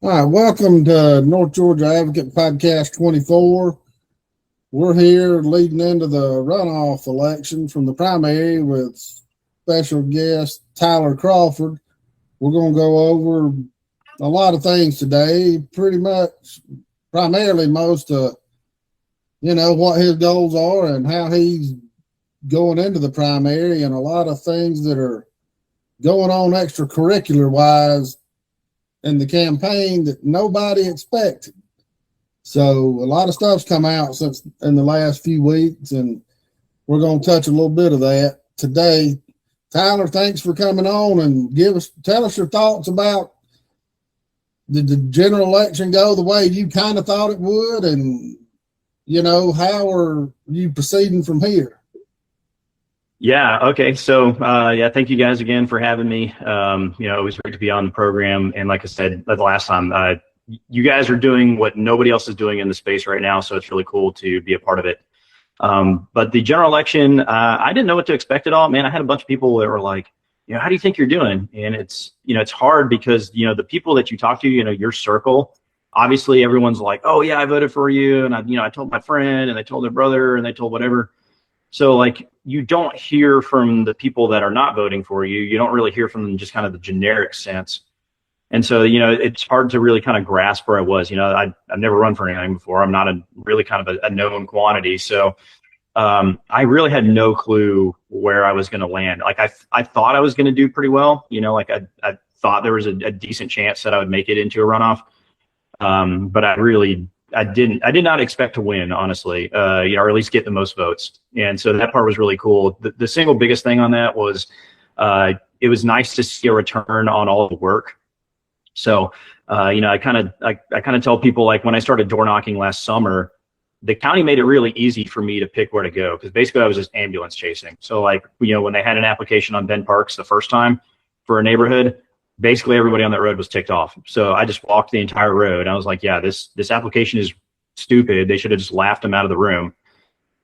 All right, welcome to North Georgia Advocate Podcast 24. We're here leading into the runoff election from the primary with special guest Tyler Crawford. We're going to go over a lot of things today, pretty much primarily most of, what his goals are and how he's going into the primary and a lot of things that are going on extracurricular wise in the campaign that nobody expected. So a lot of stuff's come out since in the last few weeks, and we're going to touch a little bit of that today. Tyler, thanks for coming on and tell us your thoughts about did the general election go the way you kind of thought it would, and how are you proceeding from here? Yeah. Okay. So, thank you guys again for having me. It was great to be on the program. And like I said, the last time, you guys are doing what nobody else is doing in the space right now. So it's really cool to be a part of it. But the general election, I didn't know what to expect at all, man. I had a bunch of people that were like, how do you think you're doing? And it's hard because, the people that you talk to, your circle, obviously everyone's like, oh yeah, I voted for you. And I told my friend and they told their brother and they told whatever. So like, you don't hear from the people that are not voting for you. You don't really hear from them just kind of the generic sense. And so, it's hard to really kind of grasp where I was. I've never run for anything before. I'm not really kind of a known quantity. So I really had no clue where I was going to land. Like I thought I was going to do pretty well. I thought there was a decent chance that I would make it into a runoff. But I did not expect to win, honestly, or at least get the most votes. And so that part was really cool. The single biggest thing on that was, it was nice to see a return on all the work. So, I kind of tell people, like, when I started door knocking last summer, the county made it really easy for me to pick where to go. Cause basically I was just ambulance chasing. So like, when they had an application on Ben Parks the first time for a neighborhood, basically everybody on that road was ticked off. So I just walked the entire road. I was like, yeah, this application is stupid. They should have just laughed them out of the room.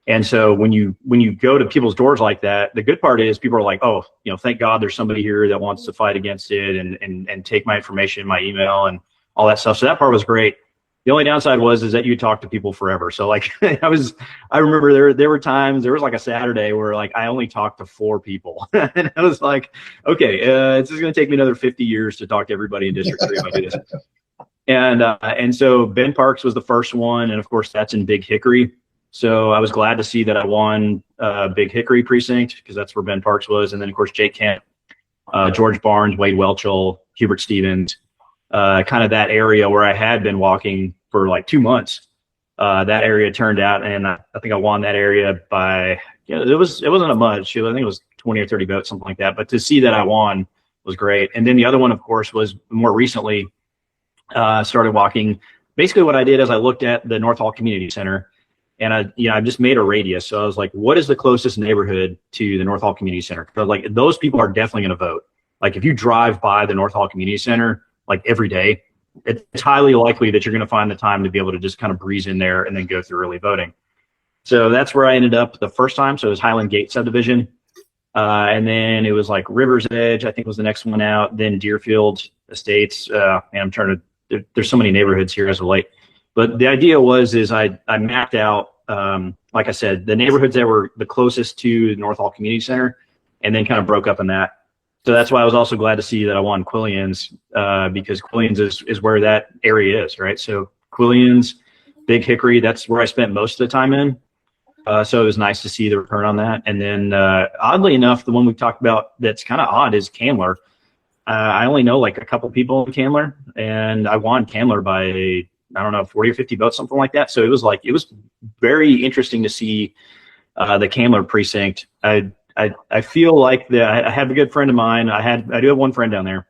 And so when you go to people's doors like that, the good part is people are like, oh, thank God there's somebody here that wants to fight against it and take my information, my email and all that stuff. So that part was great. The only downside is that you talk to people forever. So like I remember there were times, there was like a Saturday where like I only talked to 4 people. And I was like, okay, it's just going to take me another 50 years to talk to everybody in District 3 if I do this. And so Ben Parks was the first one. And of course that's in Big Hickory. So I was glad to see that I won Big Hickory precinct because that's where Ben Parks was. And then of course, Jake Kent, George Barnes, Wade Welchel, Hubert Stevens, kind of that area where I had been walking for like 2 months. That area turned out, and I think I won that area by, it wasn't a much. I think it was 20 or 30 votes, something like that. But to see that I won was great. And then the other one, of course, was more recently started walking. Basically what I did is I looked at the North Hall Community Center, and I just made a radius. So I was like, what is the closest neighborhood to the North Hall Community Center? Because like those people are definitely going to vote. Like if you drive by the North Hall Community Center like every day, it's highly likely that you're going to find the time to be able to just kind of breeze in there and then go through early voting. So that's where I ended up the first time. So it was Highland Gate subdivision. And then it was like River's Edge, I think was the next one out. Then Deerfield Estates. And there's so many neighborhoods here as of late. But the idea is I mapped out, like I said, the neighborhoods that were the closest to the North Hall Community Center and then kind of broke up in that. So that's why I was also glad to see that I won Quillians, because Quillians is where that area is, right? So Quillians, Big Hickory, that's where I spent most of the time in. So it was nice to see the return on that. And then oddly enough, the one we talked about that's kind of odd is Candler. I only know like a couple people in Candler, and I won Candler by, 40 or 50 votes, something like that. So it was very interesting to see the Candler precinct. I feel like I have a good friend of mine. I do have one friend down there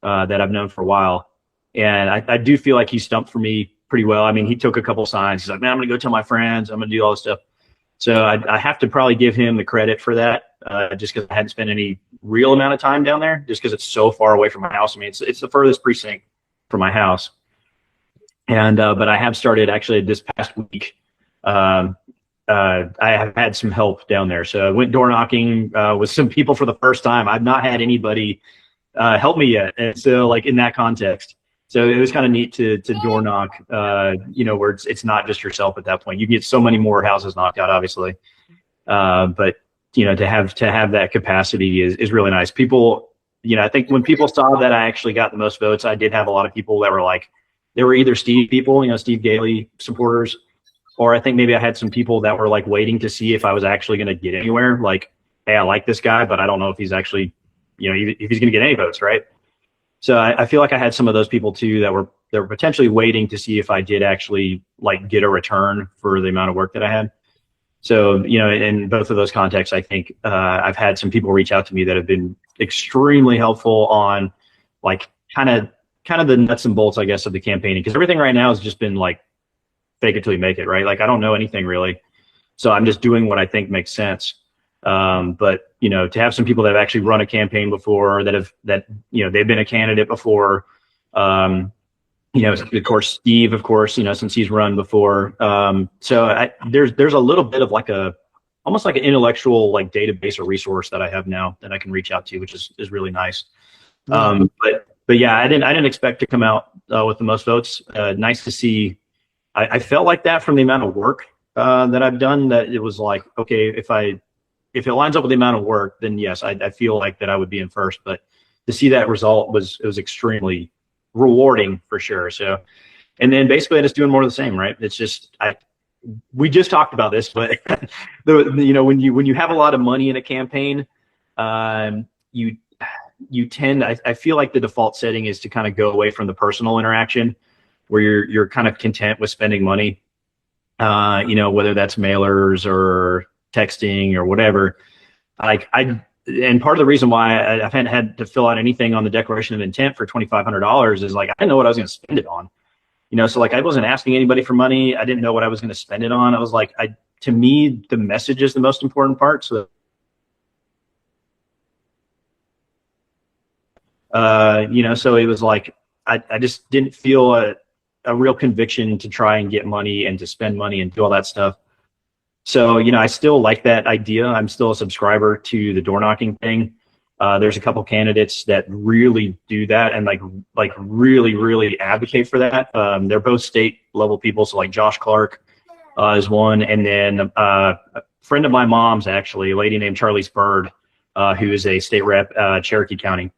that I've known for a while, and I do feel like he stumped for me pretty well. I mean, he took a couple signs. He's like, man, I'm gonna go tell my friends. I'm gonna do all this stuff. So I have to probably give him the credit for that, just because I hadn't spent any real amount of time down there, just because it's so far away from my house. I mean, it's the furthest precinct from my house. And but I have started actually this past week. I have had some help down there. So I went door knocking with some people for the first time. I've not had anybody help me yet. And so like in that context, So it was kind of neat to door knock, where it's not just yourself at that point. You get so many more houses knocked out, obviously. But to have that capacity is really nice. People, I think when people saw that I actually got the most votes, I did have a lot of people that were like, they were either Steve people, Steve Gailey supporters, or I think maybe I had some people that were like waiting to see if I was actually going to get anywhere. Like, hey, I like this guy, but I don't know if he's actually, if he's going to get any votes, right? So I feel like I had some of those people too that were potentially waiting to see if I did actually like get a return for the amount of work that I had. So, in both of those contexts, I think I've had some people reach out to me that have been extremely helpful on like kind of the nuts and bolts, I guess, of the campaigning, because everything right now has just been like fake it till you make it, right? Like I don't know anything really. So I'm just doing what I think makes sense. But to have some people that have actually run a campaign before, that they've been a candidate before, of course, Steve, since he's run before. So there's a little bit of like almost like an intellectual like database or resource that I have now that I can reach out to, which is really nice. But yeah, I didn't expect to come out with the most votes. Nice to see. I felt like that from the amount of work that I've done, that it was like, okay, if it lines up with the amount of work, then yes, I feel like that I would be in first. But to see that result was extremely rewarding for sure. So, and then basically I just doing more of the same, right? It's just we just talked about this, but when you have a lot of money in a campaign, you tend, I feel like the default setting is to kind of go away from the personal interaction, where you're kind of content with spending money, whether that's mailers or texting or whatever. And part of the reason why I haven't had to fill out anything on the Declaration of Intent for $2,500 is like I didn't know what I was going to spend it on. So like I wasn't asking anybody for money. I didn't know what I was going to spend it on. I was like, to me, the message is the most important part. So, so it was like I just didn't feel a real conviction to try and get money and to spend money and do all that stuff. So, I still like that idea. I'm still a subscriber to the door knocking thing. There's a couple candidates that really do that and like really, really advocate for that. They're both state level people. So like Josh Clark is one. And then a friend of my mom's, actually, a lady named Charlize Bird, who is a state rep, Cherokee County.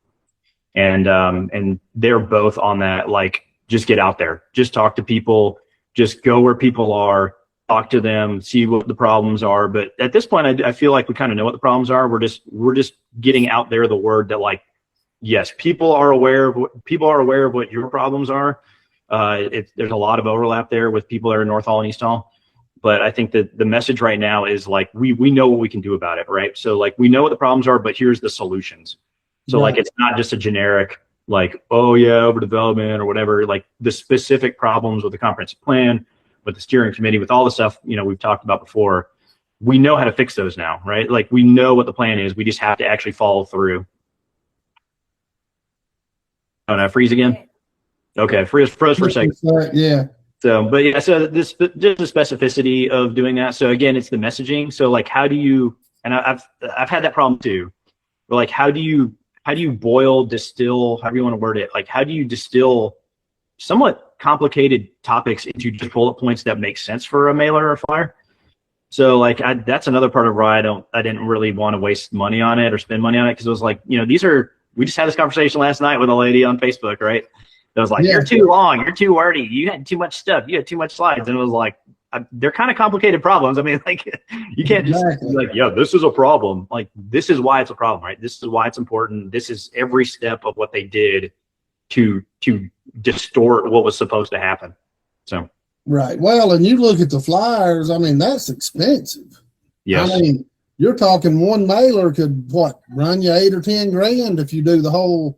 And they're both on that, like, just get out there, just talk to people, just go where people are, talk to them, see what the problems are. But at this point, I feel like we kind of know what the problems are. We're just getting out there the word that, like, yes, people are aware of what your problems are. There's a lot of overlap there with people that are in North Hall and East Hall. But I think that the message right now is like, we know what we can do about it, right? So like, we know what the problems are, but here's the solutions. So like, it's not just a generic, like, oh yeah, overdevelopment or whatever, like the specific problems with the comprehensive plan, with the steering committee, with all the stuff, we've talked about before. We know how to fix those now, right? Like, we know what the plan is. We just have to actually follow through. Oh, now freeze again? Okay, froze for a second. Yeah. So, but yeah, so just the specificity of doing that. So again, it's the messaging. So like, how do you, and I've had that problem too. But like, how do you boil, distill, however you want to word it? Like, how do you distill somewhat complicated topics into just bullet points that make sense for a mailer or a flyer? So like, that's another part of why I didn't really want to waste money on it or spend money on it. Cause it was like, we just had this conversation last night with a lady on Facebook, right? That was like, You're too long, you're too wordy, you had too much stuff, you had too much slides. And it was like, they're kind of complicated problems. I mean, like, you can't just be like, yeah, this is a problem. Like, this is why it's a problem, right? This is why it's important. This is every step of what they did to distort what was supposed to happen. So right. Well, and you look at the flyers, I mean, that's expensive. Yes. I mean, you're talking one mailer could run you $8 or $10 grand if you do the whole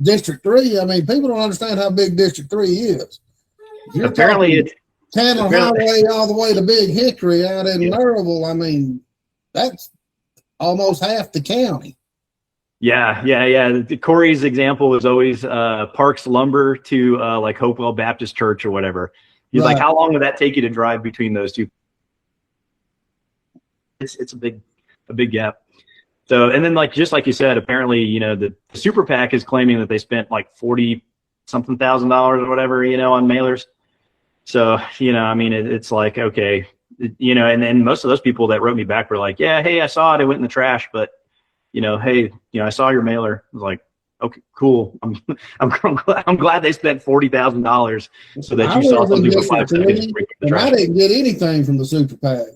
District 3. I mean, people don't understand how big District 3 is. Apparently it's Tanner Highway all the way to Big Hickory out in Maryville. I mean, that's almost half the county. Yeah. Corey's example was always Parks Lumber to like Hopewell Baptist Church or whatever. He's like, how long would that take you to drive between those two? It's a big gap. So, and then like, just like you said, apparently, the Super PAC is claiming that they spent like $47 something $1,000 or whatever, on mailers. So, I mean, it's like, okay, and then most of those people that wrote me back were like, yeah, hey, I saw it. It went in the trash, but, hey, I saw your mailer. I was like, okay, cool. I'm glad they spent $40,000 so that you saw something for 5 seconds. And I didn't get anything from the super PAC.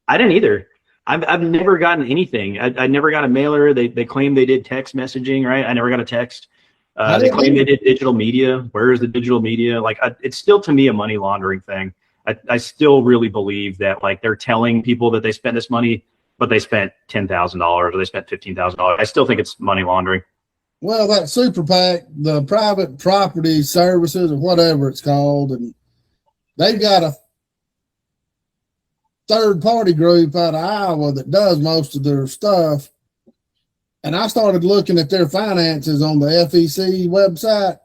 I didn't either. I've never gotten anything. I never got a mailer. They claim they did text messaging, right? I never got a text. They claim they did digital media. Where is the digital media? Like, it's still to me a money laundering thing. I still really believe that, like, they're telling people that they spent this money, but they spent $10,000 or they spent $15,000. I still think it's money laundering. Well, that super PAC, the private property services or whatever it's called, and they've got a third-party group out of Iowa that does most of their stuff. And I started looking at their finances on the FEC website,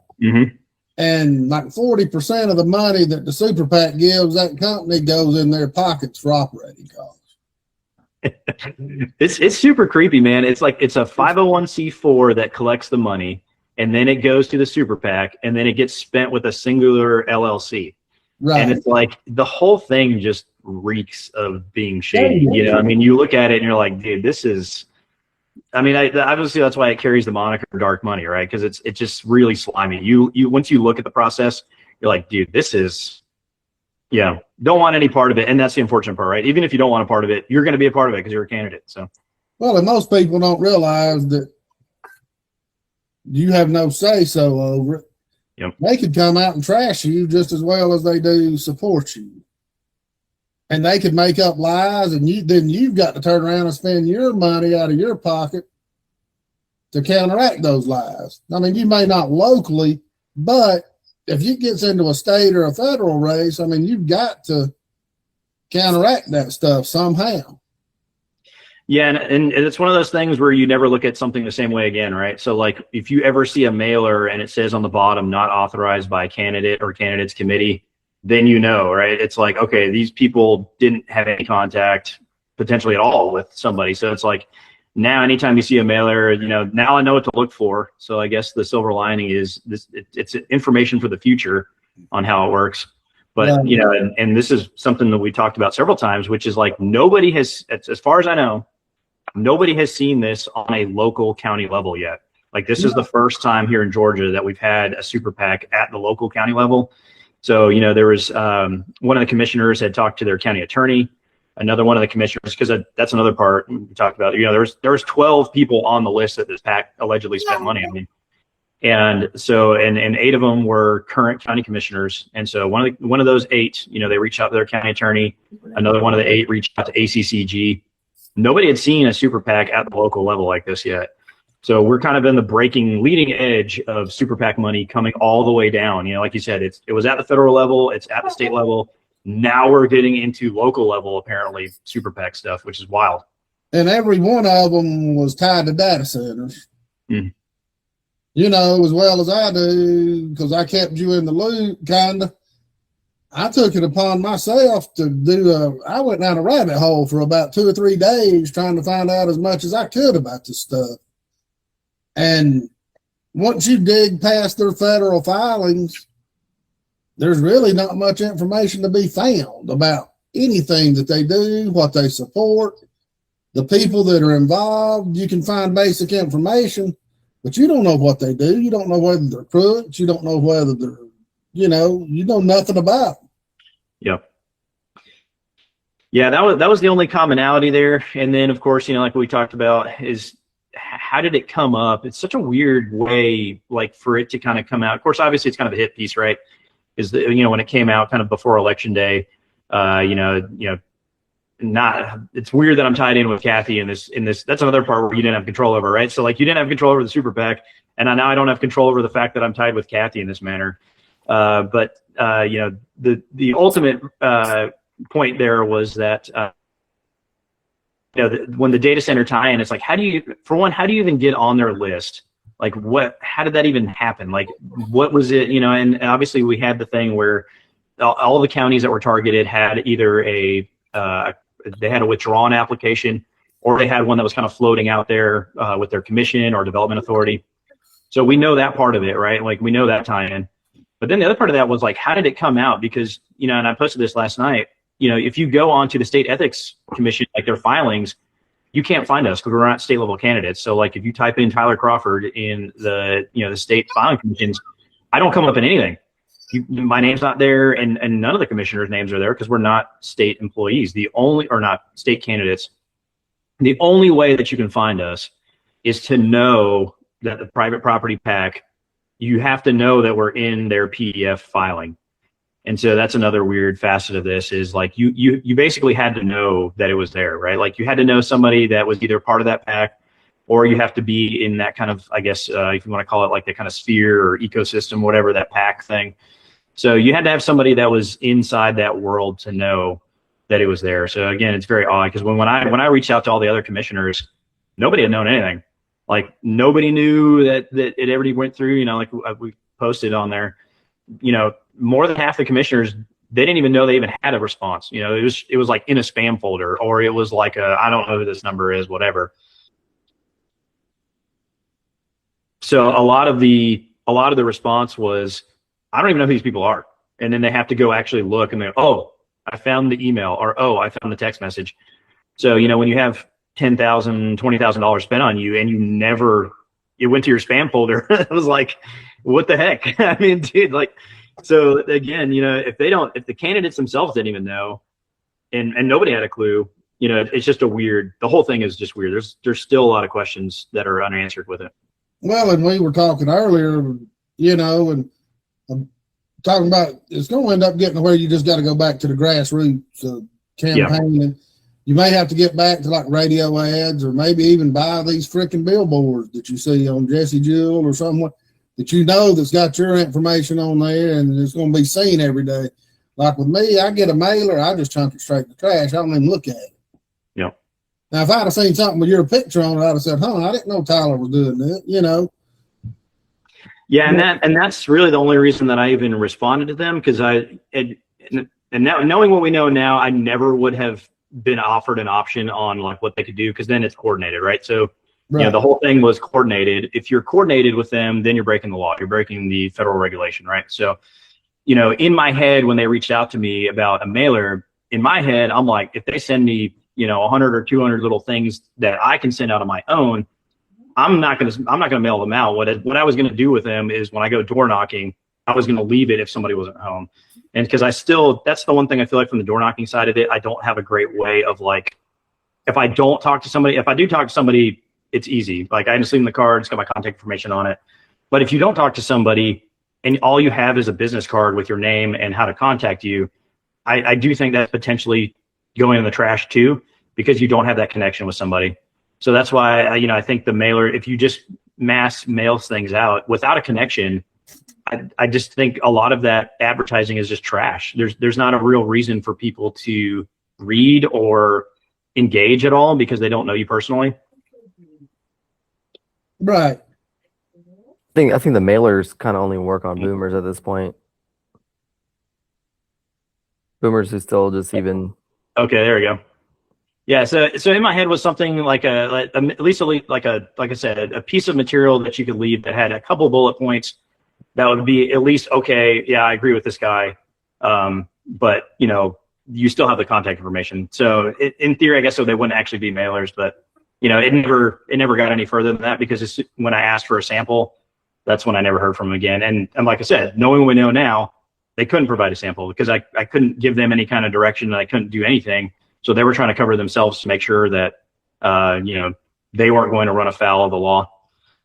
and like 40% of the money that the super PAC gives that company goes in their pockets for operating costs. It's super creepy, man. It's like it's a 501c4 that collects the money, and then it goes to the super PAC, and then it gets spent with a singular LLC. Right. And it's like the whole thing just reeks of being shady. I mean, you look at it and you're like, dude, this is. I mean, obviously that's why it carries the moniker dark money, right? Because it's just really slimy. You once you look at the process, you're like, dude, this is, don't want any part of it. And that's the unfortunate part, right? Even if you don't want a part of it, you're going to be a part of it because you're a candidate. So, well, and most people don't realize that you have no say so over it. Yep. They could come out and trash you just as well as they do support you. And they could make up lies, and then you've got to turn around and spend your money out of your pocket to counteract those lies. I mean, you may not locally, but if you get into a state or a federal race, I mean, you've got to counteract that stuff somehow. Yeah, and it's one of those things where you never look at something the same way again, right? So, like, if you ever see a mailer and it says on the bottom, not authorized by a candidate or candidates committee, then right? It's like, okay, these people didn't have any contact potentially at all with somebody. So it's like now anytime you see a mailer, now I know what to look for. So I guess the silver lining is this, it's information for the future on how it works. But, and this is something that we talked about several times, which is like nobody has, as far as I know, nobody has seen this on a local county level yet. Like this is the first time here in Georgia that we've had a super PAC at the local county level. So, there was one of the commissioners had talked to their county attorney, another one of the commissioners, because that's another part we talked about. There was 12 people on the list that this PAC allegedly spent money on. And so, and 8 of them were current county commissioners. And so one of those 8, they reached out to their county attorney. Another one of the 8 reached out to ACCG. Nobody had seen a super PAC at the local level like this yet. So we're kind of in the leading edge of super PAC money coming all the way down. Like you said, it was at the federal level, it's at the state level. Now we're getting into local level, apparently, super PAC stuff, which is wild. And every one of them was tied to data centers. Mm. As well as I do, because I kept you in the loop, kind of. I took it upon myself to I went down a rabbit hole for about 2 or 3 days trying to find out as much as I could about this stuff. And once you dig past their federal filings, there's really not much information to be found about anything that they do, what they support, the people that are involved. You can find basic information, but you don't know what they do. You don't know whether they're crooks. You don't know whether they're, you know nothing about them. Yep. Yeah, that was the only commonality there. And then, of course, like we talked about, is how did it come up? It's such a weird way, like, for it to kind of come out. Of course, obviously, it's kind of a hit piece, right? Is that, when it came out kind of before Election Day, it's weird that I'm tied in with Kathy in this. That's another part where you didn't have control over, right? So, like, you didn't have control over the super PAC, and now I don't have control over the fact that I'm tied with Kathy in this manner. But the ultimate point there was that when the data center tie-in, it's like, how do you even get on their list? Like, how did that even happen? Like, what was it? And obviously we had the thing where all the counties that were targeted had either they had a withdrawn application, or they had one that was kind of floating out there with their commission or development authority. So we know that part of it, right? Like we know that tie-in. But then the other part of that was like, how did it come out? Because, you know, and I posted this last night, you know, if you go onto the state ethics commission, like their filings, you can't find us because we're not state level candidates. So like if you type in Tyler Crawford in the, you know, the state filing commissions, I don't come up in anything. My name's not there, and none of the commissioners' names are there because we're not state employees. Or not state candidates. The only way that you can find us is to know that the private property PAC, you have to know that we're in their PDF filing. And so that's another weird facet of this is like you basically had to know that it was there, right? Like you had to know somebody that was either part of that PAC, or you have to be in that kind of, I guess, if you want to call it like the kind of sphere or ecosystem, whatever, that PAC thing. So you had to have somebody that was inside that world to know that it was there. So again, it's very odd because when I reached out to all the other commissioners, nobody had known anything. Like nobody knew that it already went through, you know, like we posted on there, you know, more than half the commissioners, they didn't even know they even had a response. You know, it was like in a spam folder, or it was like I don't know who this number is, whatever. So a lot of the response was, I don't even know who these people are. And then they have to go actually look and they go, oh, I found the email, or, oh, I found the text message. So, you know, when you have $10,000, $20,000 spent on you and it went to your spam folder, it was like, what the heck? I mean, dude, like, so again, you know, if the candidates themselves didn't even know and nobody had a clue, you know, it's just the whole thing is just weird. There's still a lot of questions that are unanswered with it. Well, and we were talking earlier, you know, and talking about it's going to end up getting to where you just got to go back to the grassroots campaign. And you may have to get back to like radio ads, or maybe even buy these freaking billboards that you see on Jesse Jewell or something that you know that's got your information on there and it's going to be seen every day. Like with me, I get a mailer, I just chunk it straight in the trash. I don't even look at it. Yeah. Now, if I'd have seen something with your picture on it, I'd have said, I didn't know Tyler was doing that, you know. Yeah, and that's really the only reason that I even responded to them, because and now knowing what we know now, I never would have been offered an option on like what they could do, because then it's coordinated, right? So right. You know, the whole thing was coordinated. If you're coordinated with them, then you're breaking the law. You're breaking the federal regulation, right? So, you know, in my head, when they reached out to me about a mailer, in my head, I'm like, if they send me, you know, 100 or 200 little things that I can send out on my own, I'm not gonna mail them out. What I was gonna do with them is when I go door knocking, I was gonna leave it if somebody wasn't home. And because that's the one thing I feel like from the door knocking side of it, I don't have a great way of like, if I do talk to somebody, it's easy. Like I just leave them the card, it's got my contact information on it. But if you don't talk to somebody and all you have is a business card with your name and how to contact you, I do think that's potentially going in the trash too, because you don't have that connection with somebody. So that's why, I think the mailer, if you just mass mails things out without a connection, I just think a lot of that advertising is just trash. There's not a real reason for people to read or engage at all because they don't know you personally. Right. I think the mailers kind of only work on boomers at this point. Boomers who still just even. Okay, there we go. Yeah, so in my head was something like at least like I said, a piece of material that you could leave that had a couple bullet points that would be at least, okay, yeah, I agree with this guy, but you still have the contact information. So in theory, I guess so they wouldn't actually be mailers, but it never got any further than that, because when I asked for a sample, that's when I never heard from them again. And like I said, knowing what we know now, they couldn't provide a sample because I couldn't give them any kind of direction, and I couldn't do anything. So they were trying to cover themselves to make sure that, they weren't going to run afoul of the law.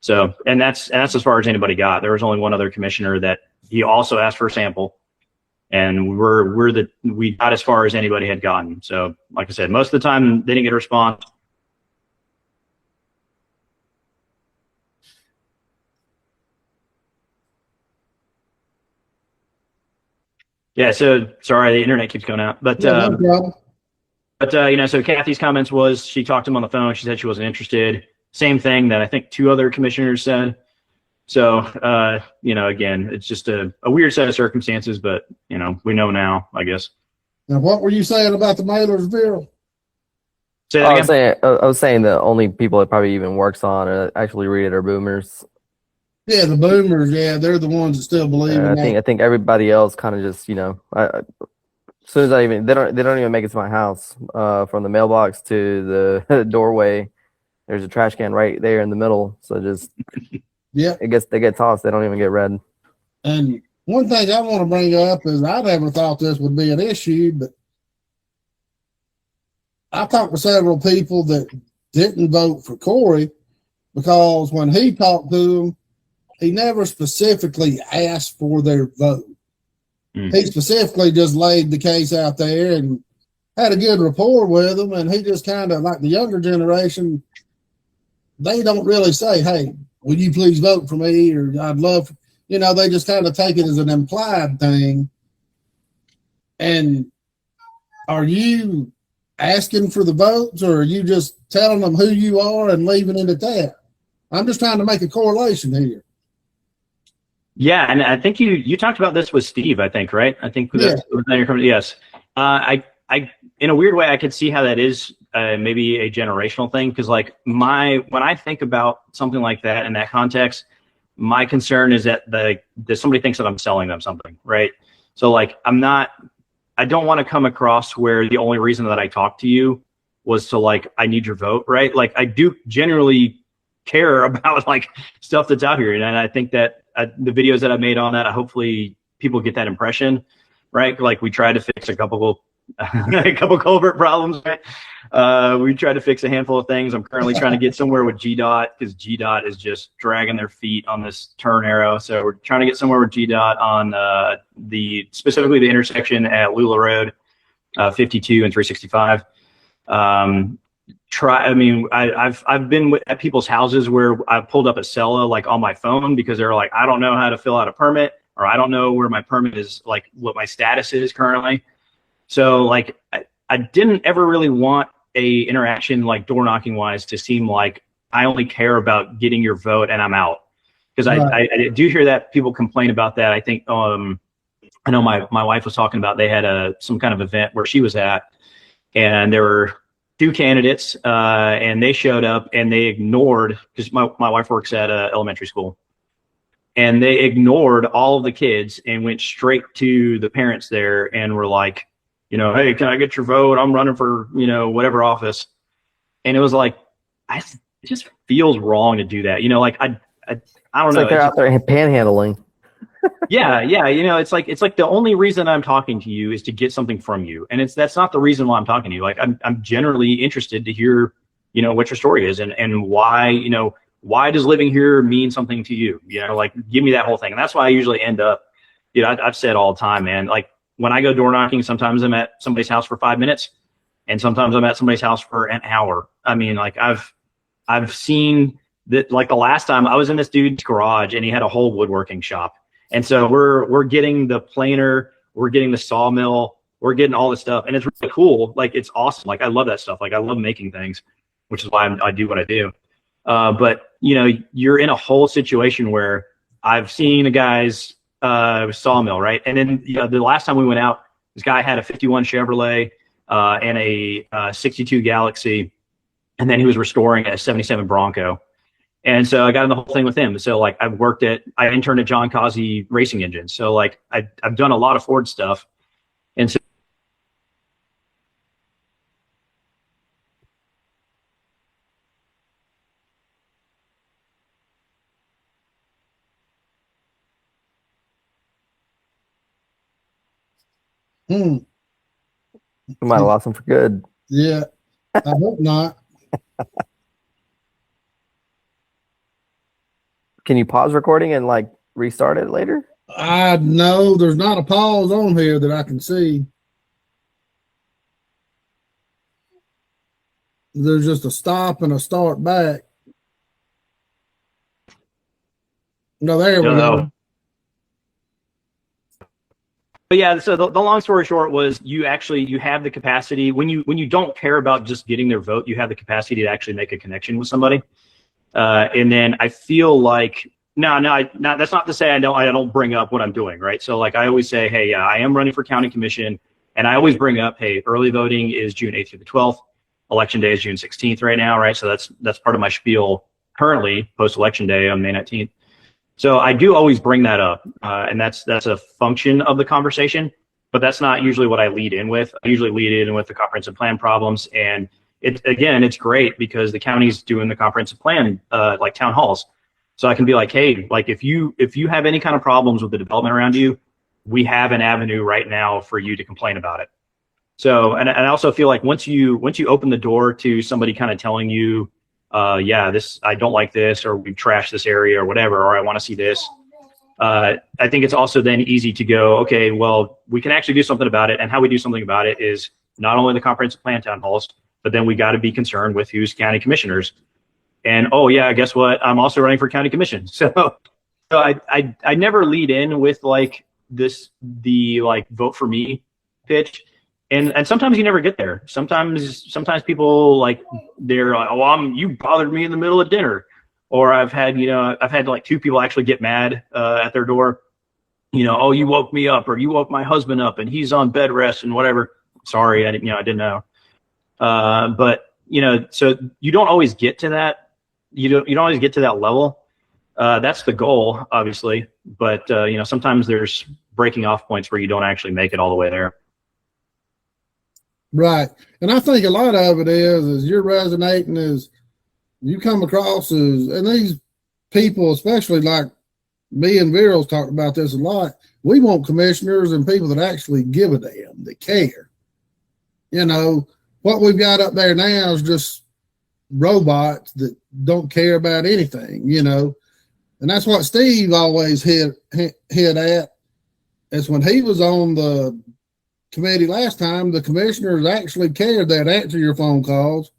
So, and that's as far as anybody got. There was only one other commissioner that he also asked for a sample, and we got as far as anybody had gotten. So, like I said, most of the time they didn't get a response. Yeah. So sorry, the internet keeps going out, but. Yeah, no problem. But, so Kathy's comments was she talked to him on the phone. She said she wasn't interested. Same thing that I think two other commissioners said. So, again, it's just a weird set of circumstances, but, we know now, I guess. Now, what were you saying about the mailers, Bill? Say that again? I was saying the only people it probably even works on or actually read it are boomers. Yeah, the boomers, yeah, they're the ones that still believe in that. I think everybody else kind of just, you know, as soon as they don't even make it to my house. From the mailbox to the doorway, there's a trash can right there in the middle. So just Yeah. they get tossed. They don't even get read. And one thing I want to bring up is I never thought this would be an issue, but I talked to several people that didn't vote for Corey because when he talked to them, he never specifically asked for their vote. He specifically just laid the case out there and had a good rapport with them. And he just kind of, like the younger generation, they don't really say, hey, will you please vote for me? Or I'd love, you know, they just kind of take it as an implied thing. And are you asking for the votes, or are you just telling them who you are and leaving it at that? I'm just trying to make a correlation here. Yeah, and I think you talked about this with Steve, I think, right? I think yes. I in a weird way, I could see how that is maybe a generational thing, because like when I think about something like that in that context, my concern is that somebody thinks that I'm selling them something, right? So like I don't want to come across where the only reason that I talked to you was to like, I need your vote, right? Like I do generally care about like stuff that's out here. And I think that the videos that I made on that, hopefully people get that impression, right? Like we tried to fix a couple culvert problems, right? We tried to fix a handful of things. I'm currently trying to get somewhere with GDOT because GDOT is just dragging their feet on this turn arrow. So we're trying to get somewhere with GDOT on specifically the intersection at Lula Road, 52 and 365. I've been at people's houses where I pulled up a Acela like on my phone because they're like, I don't know how to fill out a permit, or I don't know where my permit is, like what my status is currently. So like I didn't ever really want a interaction like door knocking wise to seem like I only care about getting your vote and I'm out. Because I do hear that people complain about that. I think I know my wife was talking about they had some kind of event where she was at, and there were two candidates and they showed up and they ignored, because my wife works at elementary school, and they ignored all of the kids and went straight to the parents there and were like, you know, hey, can I get your vote? I'm running for, you know, whatever office. And it was like, it just feels wrong to do that. You know, like I don't know. Like they're out there panhandling. Yeah. You know, it's like the only reason I'm talking to you is to get something from you. And that's not the reason why I'm talking to you. Like I'm generally interested to hear, you know, what your story is and why, you know, why does living here mean something to you? You know, like give me that whole thing. And that's why I usually end up, you know, I've said all the time, man, like when I go door knocking, sometimes I'm at somebody's house for 5 minutes and sometimes I'm at somebody's house for an hour. I mean, like I've seen that, like the last time I was in this dude's garage and he had a whole woodworking shop. And so we're getting the planer, we're getting the sawmill, we're getting all this stuff. And it's really cool. Like, it's awesome. Like, I love that stuff. Like, I love making things, which is why I do what I do. But, you know, you're in a whole situation where I've seen a guy's sawmill, right? And then, you know, the last time we went out, this guy had a 51 Chevrolet and a 62 Galaxy. And then he was restoring a 77 Bronco. And so I got in the whole thing with him. So like I interned at John Causey Racing Engines. So like I've done a lot of Ford stuff. And so We might have lost him for good. Yeah, I hope not. Can you pause recording and like restart it later? No, there's not a pause on here that I can see. There's just a stop and a start back. No, there we go. But yeah, so the long story short was you have the capacity when you don't care about just getting their vote, you have the capacity to actually make a connection with somebody. And then I feel like that's not to say I don't bring up what I'm doing, right? So like I always say, hey, I am running for county commission, and I always bring up, hey, early voting is June 8th through the 12th. Election day is June 16th right now, right? So that's part of my spiel currently, post election day on May 19th. So I do always bring that up, and that's a function of the conversation, but that's not usually what I lead in with. I usually lead in with the comprehensive plan problems, and it's great because the county's doing the comprehensive plan, like town halls. So I can be like, hey, like if you have any kind of problems with the development around you, we have an avenue right now for you to complain about it. So, and I also feel like once you open the door to somebody kind of telling you, yeah, I don't like this, or we've trashed this area or whatever, or I want to see this. I think it's also then easy to go, okay, well, we can actually do something about it. And how we do something about it is not only the comprehensive plan town halls, but then we got to be concerned with who's county commissioners. And, oh yeah, guess what? I'm also running for county commission. So I never lead in with like the like vote for me pitch. And sometimes you never get there. Sometimes people like, they're like, oh, you bothered me in the middle of dinner. Or I've had like two people actually get mad at their door. Oh, you woke me up, or you woke my husband up and he's on bed rest and whatever. Sorry, I didn't know. But so you don't always get to that. You don't always get to that level. That's the goal, obviously. But sometimes there's breaking off points where you don't actually make it all the way there. Right. And I think a lot of it is you're resonating as you come across and these people, especially like me and Vero's talked about this a lot. We want commissioners and people that actually give a damn, that care. What we've got up there now is just robots that don't care about anything, and that's what Steve always hit at. Is when he was on the committee last time, the commissioners actually cared. They'd answer your phone calls,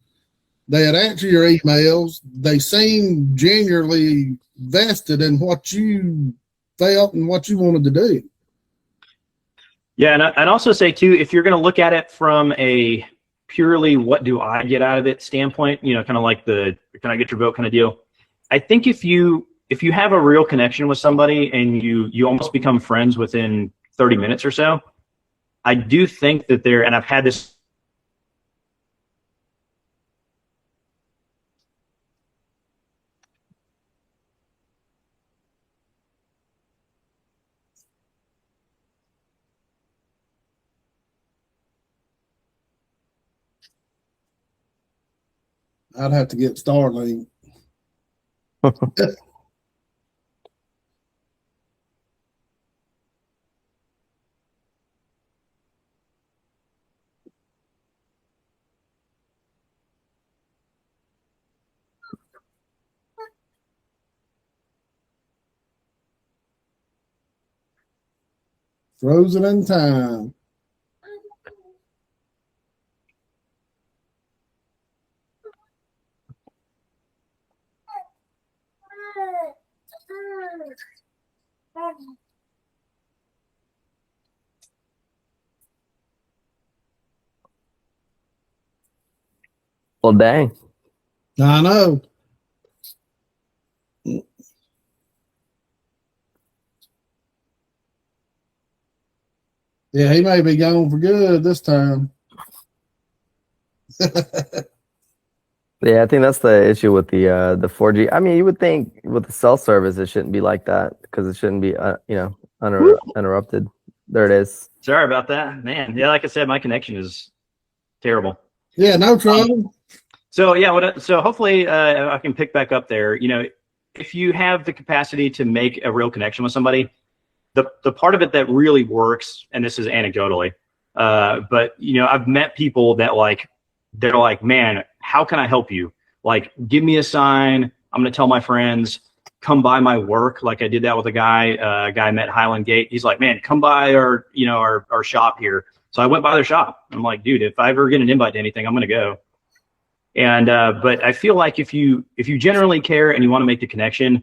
they'd answer your emails. They seemed genuinely vested in what you felt and what you wanted to do. Yeah, and I'd also say too, if you're going to look at it from a purely what do I get out of it standpoint, kind of like the can I get your vote kind of deal. I think if you have a real connection with somebody and you almost become friends within 30 minutes or so, I do think that and I've had this. I'd have to get Starlink. Frozen in time. Well, dang. I know. Yeah, he may be gone for good this time. Yeah, I think that's the issue with the 4G. I mean, you would think with the cell service it shouldn't be like that because it shouldn't be uninterrupted. There it is. Sorry about that, man. Yeah, like I said, my connection is terrible. Yeah, no trouble. So hopefully I can pick back up there. If you have the capacity to make a real connection with somebody, the part of it that really works, and this is anecdotally, but I've met people that they're like, man, how can I help you? Like, give me a sign. I'm going to tell my friends, come by my work. Like I did that with a guy I met at Highland Gate. He's like, man, come by our shop here. So I went by their shop. I'm like, dude, if I ever get an invite to anything, I'm going to go. And, but I feel like if you generally care and you want to make the connection,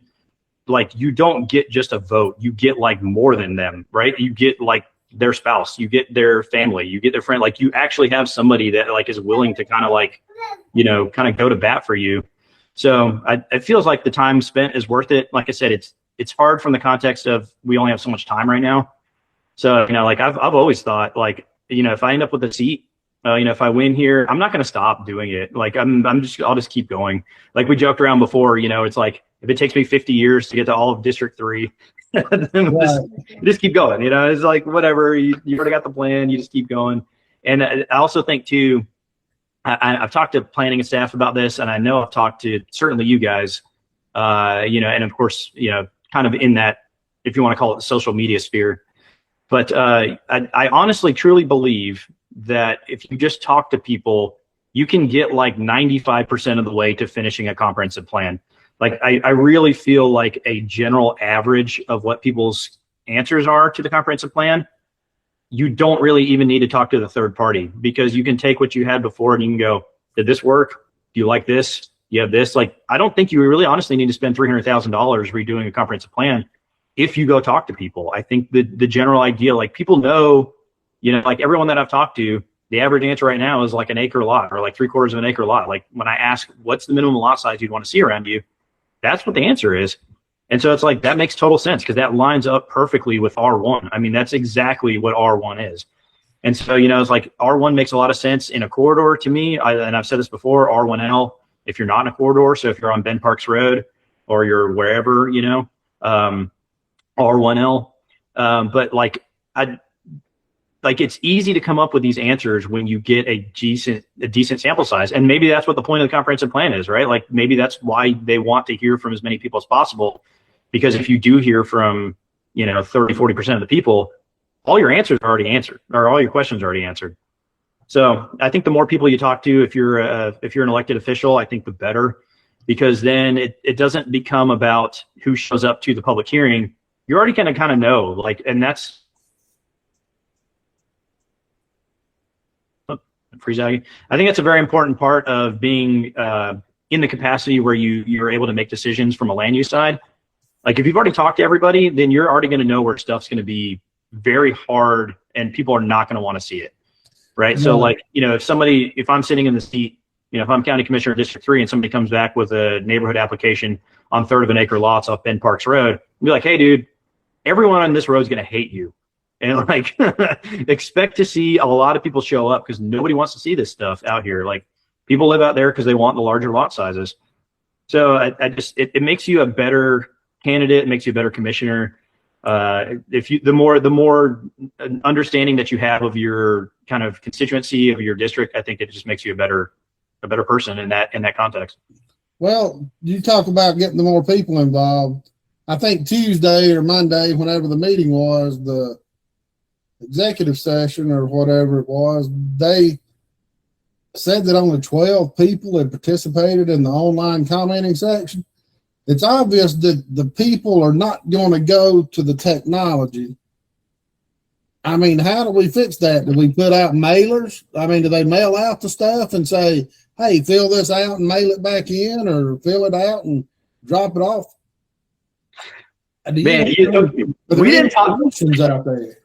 like you don't get just a vote, you get like more than them, right? You get like their spouse, you get their family, you get their friend, like you actually have somebody that like is willing to kind of like, kind of go to bat for you. So it feels like the time spent is worth it. Like I said, it's hard from the context of we only have so much time right now. So, like I've always thought like, if I end up with a seat If I win here, I'm not going to stop doing it. Like I'll just keep going. Like we joked around before, it's like if it takes me 50 years to get to all of District 3, then we'll just keep going. It's like whatever. You already got the plan. You just keep going. And I also think too, I've talked to planning and staff about this, and I know I've talked to certainly you guys, and of course, kind of in that, if you want to call it the social media sphere. But I honestly, truly believe that if you just talk to people, you can get like 95% of the way to finishing a comprehensive plan. Like I really feel like a general average of what people's answers are to the comprehensive plan, you don't really even need to talk to the third party, because you can take what you had before and you can go, did this work? Do you like this? Do you have this? Like, I don't think you really honestly need to spend $300,000 redoing a comprehensive plan if you go talk to people. I think the general idea, like people know, like everyone that I've talked to, the average answer right now is like an acre lot or like 3/4 of an acre lot. Like when I ask what's the minimum lot size you'd want to see around you, that's what the answer is. And so it's like, that makes total sense because that lines up perfectly with R1. I mean, that's exactly what R1 is. And so, it's like R1 makes a lot of sense in a corridor to me. And I've said this before, R1L, if you're not in a corridor, so if you're on Ben Parks Road or you're wherever, R1L. But it's easy to come up with these answers when you get a decent sample size. And maybe that's what the point of the comprehensive plan is, right? Like maybe that's why they want to hear from as many people as possible. Because if you do hear from, 30-40% of the people, all your answers are already answered, or all your questions are already answered. So I think the more people you talk to, if you're an elected official, I think the better, because then it doesn't become about who shows up to the public hearing. You're already kind of know, like, and that's freeze out. I think that's a very important part of being in the capacity where you're able to make decisions from a land use side. Like if you've already talked to everybody, then you're already going to know where stuff's going to be very hard and people are not going to want to see it. Right. So like, if I'm sitting in the seat, if I'm county commissioner of District 3 and somebody comes back with a neighborhood application on 1/3 of an acre lots off Ben Parks Road, I'll be like, hey dude, everyone on this road is going to hate you. And like, expect to see a lot of people show up because nobody wants to see this stuff out here. Like people live out there because they want the larger lot sizes. So it makes you a better candidate, it makes you a better commissioner. The more understanding that you have of your kind of constituency of your district, I think it just makes you a better person in that context. Well, you talk about getting the more people involved. I think Tuesday or Monday, whenever the meeting was, the executive session or whatever it was, they said that only 12 people had participated in the online commenting section. It's obvious that the people are not going to go to the technology. I mean, how do we fix that? Do we put out mailers? I mean, do they mail out the stuff and say, hey, fill this out and mail it back in, or fill it out and drop it off? Man, we didn't talk out there.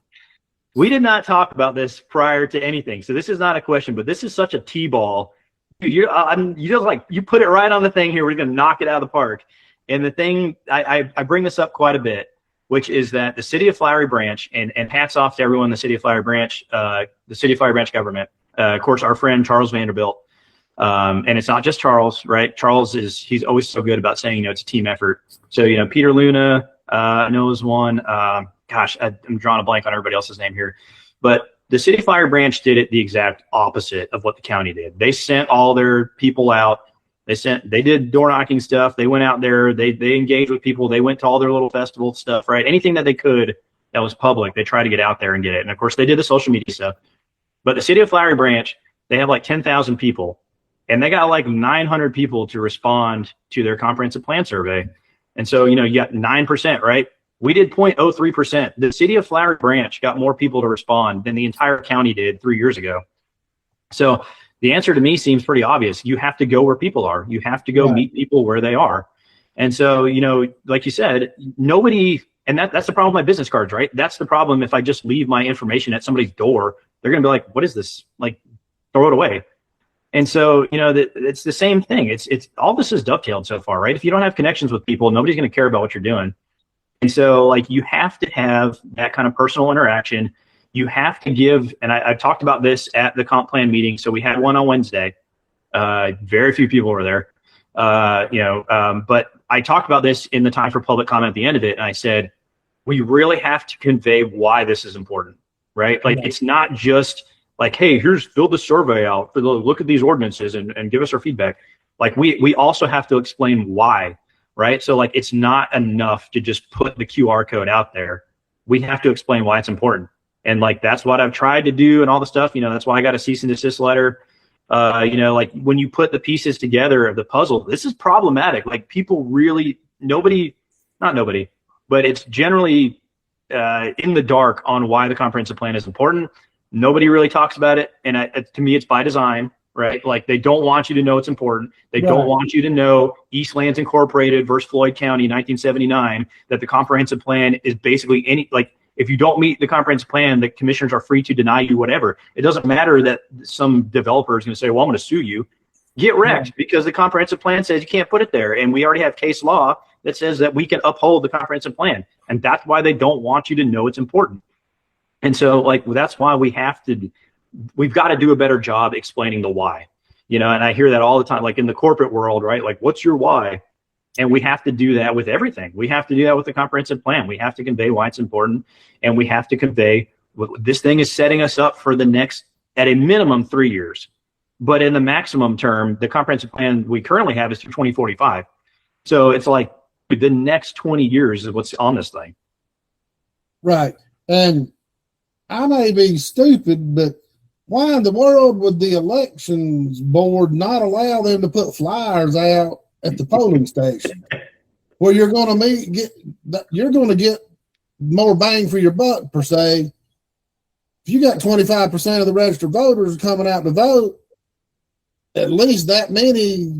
We did not talk about this prior to anything. So this is not a question, but this is such a T-ball. You put it right on the thing here. We're going to knock it out of the park. And the thing, I bring this up quite a bit, which is that the city of Flowery Branch, and hats off to everyone in the city of Flowery Branch, government, of course, our friend Charles Vanderbilt. And it's not just Charles, right? Charles he's always so good about saying, it's a team effort. So, Peter Luna, I know is one. I'm drawing a blank on everybody else's name here. But the city of Flowery Branch did it the exact opposite of what the county did. They sent all their people out. They did door knocking stuff. They went out there. They engaged with people. They went to all their little festival stuff, right? Anything that they could that was public, they tried to get out there and get it. And of course, they did the social media stuff. But the city of Flowery Branch, they have like 10,000 people, and they got like 900 people to respond to their comprehensive plan survey. And so, you got 9%, right? We did 0.03%. The city of Flowery Branch got more people to respond than the entire county did 3 years ago. So the answer to me seems pretty obvious. You have to go where people are. You have to go meet people where they are. And so, like you said, nobody, and that's the problem with my business cards, right? That's the problem. If I just leave my information at somebody's door, they're going to be like, what is this? Like, throw it away. And so, it's the same thing. It's all this is dovetailed so far, right? If you don't have connections with people, nobody's going to care about what you're doing. And so, like, you have to have that kind of personal interaction. you have to give, and I talked about this at the comp plan meeting. So we had one on Wednesday. Very few people were there, but I talked about this in the time for public comment at the end of it. And I said, we really have to convey why this is important, right? Like, it's not just like, hey, fill the survey out, look at these ordinances and give us our feedback. Like, we also have to explain why, right? So like, it's not enough to just put the QR code out there. We have to explain why it's important. And like, that's what I've tried to do and all the stuff, that's why I got a cease and desist letter. Like, when you put the pieces together of the puzzle, this is problematic. Like, people really, not nobody, but it's generally in the dark on why the comprehensive plan is important. Nobody really talks about it. And to me, it's by design, right? Like, they don't want you to know it's important. They don't want you to know Eastlands Incorporated versus Floyd County, 1979, that the comprehensive plan is basically if you don't meet the comprehensive plan, the commissioners are free to deny you whatever. It doesn't matter that some developer is going to say, well, I'm going to sue you. Get wrecked, because the comprehensive plan says you can't put it there. And we already have case law that says that we can uphold the comprehensive plan. And that's why they don't want you to know it's important. And so like, that's why we've got to do a better job explaining the why, and I hear that all the time, like in the corporate world, right? Like, what's your why? And we have to do that with everything. We have to do that with the comprehensive plan. We have to convey why it's important. And we have to convey this thing is setting us up for the next, at a minimum, 3 years. But in the maximum term, the comprehensive plan we currently have is through 2045. So it's like the next 20 years is what's on this thing. Right. And I may be stupid, but why in the world would the elections board not allow them to put flyers out at the polling station where you're going to get more bang for your buck, per se? If you got 25% of the registered voters coming out to vote, at least that many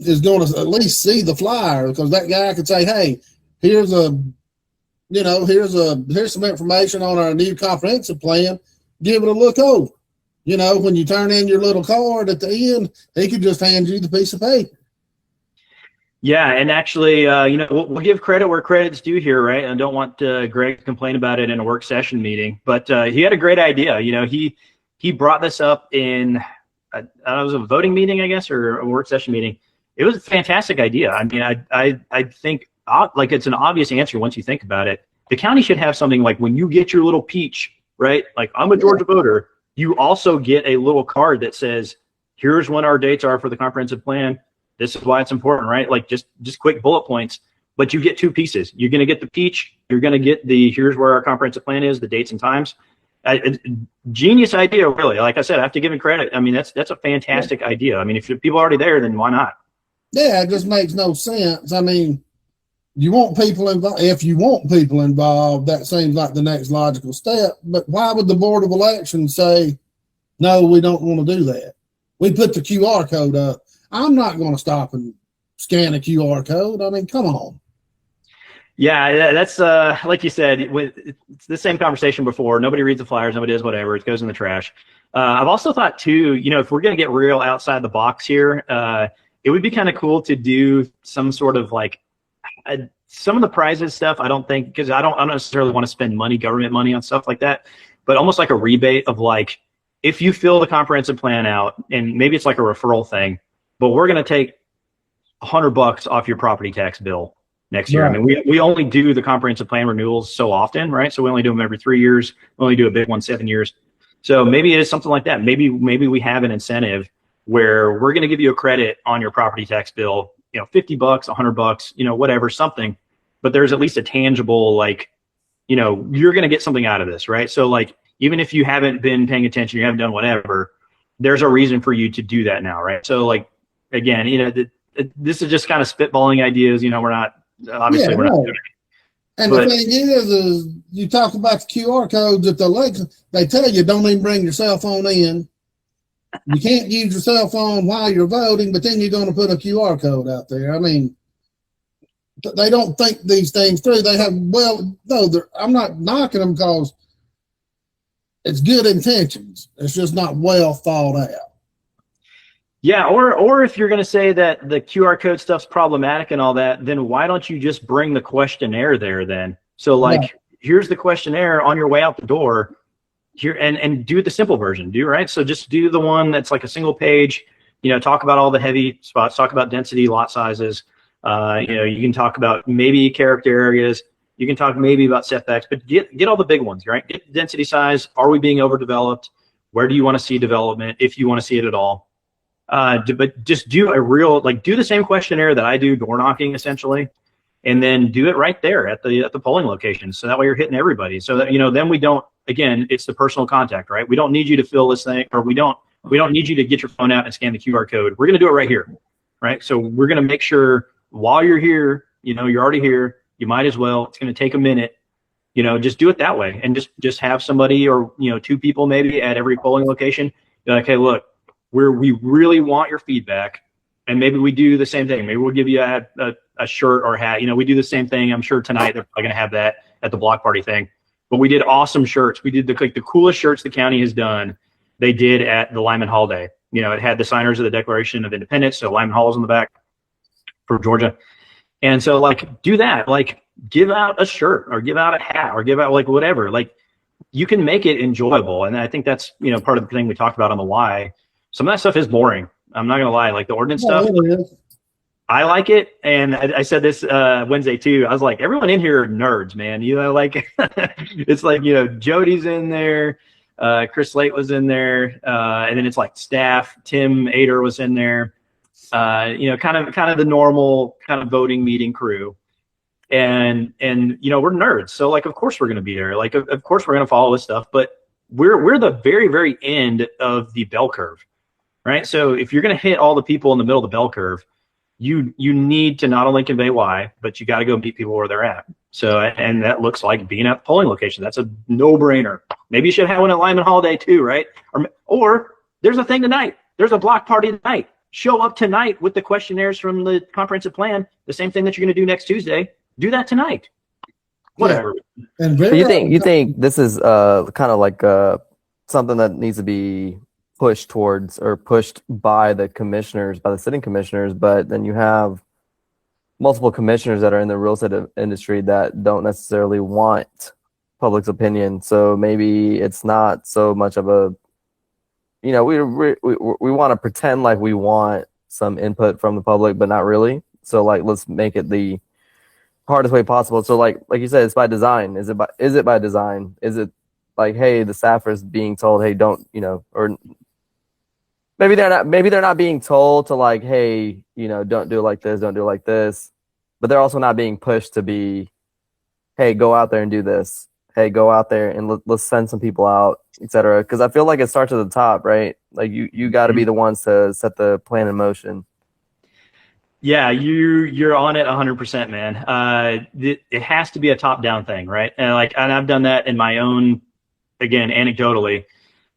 is going to at least see the flyer, because that guy could say, hey, here's some information on our new comprehensive plan. Give it a look over. When you turn in your little card at the end, he could just hand you the piece of paper. Yeah, and actually, we'll give credit where credit's due here, right? I don't want Greg to complain about it in a work session meeting, but he had a great idea. He brought this up in, it was a voting meeting, I guess, or a work session meeting. It was a fantastic idea. I mean, I think like it's an obvious answer once you think about it. The county should have something like, when you get your little peach, right? Like, I'm a Georgia voter. You also get a little card that says, here's when our dates are for the comprehensive plan. This is why it's important, right? Like, just quick bullet points, but you get two pieces. You're going to get the peach. You're going to get here's where our comprehensive plan is, the dates and times. Genius idea, really. Like I said, I have to give him credit. I mean, that's a fantastic idea. I mean, if people are already there, then why not? Yeah, it just makes no sense. I mean, you want people involved. If you want people involved, that seems like the next logical step. But why would the Board of Elections say, no, we don't want to do that? We put the QR code up. I'm not going to stop and scan a QR code. I mean, come on. Yeah, that's like you said, it's the same conversation before. Nobody reads the flyers, nobody does whatever. It goes in the trash. I've also thought too, if we're going to get real outside the box here, it would be kind of cool to do some sort of like some of the prizes stuff. I don't think, because I don't necessarily want to spend money, government money, on stuff like that, but almost like a rebate of like, if you fill the comprehensive plan out, and maybe it's like a referral thing, but we're going to take $100 off your property tax bill next year. Right. I mean, we only do the comprehensive plan renewals so often, right? So we only do them every 3 years. We only do a big one 7 years. So maybe it is something like that. Maybe we have an incentive where we're going to give you a credit on your property tax bill, $50, $100, whatever, something. But there's at least a tangible, like, you're going to get something out of this, right? So like, even if you haven't been paying attention, you haven't done whatever, there's a reason for you to do that now, right? So like, again, this is just kind of spitballing ideas. We're not, obviously we're not doing it. And the thing is you talk about the QR codes at the election, they tell you don't even bring your cell phone in. You can't use your cell phone while you're voting, but then you're going to put a QR code out there. I mean, they don't think these things through. They have, I'm not knocking them because it's good intentions. It's just not well thought out. Yeah, or if you're going to say that the QR code stuff's problematic and all that, then why don't you just bring the questionnaire there then? So like, here's the questionnaire on your way out the door. here and do the simple version, right? So just do the one that's like a single page, talk about all the heavy spots, talk about density, lot sizes. You can talk about maybe character areas. You can talk maybe about setbacks, but get all the big ones, right? Get the density size. Are we being overdeveloped? Where do you want to see development, if you want to see it at all? But just do a real, do the same questionnaire that I do door knocking, essentially, and then do it right there at the polling location. So that way you're hitting everybody. So that, then we don't, again, it's the personal contact, right? We don't need you to fill this thing, or we don't need you to get your phone out and scan the QR code. We're going to do it right here, right? So we're going to make sure while you're here, you're already here. You might as well. It's going to take a minute. Just do it that way, and just have somebody, or 2 people maybe at every polling location. Be like, hey, look, we really want your feedback, and maybe we do the same thing. Maybe we'll give you a shirt or a hat. We do the same thing. I'm sure tonight they're probably going to have that at the block party thing. But we did awesome shirts. We did the coolest shirts the county has done. They did at the Lyman Hall Day. It had the signers of the Declaration of Independence. So Lyman Hall is in the back for Georgia. And so do that, give out a shirt or give out a hat or give out whatever, you can make it enjoyable. And I think that's, part of the thing we talked about on the why. Some of that stuff is boring. I'm not going to lie. The ordinance stuff, I like it. And I said this Wednesday too. I was like, everyone in here are nerds, man. It's Jody's in there. Chris Slate was in there. And then it's staff. Tim Ader was in there. Kind of the normal kind of voting meeting crew, and we're nerds, so of course we're going to be there, of course we're going to follow this stuff, but we're the very, very end of the bell curve, right? So if you're going to hit all the people in the middle of the bell curve, you need to not only convey why, but you got to go meet people where they're at. So, and that looks like being at the polling location. That's a no-brainer. Maybe you should have one at Lyman Hall Day too, right? Or there's a thing tonight. There's a block party tonight. Show up tonight with the questionnaires from the comprehensive plan, the same thing that you're going to do next Tuesday. Do that tonight. Whatever. Yeah. And so you think this is kind of something that needs to be pushed towards or pushed by the commissioners, by the sitting commissioners, but then you have multiple commissioners that are in the real estate industry that don't necessarily want public's opinion. So maybe it's not so much of a, we want to pretend like we want some input from the public, but not really. So let's make it the hardest way possible. So like you said, it's by design. Is it by design? Is it hey, the staffers being told, hey, don't, or maybe they're not being told to hey, don't do it like this, don't do it like this, but they're also not being pushed to be, hey, go out there and do this. Hey, go out there and let's send some people out, etc. Because I feel like it starts at the top, right? You got to be the ones to set the plan in motion. Yeah, you're on it 100%, man. It has to be a top-down thing, right? And I've done that in my own, again, anecdotally.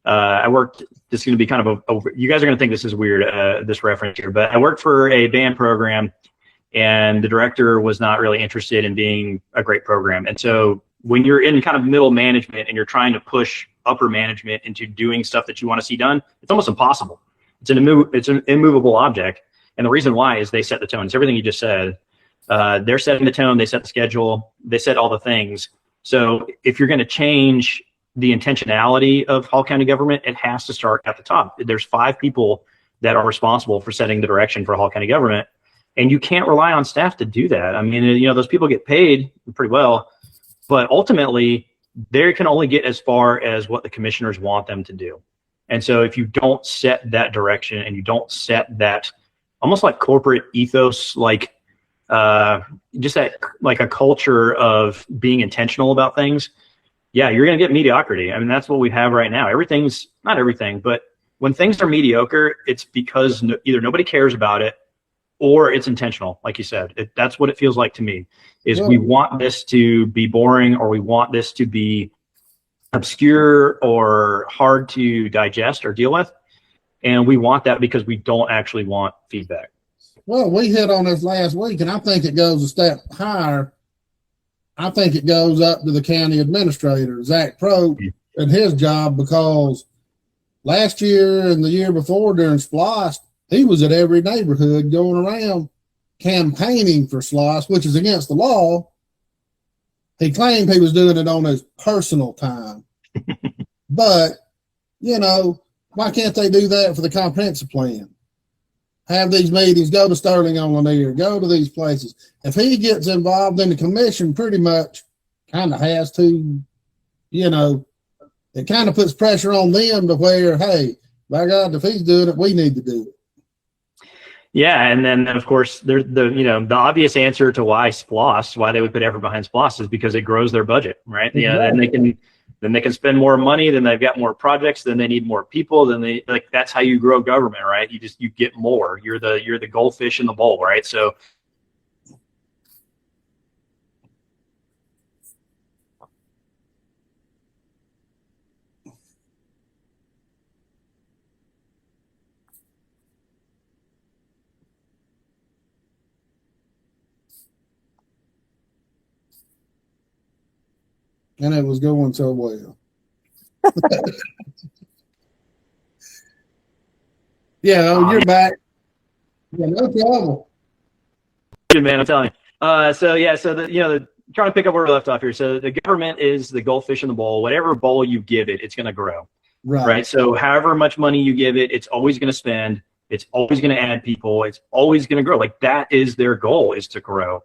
I worked. This is going to be kind of you guys are going to think this is weird, this reference here, but I worked for a band program, and the director was not really interested in being a great program, and so when you're in kind of middle management and you're trying to push upper management into doing stuff that you want to see done, it's almost impossible. It's an immovable object. And the reason why is they set the tone. It's everything you just said. They're setting the tone. They set the schedule. They set all the things. So if you're going to change the intentionality of Hall County government, it has to start at the top. There's 5 people that are responsible for setting the direction for Hall County government. And you can't rely on staff to do that. I mean, those people get paid pretty well, but ultimately they can only get as far as what the commissioners want them to do. And so if you don't set that direction and you don't set that almost like corporate ethos, just that, a culture of being intentional about things, yeah, you're going to get mediocrity. I mean, that's what we have right now. Everything's, not everything, but when things are mediocre, it's because either nobody cares about it or it's intentional. Like you said, that's what it feels like to me, is we want this to be boring, or we want this to be obscure or hard to digest or deal with. And we want that because we don't actually want feedback. Well, we hit on this last week, and I think it goes a step higher. I think it goes up to the county administrator, Zach Pro, and his job, because last year and the year before during SPLOST, he was at every neighborhood going around campaigning for SPLOST, which is against the law. He claimed he was doing it on his personal time. But, you know, why can't they do that for the comprehensive plan? Have these meetings, go to Sterling on Lanier, go to these places. If he gets involved, then the commission pretty much kind of has to, you know, it kind of puts pressure on them to where, hey, by God, if he's doing it, we need to do it. Yeah, and then of course there's the obvious answer to why they would put effort behind SPLOST is because it grows their budget, right? Exactly. Yeah, then they can spend more money, then they've got more projects, then they need more people, then they that's how you grow government, right? You get more. You're the goldfish in the bowl, right? So And it was going so well. Yeah, you're back. Yeah, no trouble. good, man, I'm telling you. So trying to pick up where we left off here. So the government is the goldfish in the bowl. Whatever bowl you give it, it's going to grow. Right. So however much money you give it, it's always going to spend. It's always going to add people. It's always going to grow. Like that is their goal, is to grow.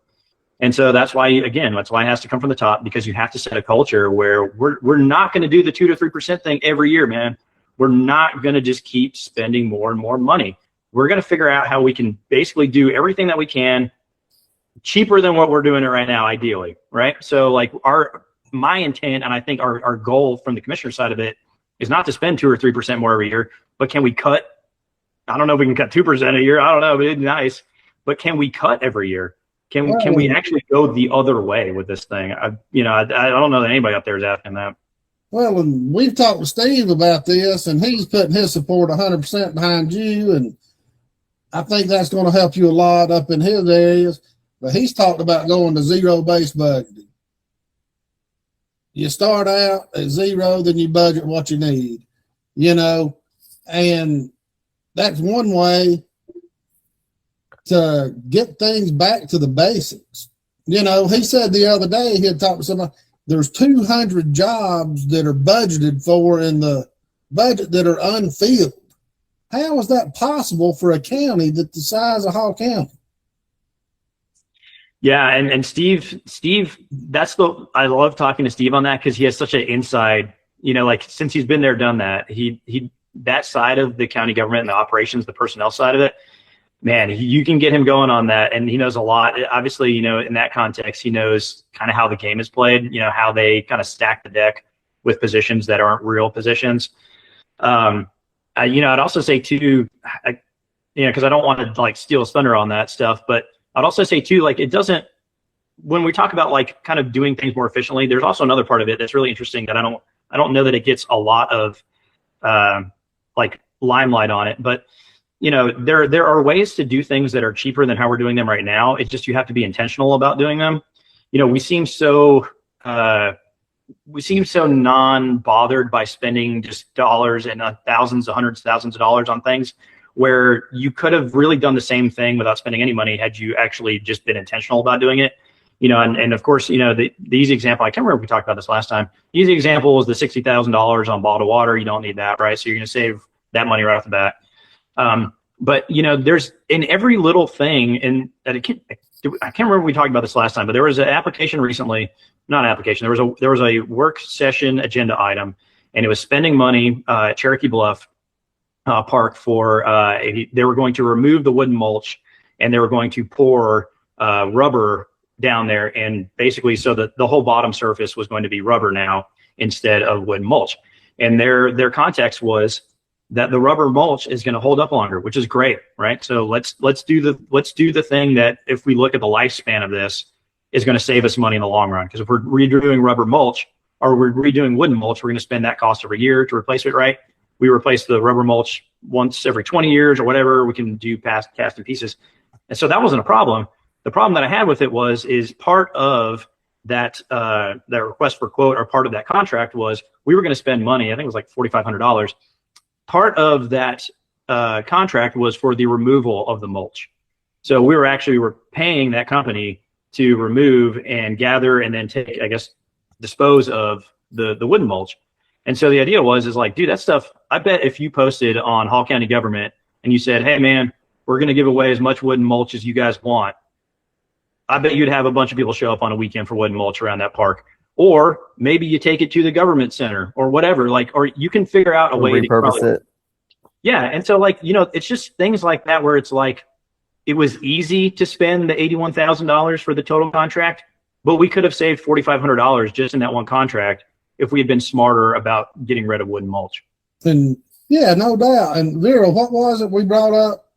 And so that's why it has to come from the top, because you have to set a culture where we're not going to do the 2 to 3% thing every year, man. We're not going to just keep spending more and more money. We're going to figure out how we can basically do everything that we can cheaper than what we're doing it right now, ideally, right? So like my intent, and I think our goal from the commissioner side of it, is not to spend 2 or 3% more every year, but can we cut? I don't know if we can cut 2% a year. I don't know, but it'd be nice. But can we cut every year? Can we actually go the other way with this thing? I don't know that anybody up there is asking that. Well, and we've talked with Steve about this, and he's putting his support 100% behind you, and I think that's going to help you a lot up in his areas. But he's talked about going to zero-based budgeting. You start out at zero, then you budget what you need, and that's one way to get things back to the basics. He said the other day he had talked to somebody, there's 200 jobs that are budgeted for in the budget that are unfilled. How is that possible for a county that's the size of Hall County? Yeah, and Steve, I love talking to Steve on that, because he has such an inside, since he's been there, done that. He that side of the county government and the operations, the personnel side of it, man, you can get him going on that, and he knows a lot. Obviously, in that context, he knows kind of how the game is played, how they kind of stack the deck with positions that aren't real positions. I'd also say too, because I don't want to steal his thunder on that stuff, but I'd also say too, when we talk about kind of doing things more efficiently, there's also another part of it that's really interesting that I don't know that it gets a lot of limelight on it, but there are ways to do things that are cheaper than how we're doing them right now. It's just you have to be intentional about doing them. We seem so non-bothered by spending just dollars and hundreds of thousands of dollars on things where you could have really done the same thing without spending any money had you actually just been intentional about doing it. And of course, the easy example, I can't remember if we talked about this last time. The easy example was the $60,000 on bottled water. You don't need that, right? So you're going to save that money right off the bat. But there's in every little thing, and I can't remember if we talked about this last time, but there was an application recently, not an application. There was a work session agenda item, and it was spending money at Cherokee Bluff Park for they were going to remove the wooden mulch, and they were going to pour rubber down there, and basically so that the whole bottom surface was going to be rubber now instead of wooden mulch. And their context was that the rubber mulch is going to hold up longer, which is great, right? So let's do the thing that, if we look at the lifespan of this, is going to save us money in the long run. Because if we're redoing rubber mulch or we're redoing wooden mulch, we're going to spend that cost every year to replace it, right? We replace the rubber mulch once every 20 years or whatever. We can do cast in pieces. And so that wasn't a problem. The problem that I had with it is part of that request for quote, or part of that contract, was we were going to spend money. I think it was like $4,500. Part of that contract was for the removal of the mulch. So we were paying that company to remove and gather and then dispose of the wooden mulch. And so the idea is like, dude, that stuff, I bet if you posted on Hall County government and you said, hey, man, we're going to give away as much wood and mulch as you guys want, I bet you'd have a bunch of people show up on a weekend for wood and mulch around that park. Or maybe you take it to the government center or whatever, like, or you can figure out a way to repurpose it. Yeah. And so, like, you know, it's just things like that where it's like, it was easy to spend the $81,000 for the total contract, but we could have saved $4,500 just in that one contract if we had been smarter about getting rid of wood and mulch. And yeah, no doubt. And Vera, what was it we brought up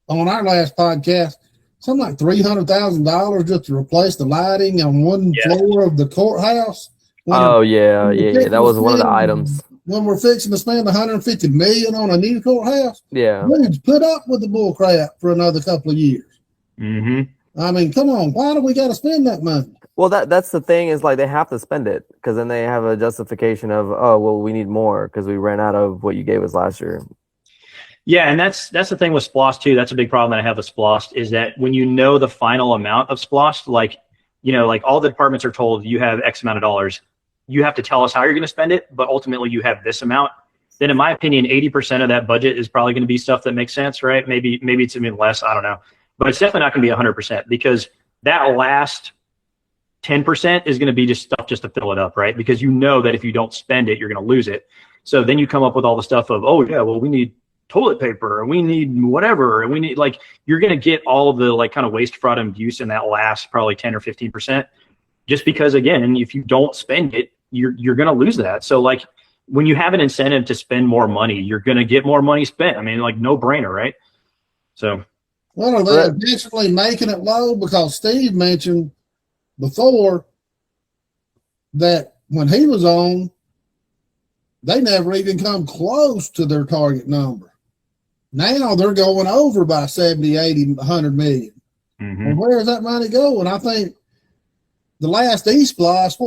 on our last podcast? Something like $300,000 just to replace the lighting on one floor of the courthouse. Oh yeah, that was one of the items. When we're fixing to spend $150 million on a new courthouse, yeah, dudes, put up with the bull crap for another couple of years. Mm-hmm. I mean, come on, why do we got to spend that money? Well, that's the thing is like they have to spend it because then they have a justification of, oh, well, we need more because we ran out of what you gave us last year. Yeah, and that's the thing with SPLOST too. That's a big problem that I have with SPLOST is that when you know the final amount of SPLOST, like, you know, like all the departments are told you have X amount of dollars. You have to tell us how you're going to spend it, but ultimately you have this amount. Then in my opinion, 80% of that budget is probably going to be stuff that makes sense, right? Maybe it's even less. I don't know. But it's definitely not going to be 100% because that last 10% is going to be just stuff just to fill it up, right? Because you know that if you don't spend it, you're going to lose it. So then you come up with all the stuff of, oh yeah, well, we need toilet paper and we need whatever. And we need, like, you're going to get all of the like kind of waste, fraud, and abuse in that last probably 10 or 15%. Just because, again, if you don't spend it, you're going to lose that. So like when you have an incentive to spend more money, you're going to get more money spent. I mean, like no brainer, right? So. Well, are they intentionally making it low? Because Steve mentioned before that when he was on, they never even come close to their target number. Now they're going over by 70, 80, 100 million. Mm-hmm. And where is that money going? I think the last E-Splice,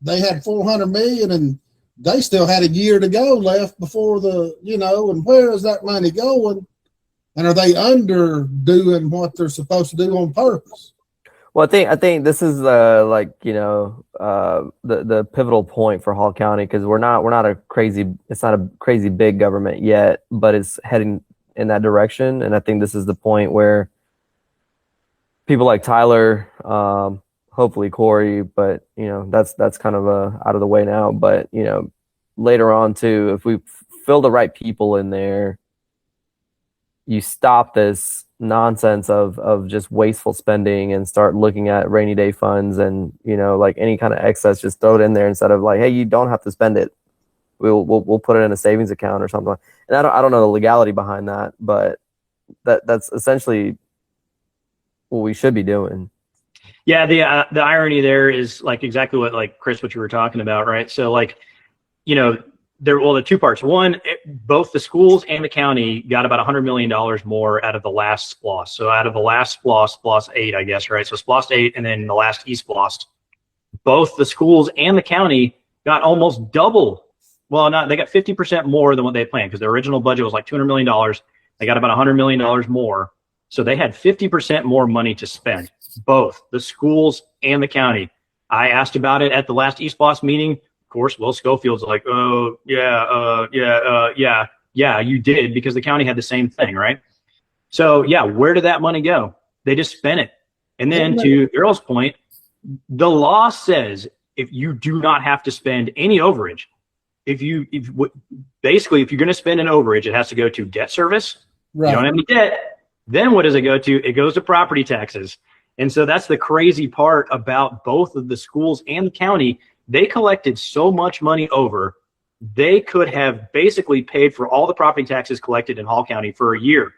they had 400 million and they still had a year to go left before and where is that money going? And are they underdoing what they're supposed to do on purpose? Well, I think this is the pivotal point for Hall County because it's not a crazy big government yet, but it's heading in that direction. And I think this is the point where people like Tyler, hopefully Corey, but that's kind of out of the way now. But later on too, if we fill the right people in there, you stop this nonsense of just wasteful spending and start looking at rainy day funds and like any kind of excess, just throw it in there instead of like, hey, you don't have to spend it. We'll put it in a savings account or something. And I don't know the legality behind that, but that's essentially what we should be doing. Yeah, the irony there is like exactly what like Chris, what you were talking about, right? So like, there are two parts. One, both the schools and the county got about $100 million more out of the last SPLOST. So out of the last SPLOST 8, I guess, right? So SPLOST 8 and then the last E-SPLOST, both the schools and the county got almost double. Well, they got 50% more than what they had planned because their original budget was like $200 million. They got about $100 million more. So they had 50% more money to spend, both the schools and the county. I asked about it at the last E-SPLOST meeting. Of course, Will Schofield's like, oh, yeah, you did, because the county had the same thing, right? So, yeah, where did that money go? They just spent it. And then to Errol's point, the law says if you do not have to spend any overage, if you're going to spend an overage, it has to go to debt service. Right. You don't have any debt. Then what does it go to? It goes to property taxes. And so that's the crazy part about both of the schools and the county. They collected so much money over, they could have basically paid for all the property taxes collected in Hall County for a year.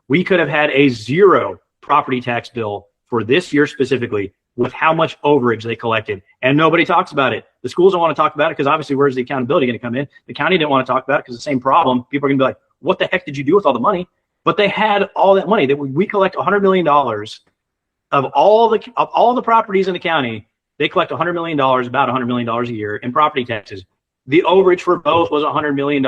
We could have had a zero property tax bill for this year specifically with how much overage they collected. And nobody talks about it. The schools don't want to talk about it because obviously where's the accountability going to come in? The county didn't want to talk about it because the same problem. People are going to be like, what the heck did you do with all the money? But they had all that money. We collect $100 million of all the properties in the county. They collect $100 million, about $100 million a year in property taxes. The overage for both was $100 million.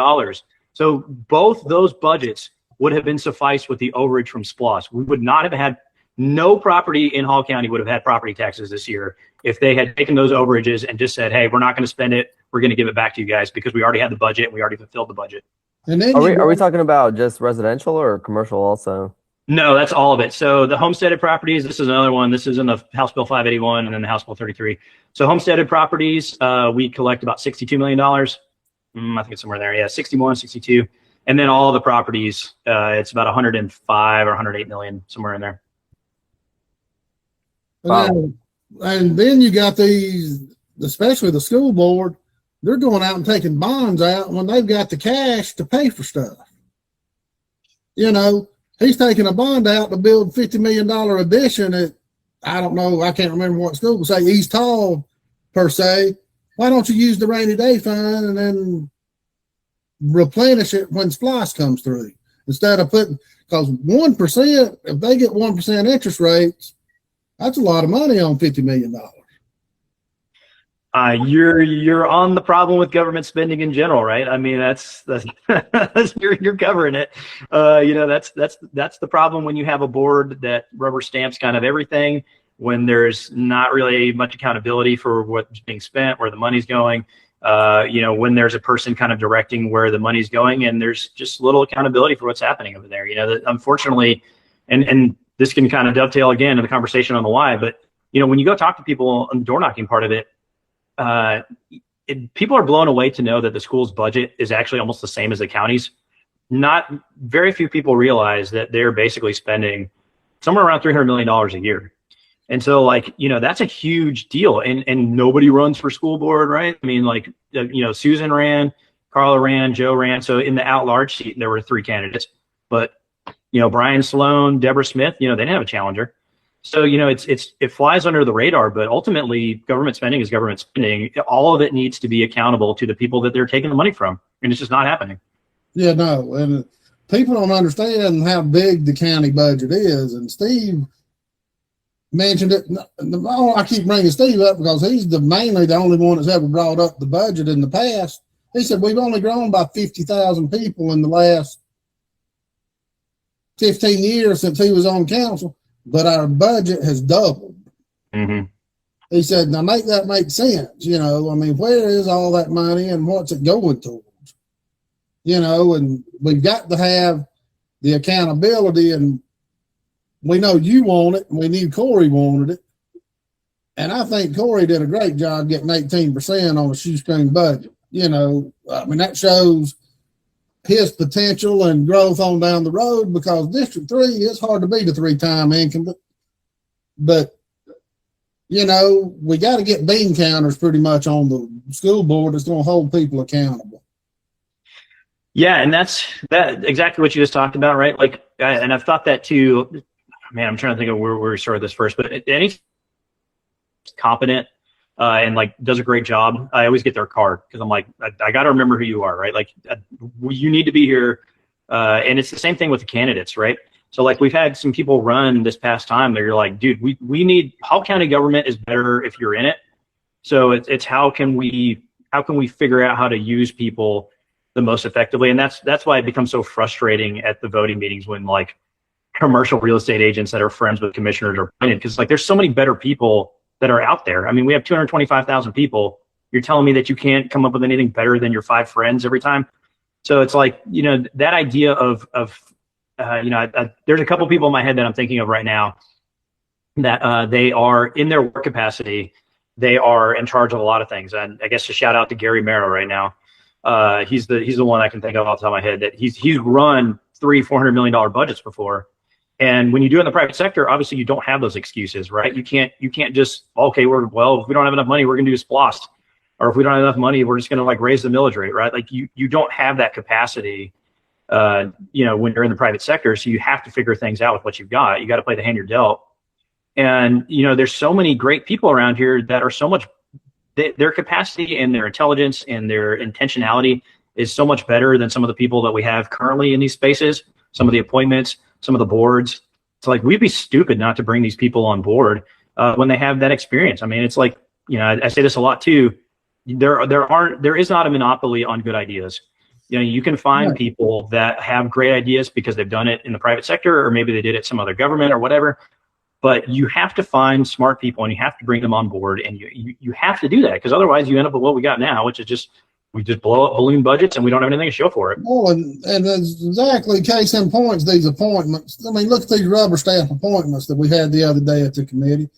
So both those budgets would have been sufficed with the overage from SPLOST. We would not have had, no property in Hall County would have had property taxes this year if they had taken those overages and just said, hey, we're not going to spend it. we're going to give it back to you guys because we already had the budget. We already fulfilled the budget. And then Are we talking about just residential or commercial also? No, that's all of it. So the homesteaded properties, this is another one. This is in the House Bill 581 and then the House Bill 33. So homesteaded properties, we collect about $62 million. I think it's somewhere there. Yeah, 61, 62. And then all the properties, it's about 105 or 108 million, somewhere in there. Wow. And then you got these, especially the school board, they're going out and taking bonds out when they've got the cash to pay for stuff. You know, he's taking a bond out to build $50 million addition at, I don't know, I can't remember what school would say, East Hall per se. Why don't you use the rainy day fund and then replenish it when SPLOST comes through instead of putting, because 1%, if they get 1% interest rates, that's a lot of money on $50 million. You're on the problem with government spending in general, right? I mean, that's you're covering it. You know, that's the problem when you have a board that rubber stamps kind of everything, when there's not really much accountability for what's being spent, where the money's going. You know, when there's a person kind of directing where the money's going, and there's just little accountability for what's happening over there. You know, that unfortunately, and this can kind of dovetail again to the conversation on the why, but you know, when you go talk to people on the door knocking part of it, people are blown away to know that the school's budget is actually almost the same as the county's. Not very few people realize that they're basically spending somewhere around $300 million a year. And so, like, you know, that's a huge deal. And nobody runs for school board, right? I mean, like, you know, Susan ran, Carla ran, Joe ran. So in the at-large seat, there were 3 candidates. But, you know, Brian Sloan, Deborah Smith, you know, they didn't have a challenger. So, you know, it flies under the radar, but ultimately government spending is government spending. All of it needs to be accountable to the people that they're taking the money from. And it's just not happening. Yeah, no. And people don't understand how big the county budget is. And Steve mentioned it. I keep bringing Steve up because he's mainly the only one that's ever brought up the budget in the past. He said, we've only grown by 50,000 people in the last 15 years since he was on council. But our budget has doubled. Mm-hmm. He said, now make that make sense. You know, I mean, where is all that money and what's it going towards? You know, and we've got to have the accountability, and we know you want it, and we knew Corey wanted it. And I think Corey did a great job getting 18% on a shoestring budget. You know, I mean, that shows his potential and growth on down the road, because District 3 is hard to beat a 3-time incumbent. But, you know, we got to get bean counters pretty much on the school board that's going to hold people accountable. Yeah, and that's exactly what you just talked about, right? Like, and I've thought that too. Man, I'm trying to think of where we started this first, but any competent and like does a great job, I always get their card, because I'm like, I got to remember who you are, right? Like, you need to be here. And it's the same thing with the candidates, right? So like, we've had some people run this past time that you're like, dude, we need, Hall County government is better if you're in it. So it's how can we figure out how to use people the most effectively? And that's why it becomes so frustrating at the voting meetings when like commercial real estate agents that are friends with commissioners are appointed, because like there's so many better people that are out there. I mean, we have 225,000 people. You're telling me that you can't come up with anything better than your 5 friends every time. So it's like, you know, that idea of you know, there's a couple people in my head that I'm thinking of right now that they are in their work capacity. They are in charge of a lot of things. And I guess to shout out to Gary Merrow right now. He's the one I can think of off the top of my head, that he's run $300-400 million budgets before. And when you do it in the private sector, obviously you don't have those excuses, right? You can't just, okay, if we don't have enough money, we're going to do SPLOST. Or if we don't have enough money, we're just going to like raise the millage rate, right? Like you don't have that capacity, you know, when you're in the private sector. So you have to figure things out with what you've got. You got to play the hand you're dealt. And, you know, there's so many great people around here that are so much, their capacity and their intelligence and their intentionality is so much better than some of the people that we have currently in these spaces, some of the appointments, some of the boards. It's like, we'd be stupid not to bring these people on board when they have that experience. I mean, it's like, you know, I say this a lot too. There is not a monopoly on good ideas. You know, you can find people that have great ideas because they've done it in the private sector, or maybe they did it some other government or whatever. But you have to find smart people and you have to bring them on board, and you have to do that, because otherwise you end up with what we got now, which is we just blow up balloon budgets and we don't have anything to show for it. Well, and that's exactly case in point, these appointments. I mean, look at these rubber stamp appointments that we had the other day at the committee.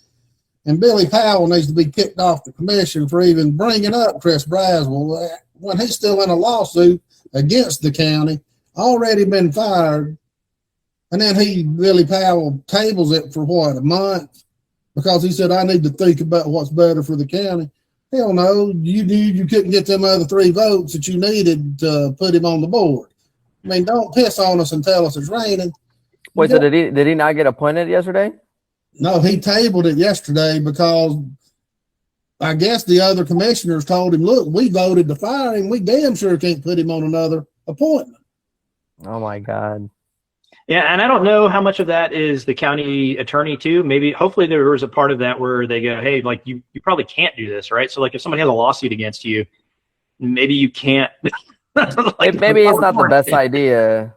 And Billy Powell needs to be kicked off the commission for even bringing up Chris Braswell when he's still in a lawsuit against the county, already been fired. And then Billy Powell tables it for what, a month? Because he said, I need to think about what's better for the county. Hell no, you knew you couldn't get them other 3 votes that you needed to put him on the board. I mean, don't piss on us and tell us it's raining. Wait, so did he not get appointed yesterday? No, he tabled it yesterday because I guess the other commissioners told him, look, we voted to fire him. We damn sure can't put him on another appointment. Oh my God. Yeah, and I don't know how much of that is the county attorney too. Maybe, hopefully there was a part of that where they go, hey, like you probably can't do this, right? So like if somebody has a lawsuit against you, maybe you can't. Maybe it's not the best idea.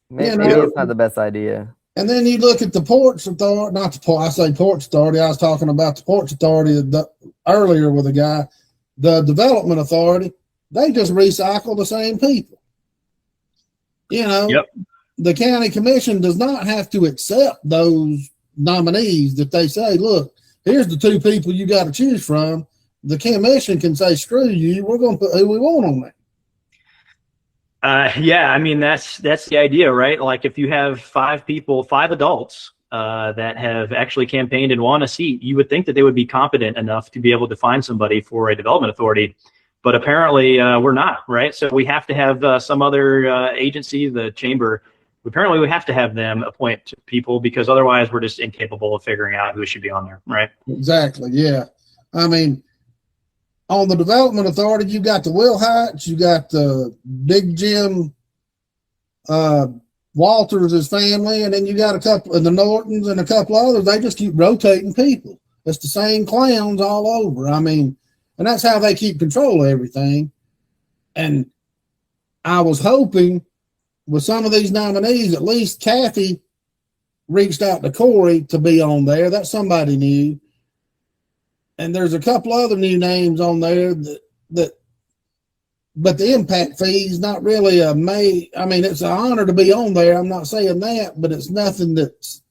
Maybe it's not the best idea. And then you look at the Ports Authority, I say Ports Authority, I was talking about the Ports Authority earlier with a guy, the Development Authority, they just recycle the same people. Yep. The county commission does not have to accept those nominees that they say, look, here's the 2 people you got to choose from. The commission can say, screw you, we're going to put who we want on there. Yeah, I mean, that's the idea, right? Like if you have 5 adults that have actually campaigned and won a seat, you would think that they would be competent enough to be able to find somebody for a development authority. But apparently we're not, right? So we have to have some other agency, the chamber. Apparently we have to have them appoint people, because otherwise we're just incapable of figuring out who should be on there, right? Exactly, yeah. I mean, on the Development Authority, you got the Will Heights, you got the Big Jim Walters, his family, and then you got a couple of the Nortons and a couple others. They just keep rotating people. It's the same clowns all over. I mean, and that's how they keep control of everything. And I was hoping with some of these nominees, at least Kathy reached out to Corey to be on there. That's somebody new. And there's a couple other new names on there but the impact fee is not really I mean, it's an honor to be on there. I'm not saying that, but it's nothing that's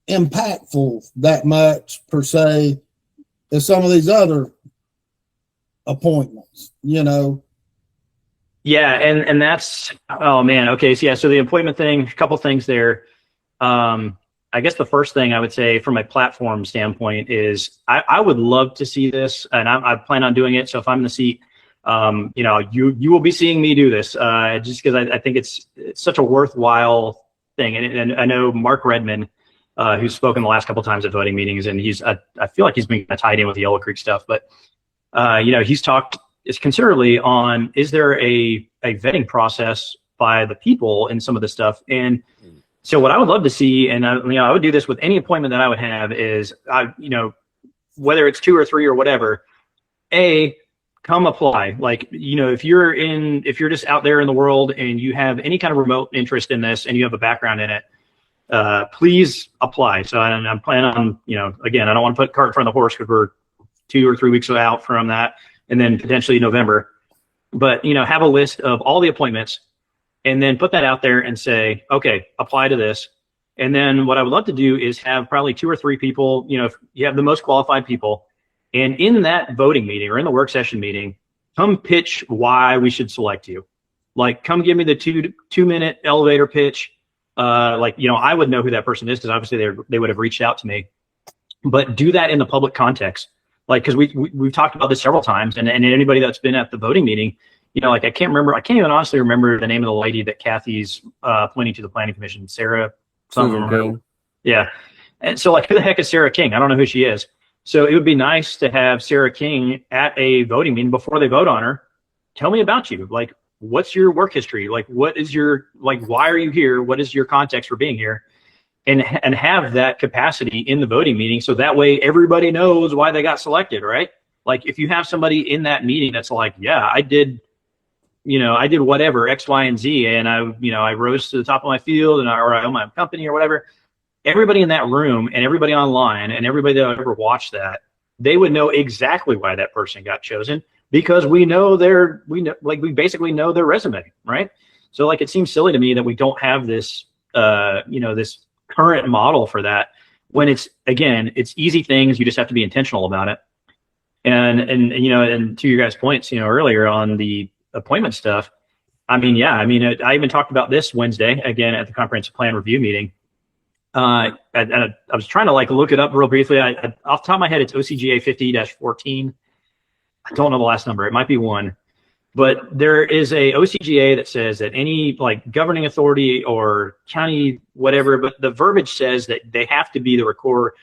impactful that much per se as some of these other appointments, Yeah, and that's, oh man, okay, so yeah, so the appointment thing, a couple things there. I guess the first thing I would say from a platform standpoint is I would love to see this, and I plan on doing it. So if I'm in the seat, you will be seeing me do this, just because I think it's such a worthwhile thing. And I know Mark Redman, who's spoken the last couple of times at voting meetings, and I feel like he's been tied in with the Yellow Creek stuff, but he's talked considerably on, is there a vetting process by the people in some of this stuff? And so what I would love to see, and I would do this with any appointment that I would have, is whether it's 2 or 3 or whatever, come apply. Like, if you're just out there in the world and you have any kind of remote interest in this and you have a background in it, please apply. So I'm planning on, again, I don't want to put cart in front of the horse because we're 2 or 3 weeks out from that, and then potentially November. But, have a list of all the appointments and then put that out there and say, okay, apply to this. And then what I would love to do is have probably 2 or 3 people, if you have the most qualified people, and in that voting meeting or in the work session meeting, come pitch why we should select you. Like, come give me the 2-minute elevator pitch. I would know who that person is because obviously they would have reached out to me. But do that in the public context. Like, because we've talked about this several times, and anybody that's been at the voting meeting, I can't even honestly remember the name of the lady that Kathy's appointing to the planning commission, Sarah something. Yeah. And so, who the heck is Sarah King? I don't know who she is. So it would be nice to have Sarah King at a voting meeting before they vote on her. Tell me about you. Like, what's your work history? Like, what is why are you here? What is your context for being here? And have that capacity in the voting meeting, so that way everybody knows why they got selected, right? Like, if you have somebody in that meeting that's like, yeah, I did whatever, X, Y, and Z, and I rose to the top of my field, or I own my company or whatever, everybody in that room and everybody online and everybody that ever watched that, they would know exactly why that person got chosen, because we basically know their resume, right? So like, it seems silly to me that we don't have this, this current model for that, when it's easy things. You just have to be intentional about it. And to your guys' points, earlier on the appointment stuff, I even talked about this Wednesday, again, at the comprehensive plan review meeting. I was trying to look it up real briefly. Off the top of my head, it's OCGA 50-14. I don't know the last number. It might be 1. But there is a OCGA that says that any governing authority or county, whatever, but the verbiage says that they have to be the record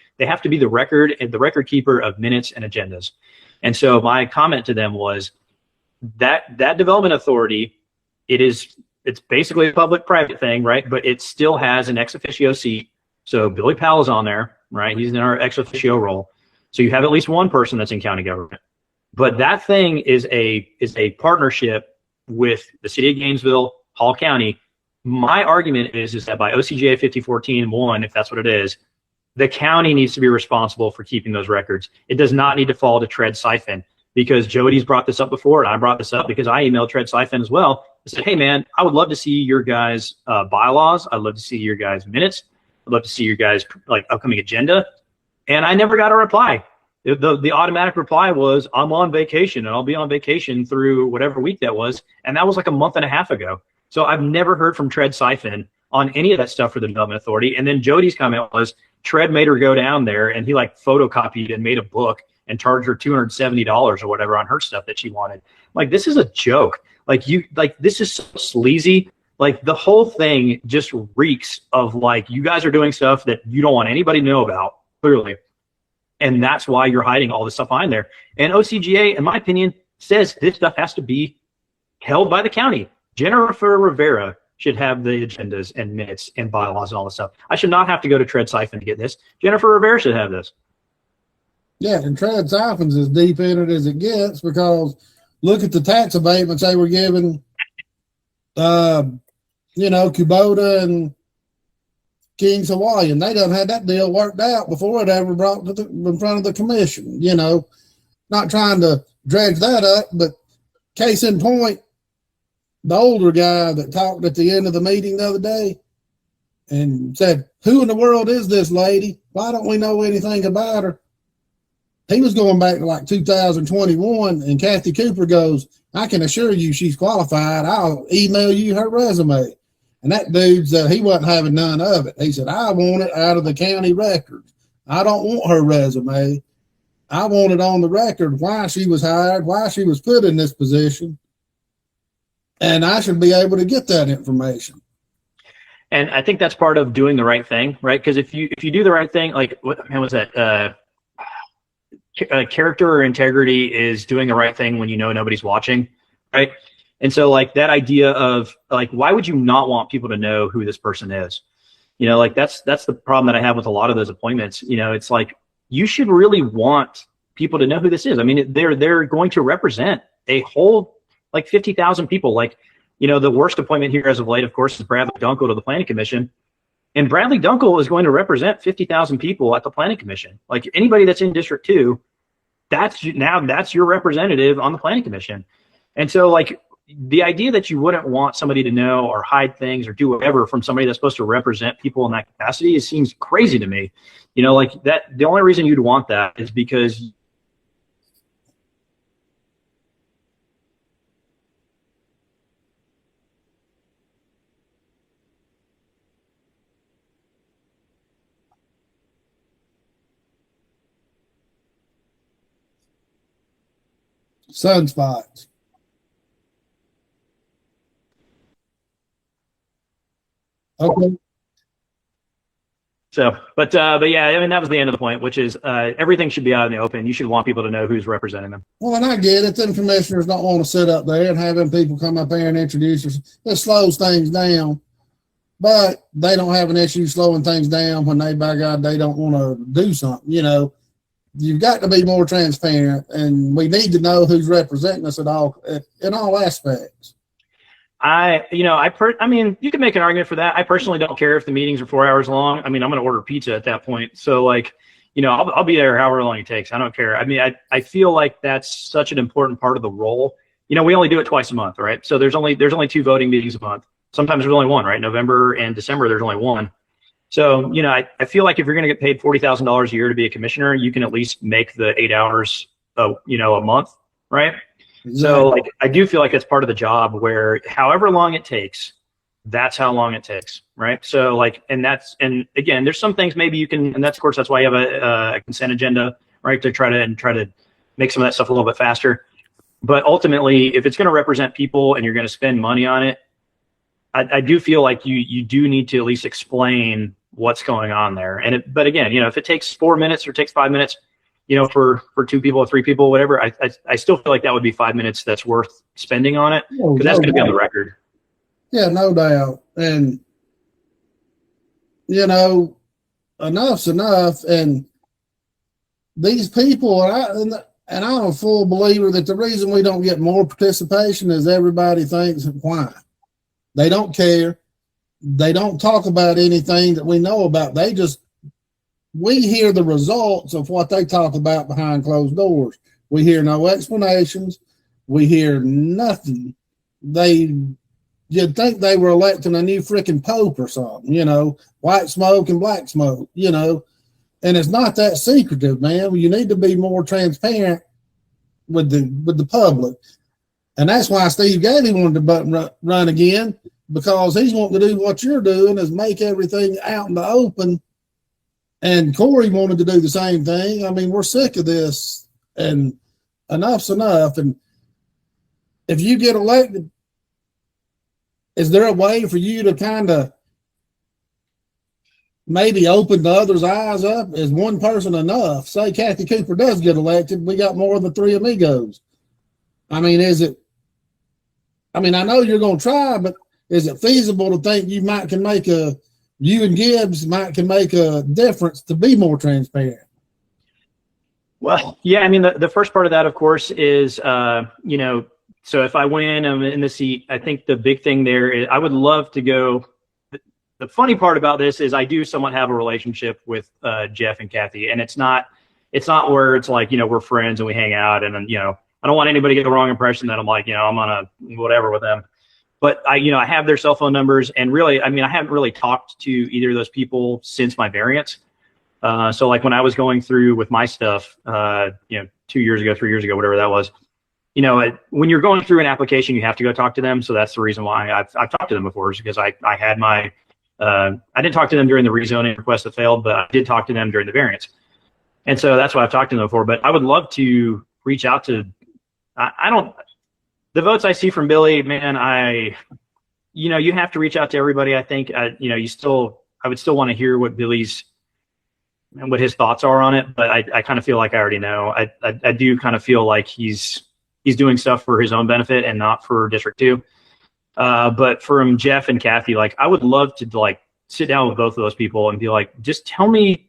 and the record keeper of minutes and agendas. And so my comment to them was that development authority, it's basically a public-private thing, right? But it still has an ex officio seat. So Billy Powell's on there, right? He's in our ex officio role. So you have at least one person that's in county government. But that thing is a partnership with the city of Gainesville, Hall County. My argument is that by OCGA 50-14-1, if that's what it is, the county needs to be responsible for keeping those records. It does not need to fall to Tread Siphon, because Jody's brought this up before, and I brought this up because I emailed Tread Siphon as well. I said, hey man, I would love to see your guys' bylaws. I'd love to see your guys' minutes. I'd love to see your guys' upcoming agenda. And I never got a reply. The automatic reply was, I'm on vacation, and I'll be on vacation through whatever week that was. And that was a month and a half ago. So I've never heard from Tread Siphon on any of that stuff for the Development Authority. And then Jody's comment was, Tread made her go down there, and he photocopied and made a book and charged her $270 or whatever on her stuff that she wanted. This is a joke. This is so sleazy. The whole thing just reeks of you guys are doing stuff that you don't want anybody to know about, clearly. And that's why you're hiding all this stuff behind there. And OCGA, in my opinion, says this stuff has to be held by the county. Jennifer Rivera should have the agendas and minutes and bylaws and all this stuff. I should not have to go to Tread Siphon to get this. Jennifer Rivera should have this. Yeah, and Tread Siphon's as deep in it as it gets, because look at the tax abatements they were giving, Kubota and Kings Hawaiian. They done had that deal worked out before it ever brought in front of the commission. Not trying to dredge that up, but case in point, the older guy that talked at the end of the meeting the other day and said, who in the world is this lady? Why don't we know anything about her? He was going back to 2021, and Kathy Cooper goes, I can assure you she's qualified. I'll email you her resume. And that dude said he wasn't having none of it. He said, I want it out of the county records. I don't want her resume. I want it on the record why she was hired, why she was put in this position. And I should be able to get that information. And I think that's part of doing the right thing, right? Because if you do the right thing, what was that? Character or integrity is doing the right thing when you know nobody's watching, right? And so that idea of why would you not want people to know who this person is? That's the problem that I have with a lot of those appointments. It's you should really want people to know who this is. I mean, they're going to represent a whole 50,000 people. The worst appointment here as of late, of course, is Bradley Dunkel to the Planning Commission. And Bradley Dunkel is going to represent 50,000 people at the Planning Commission. Anybody that's in District 2, that's your representative on the Planning Commission. And so the idea that you wouldn't want somebody to know or hide things or do whatever from somebody that's supposed to represent people in that capacity, seems crazy to me. That the only reason you'd want that is because Sunspots. Okay. So, but yeah, I mean, that was the end of the point, which is everything should be out in the open. You should want people to know who's representing them. Well, and I get it. Then commissioners don't want to sit up there and having people come up there and introduce us. It slows things down, but they don't have an issue slowing things down when by God, they don't want to do something. You've got to be more transparent, and we need to know who's representing us in all aspects. I mean, you can make an argument for that. I personally don't care if the meetings are 4 hours long. I mean, I'm going to order pizza at that point. So like, I'll be there however long it takes. I don't care. I mean, I feel like that's such an important part of the role. We only do it twice a month, right? So there's only 2 voting meetings a month. Sometimes there's only one, right? November and December, there's only one. So, I feel like if you're going to get paid $40,000 a year to be a commissioner, you can at least make the 8 hours, a month, right? Exactly. So like, I do feel like it's part of the job where however long it takes, that's how long it takes, right? So like, and again, there's some things maybe you can, and that's, of course, that's why you have a consent agenda, right? To try to make some of that stuff a little bit faster. But ultimately, if it's going to represent people and you're going to spend money on it, I do feel like you do need to at least explain what's going on there. But again, if it takes 4 minutes or takes 5 minutes, for 2 people or 3 people, whatever, I still feel like that would be 5 minutes that's worth spending on it, because that's going to be on the record. Yeah, no doubt. And, enough's enough. And these people, and I'm a full believer that the reason we don't get more participation is everybody thinks why. They don't care. They don't talk about anything that we know about. We hear the results of what they talk about behind closed doors. We hear no explanations. We hear nothing. You'd think they were electing a new freaking pope or something, white smoke and black smoke, and it's not that secretive, man. You need to be more transparent with the public. And that's why Steve Gailey wanted to run again, because he's wanting to do what you're doing, is make everything out in the open. And Corey wanted to do the same thing. I mean, we're sick of this, and enough's enough. And if you get elected, is there a way for you to kind of maybe open the others' eyes up? Is one person enough? Say Kathy Cooper does get elected, we got more than 3 amigos. I mean, I know you're going to try, but is it feasible to think you and Gibbs can make a difference to be more transparent? Well, yeah, I mean, the first part of that, of course, is, so if I win, I'm in the seat. I think the big thing there is I would love to go. The funny part about this is I do somewhat have a relationship with Jeff and Kathy, and it's not where it's like, we're friends and we hang out, and I don't want anybody to get the wrong impression that I'm like, I'm on a whatever with them. But I have their cell phone numbers, and really, I mean, I haven't really talked to either of those people since my variance. So like when I was going through with my stuff, 2 years ago, 3 years ago, whatever that was, when you're going through an application, you have to go talk to them. So that's the reason why I've talked to them before, is because I had my, I didn't talk to them during the rezoning request that failed, but I did talk to them during the variance. And so that's why I've talked to them before. But I would love to reach out to, the votes I see from Billy, man, you have to reach out to everybody. I think, I would still want to hear what his thoughts are on it. But I kind of feel like I already know. I do kind of feel like he's doing stuff for his own benefit and not for District 2. But from Jeff and Kathy, like, I would love to sit down with both of those people and be like, just tell me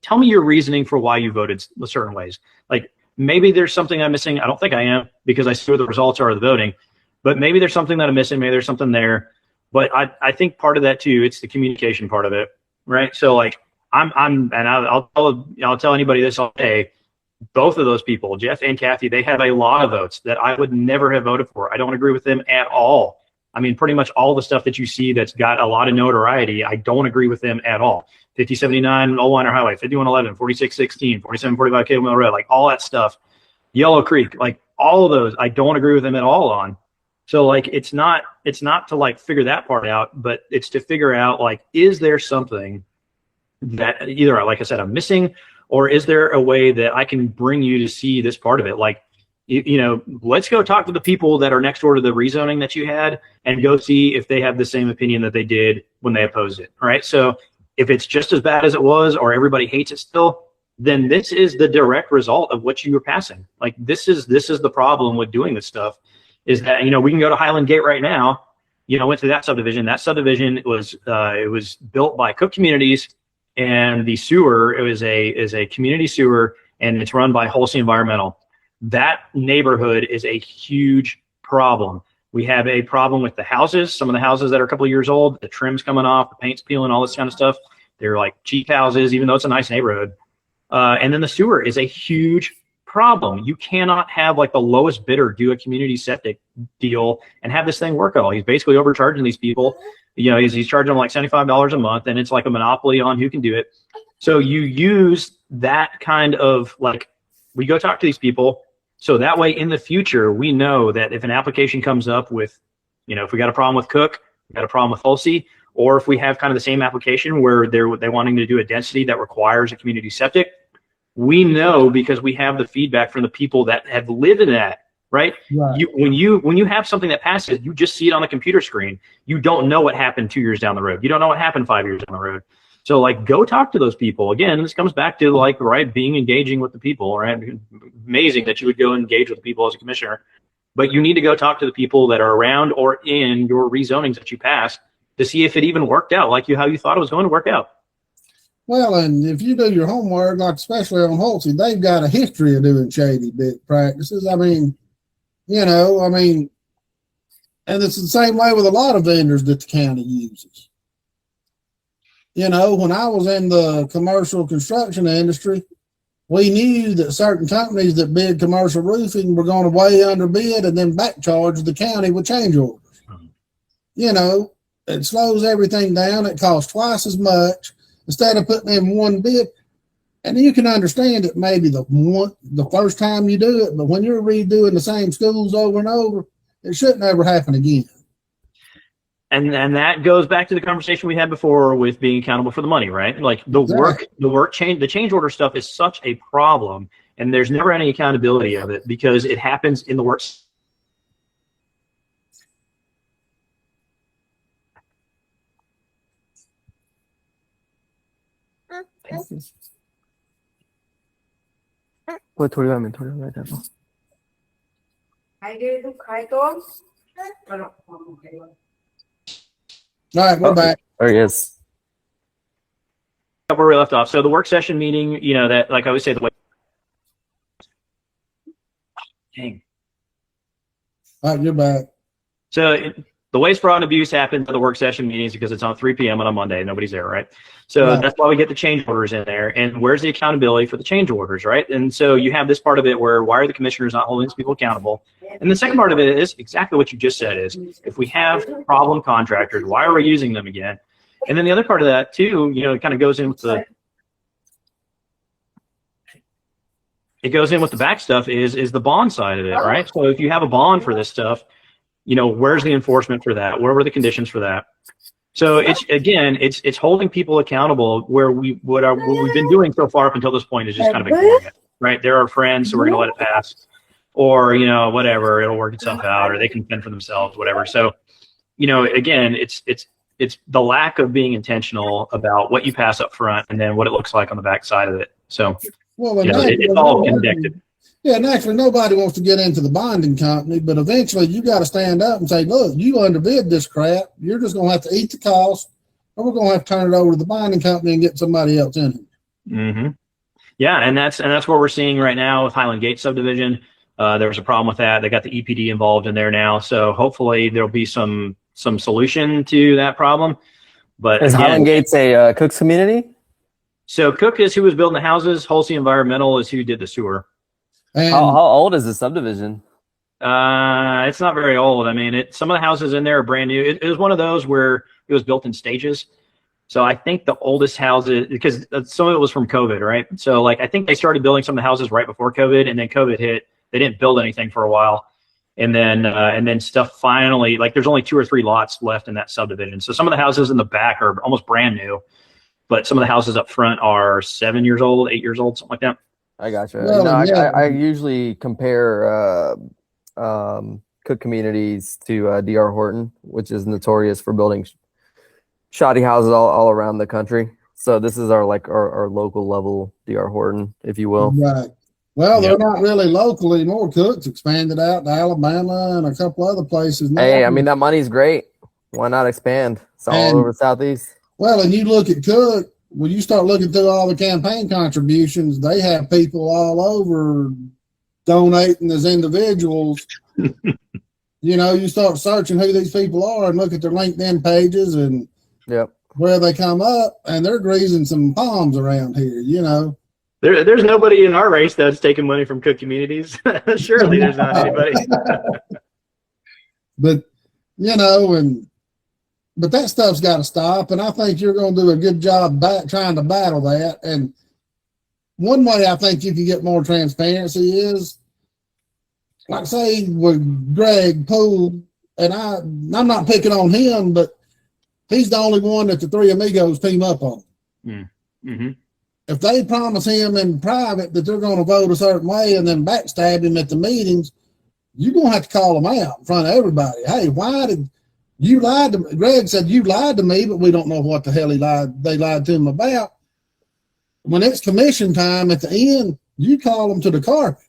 your reasoning for why you voted certain ways. Like, maybe there's something I'm missing. I don't think I am, because I see what the results are of the voting, but maybe there's something that I'm missing. Maybe there's something there, but I think part of that too, it's the communication part of it. Right. So like I'll tell anybody this all day. Both of those people, Jeff and Kathy, they have a lot of votes that I would never have voted for. I don't agree with them at all. I mean, pretty much all the stuff that you see that's got a lot of notoriety, I don't agree with them at all. 5079 Old Liner Highway, 5111, 4616, 4745 Cable Mill Road, like all that stuff. Yellow Creek, like all of those, I don't agree with them at all on. So like, it's not to like figure that part out, but it's to figure out, like, is there something that either, like I said, I'm missing, or is there a way that I can bring you to see this part of it? Like, let's go talk to the people that are next door to the rezoning that you had and go see if they have the same opinion that they did when they opposed it. All right. So if it's just as bad as it was, or everybody hates it still, then this is the direct result of what you were passing. Like, this is the problem with doing this stuff, is that, we can go to Highland Gate right now, went through that subdivision. That subdivision was, it was built by Cook Communities, and the sewer, is a community sewer, and it's run by Holsey Environmental. That neighborhood is a huge problem. We have a problem with the houses. Some of the houses that are a couple of years old, the trim's coming off, the paint's peeling, all this kind of stuff. They're like cheap houses, even though it's a nice neighborhood. And then the sewer is a huge problem. You cannot have like the lowest bidder do a community septic deal and have this thing work at all. He's basically overcharging these people. You know, he's charging them like $75 a month, and it's like a monopoly on who can do it. So you use that kind of like, we go talk to these people. So that way in the future, we know that if an application comes up with, you know, if we got a problem with Cook, we got a problem with Hulsey, or if we have kind of the same application where they're wanting to do a density that requires a community septic, we know because we have the feedback from the people that have lived in that, right? Right. When you have something that passes, you just see it on the computer screen. You don't know what happened 2 years down the road. You don't know what happened 5 years down the road. So like, go talk to those people. Again, this comes back to like, right, being engaging with the people, right? Amazing that you would go engage with the people as a commissioner, but you need to go talk to the people that are around or in your rezonings that you passed to see if it even worked out like how you thought it was going to work out. Well, and if you do your homework, like especially on Hulsey, they've got a history of doing shady bit practices. I mean, you know, and it's the same way with a lot of vendors that the county uses. You know, when I was in the commercial construction industry, we knew that certain companies that bid commercial roofing were going to way underbid and then back charge the county with change orders. You know, it slows everything down. It costs twice as much instead of putting in one bid. And you can understand it maybe the first time you do it, but when you're redoing the same schools over and over, it shouldn't ever happen again. And that goes back to the conversation we had before with being accountable for the money, right? Like the change order stuff is such a problem, and there's never any accountability of it because it happens in the works. All right, we're back. There he is. Where we left off. So the work session meeting, you know, that, like I always say, the way. Dang. All right, you're back. So the waste, fraud, and abuse happens at the work session meetings because it's on 3 p.m. on a Monday. Nobody's there, right? So Right. That's why we get the change orders in there. And where's the accountability for the change orders, right? And so you have this part of it where why are the commissioners not holding these people accountable? And the second part of it is exactly what you just said is if we have problem contractors, why are we using them again? And then the other part of that too, you know, it kind of goes in with the back stuff is the bond side of it, right? So if you have a bond for this stuff, you know, where's the enforcement for that? Where were the conditions for that? So it's holding people accountable where what we've been doing so far up until this point is just kind of ignoring it, right? They're our friends, so we're going to let it pass, or, you know, whatever, it'll work itself out, or they can fend for themselves, whatever. So, you know, again, it's the lack of being intentional about what you pass up front and then what it looks like on the back side of it. So, Well, you know, it's all connected. Yeah, and actually nobody wants to get into the bonding company, but eventually you got to stand up and say, look, you underbid this crap. You're just going to have to eat the cost, or we're going to have to turn it over to the bonding company and get somebody else in here. Mm-hmm. Yeah, and that's what we're seeing right now with Highland Gate subdivision. There was a problem with that. They got the EPD involved in there now, so hopefully there'll be some solution to that problem. But Is Highland Gates a Cook's community? So Cook is who was building the houses. Hulsey Environmental is who did the sewer. And How old is the subdivision? It's not very old. I mean, some of the houses in there are brand new. It was one of those where it was built in stages. So I think the oldest houses, because some of it was from COVID, right? So like I think they started building some of the houses right before COVID, and then COVID hit. They didn't build anything for a while, and then stuff finally, like there's only 2 or 3 lots left in that subdivision. So some of the houses in the back are almost brand new, but some of the houses up front are 7 years old, 8 years old, something like that. I gotcha. Well, I usually compare Cook communities to DR Horton, which is notorious for building shoddy houses all around the country. So this is our local level DR Horton, if you will. right. Well, Yep. they're not really local anymore. Cook's expanded out to Alabama and a couple other places now. Hey, I mean, that money's great. Why not expand? It's all And- over Southeast. Well, and you look at Cook, when you start looking through all the campaign contributions, they have people all over donating as individuals. You start searching who these people are and look at their LinkedIn pages and where they come up, and they're greasing some palms around here. There's nobody in our race that's taking money from Cook Communities. Surely there's not anybody. But but that stuff's got to stop, and I think you're going to do a good job trying to battle that. And one way I think you can get more transparency is, like say with Greg Poole, and I'm not picking on him, but he's the only one that the Three Amigos team up on. Mm-hmm. If they promise him in private that they're going to vote a certain way and then backstab him at the meetings, you're going to have to call them out in front of everybody. Hey, why did you lie to me? Greg said, you lied to me, but we don't know what the hell they lied to him about. When it's commission time at the end, you call them to the carpet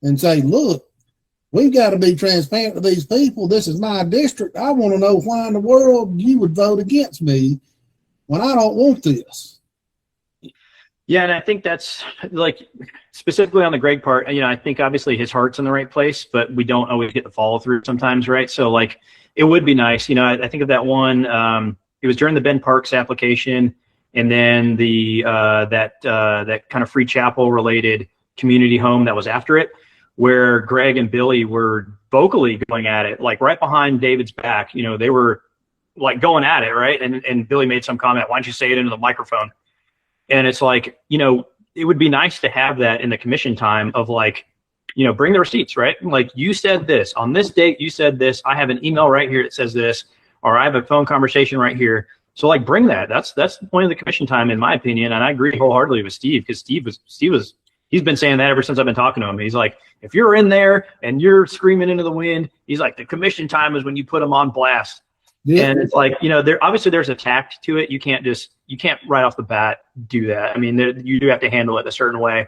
and say, look, we've got to be transparent to these people. This is my district. I want to know why in the world you would vote against me when I don't want this. Yeah, and I think that's like specifically on the Greg part, I think obviously his heart's in the right place, but we don't always get the follow through sometimes, right? So like it would be nice, I think of that one, it was during the Ben Parks application, and then the that kind of free chapel related community home that was after it, where Greg and Billy were vocally going at it, like right behind David's back. They were like going at it, right? And Billy made some comment, why don't you say it into the microphone? And it's like, it would be nice to have that in the commission time of like, bring the receipts, right? Like you said this on this date, you said this, I have an email right here that says this, or I have a phone conversation right here. So like bring that. That's the point of the commission time, in my opinion. And I agree wholeheartedly with Steve, because he's been saying that ever since I've been talking to him. He's like, if you're in there and you're screaming into the wind, he's like, the commission time is when you put them on blast. Yeah. And it's like, there's a tact to it. You can't right off the bat do that. I mean, you do have to handle it a certain way,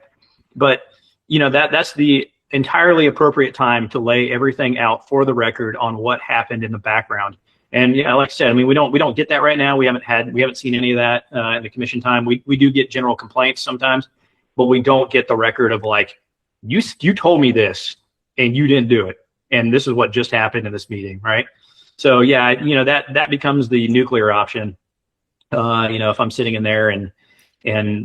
but that's the entirely appropriate time to lay everything out for the record on what happened in the background. And like I said, I mean, we don't get that right now. We haven't seen any of that in the commission time. We do get general complaints sometimes, but we don't get the record of like, you told me this and you didn't do it, and this is what just happened in this meeting, right? So yeah, that becomes the nuclear option. If I'm sitting in there and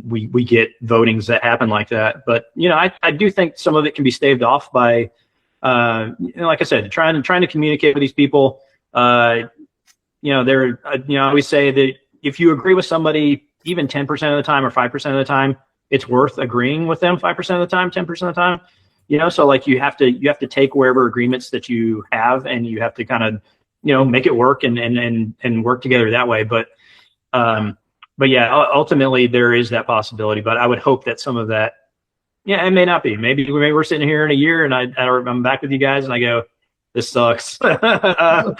we get votings that happen like that, but I do think some of it can be staved off by, like I said, trying to communicate with these people. I always say that if you agree with somebody, even 10% of the time or 5% of the time, it's worth agreeing with them 5% of the time, 10% of the time. So like you have to take wherever agreements that you have, and you have to kind of make it work and work together that way. But yeah, ultimately there is that possibility, but I would hope that some of that, it may not be. Maybe we're sitting here in a year and I'm back with you guys and I go, this sucks. Like, we're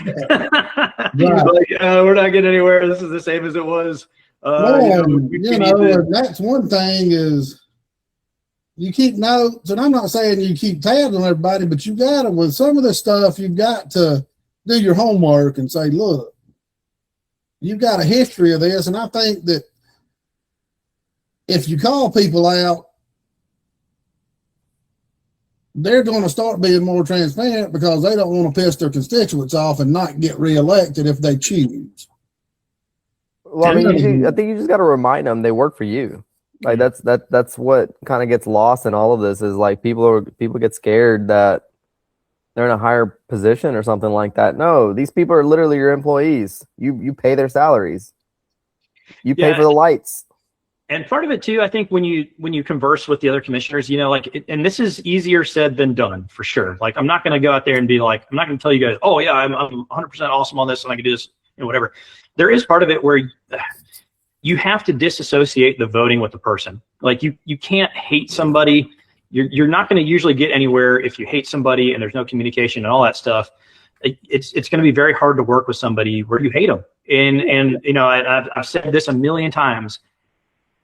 not getting anywhere. This is the same as it was. That's one thing is you keep notes, and I'm not saying you keep tabs on everybody, but you got to, with some of this stuff, you've got to do your homework and say, look, you've got a history of this. And I think that if you call people out, they're going to start being more transparent because they don't want to piss their constituents off and not get reelected if they choose. Well, I mean, I think you just got to remind them they work for you. Like that's what kind of gets lost in all of this is like people get scared that they're in a higher position or something like that. No, these people are literally your employees. You pay their salaries. You pay for the lights. And part of it too, I think when you converse with the other commissioners, and this is easier said than done for sure. Like I'm not going to go out there and be like, I'm not going to tell you guys, oh yeah, I'm 100% awesome on this and I can do this, whatever. There is part of it where you have to disassociate the voting with the person. Like you can't hate somebody. You're not going to usually get anywhere if you hate somebody and there's no communication and all that stuff. It's going to be very hard to work with somebody where you hate them. And I've said this a million times.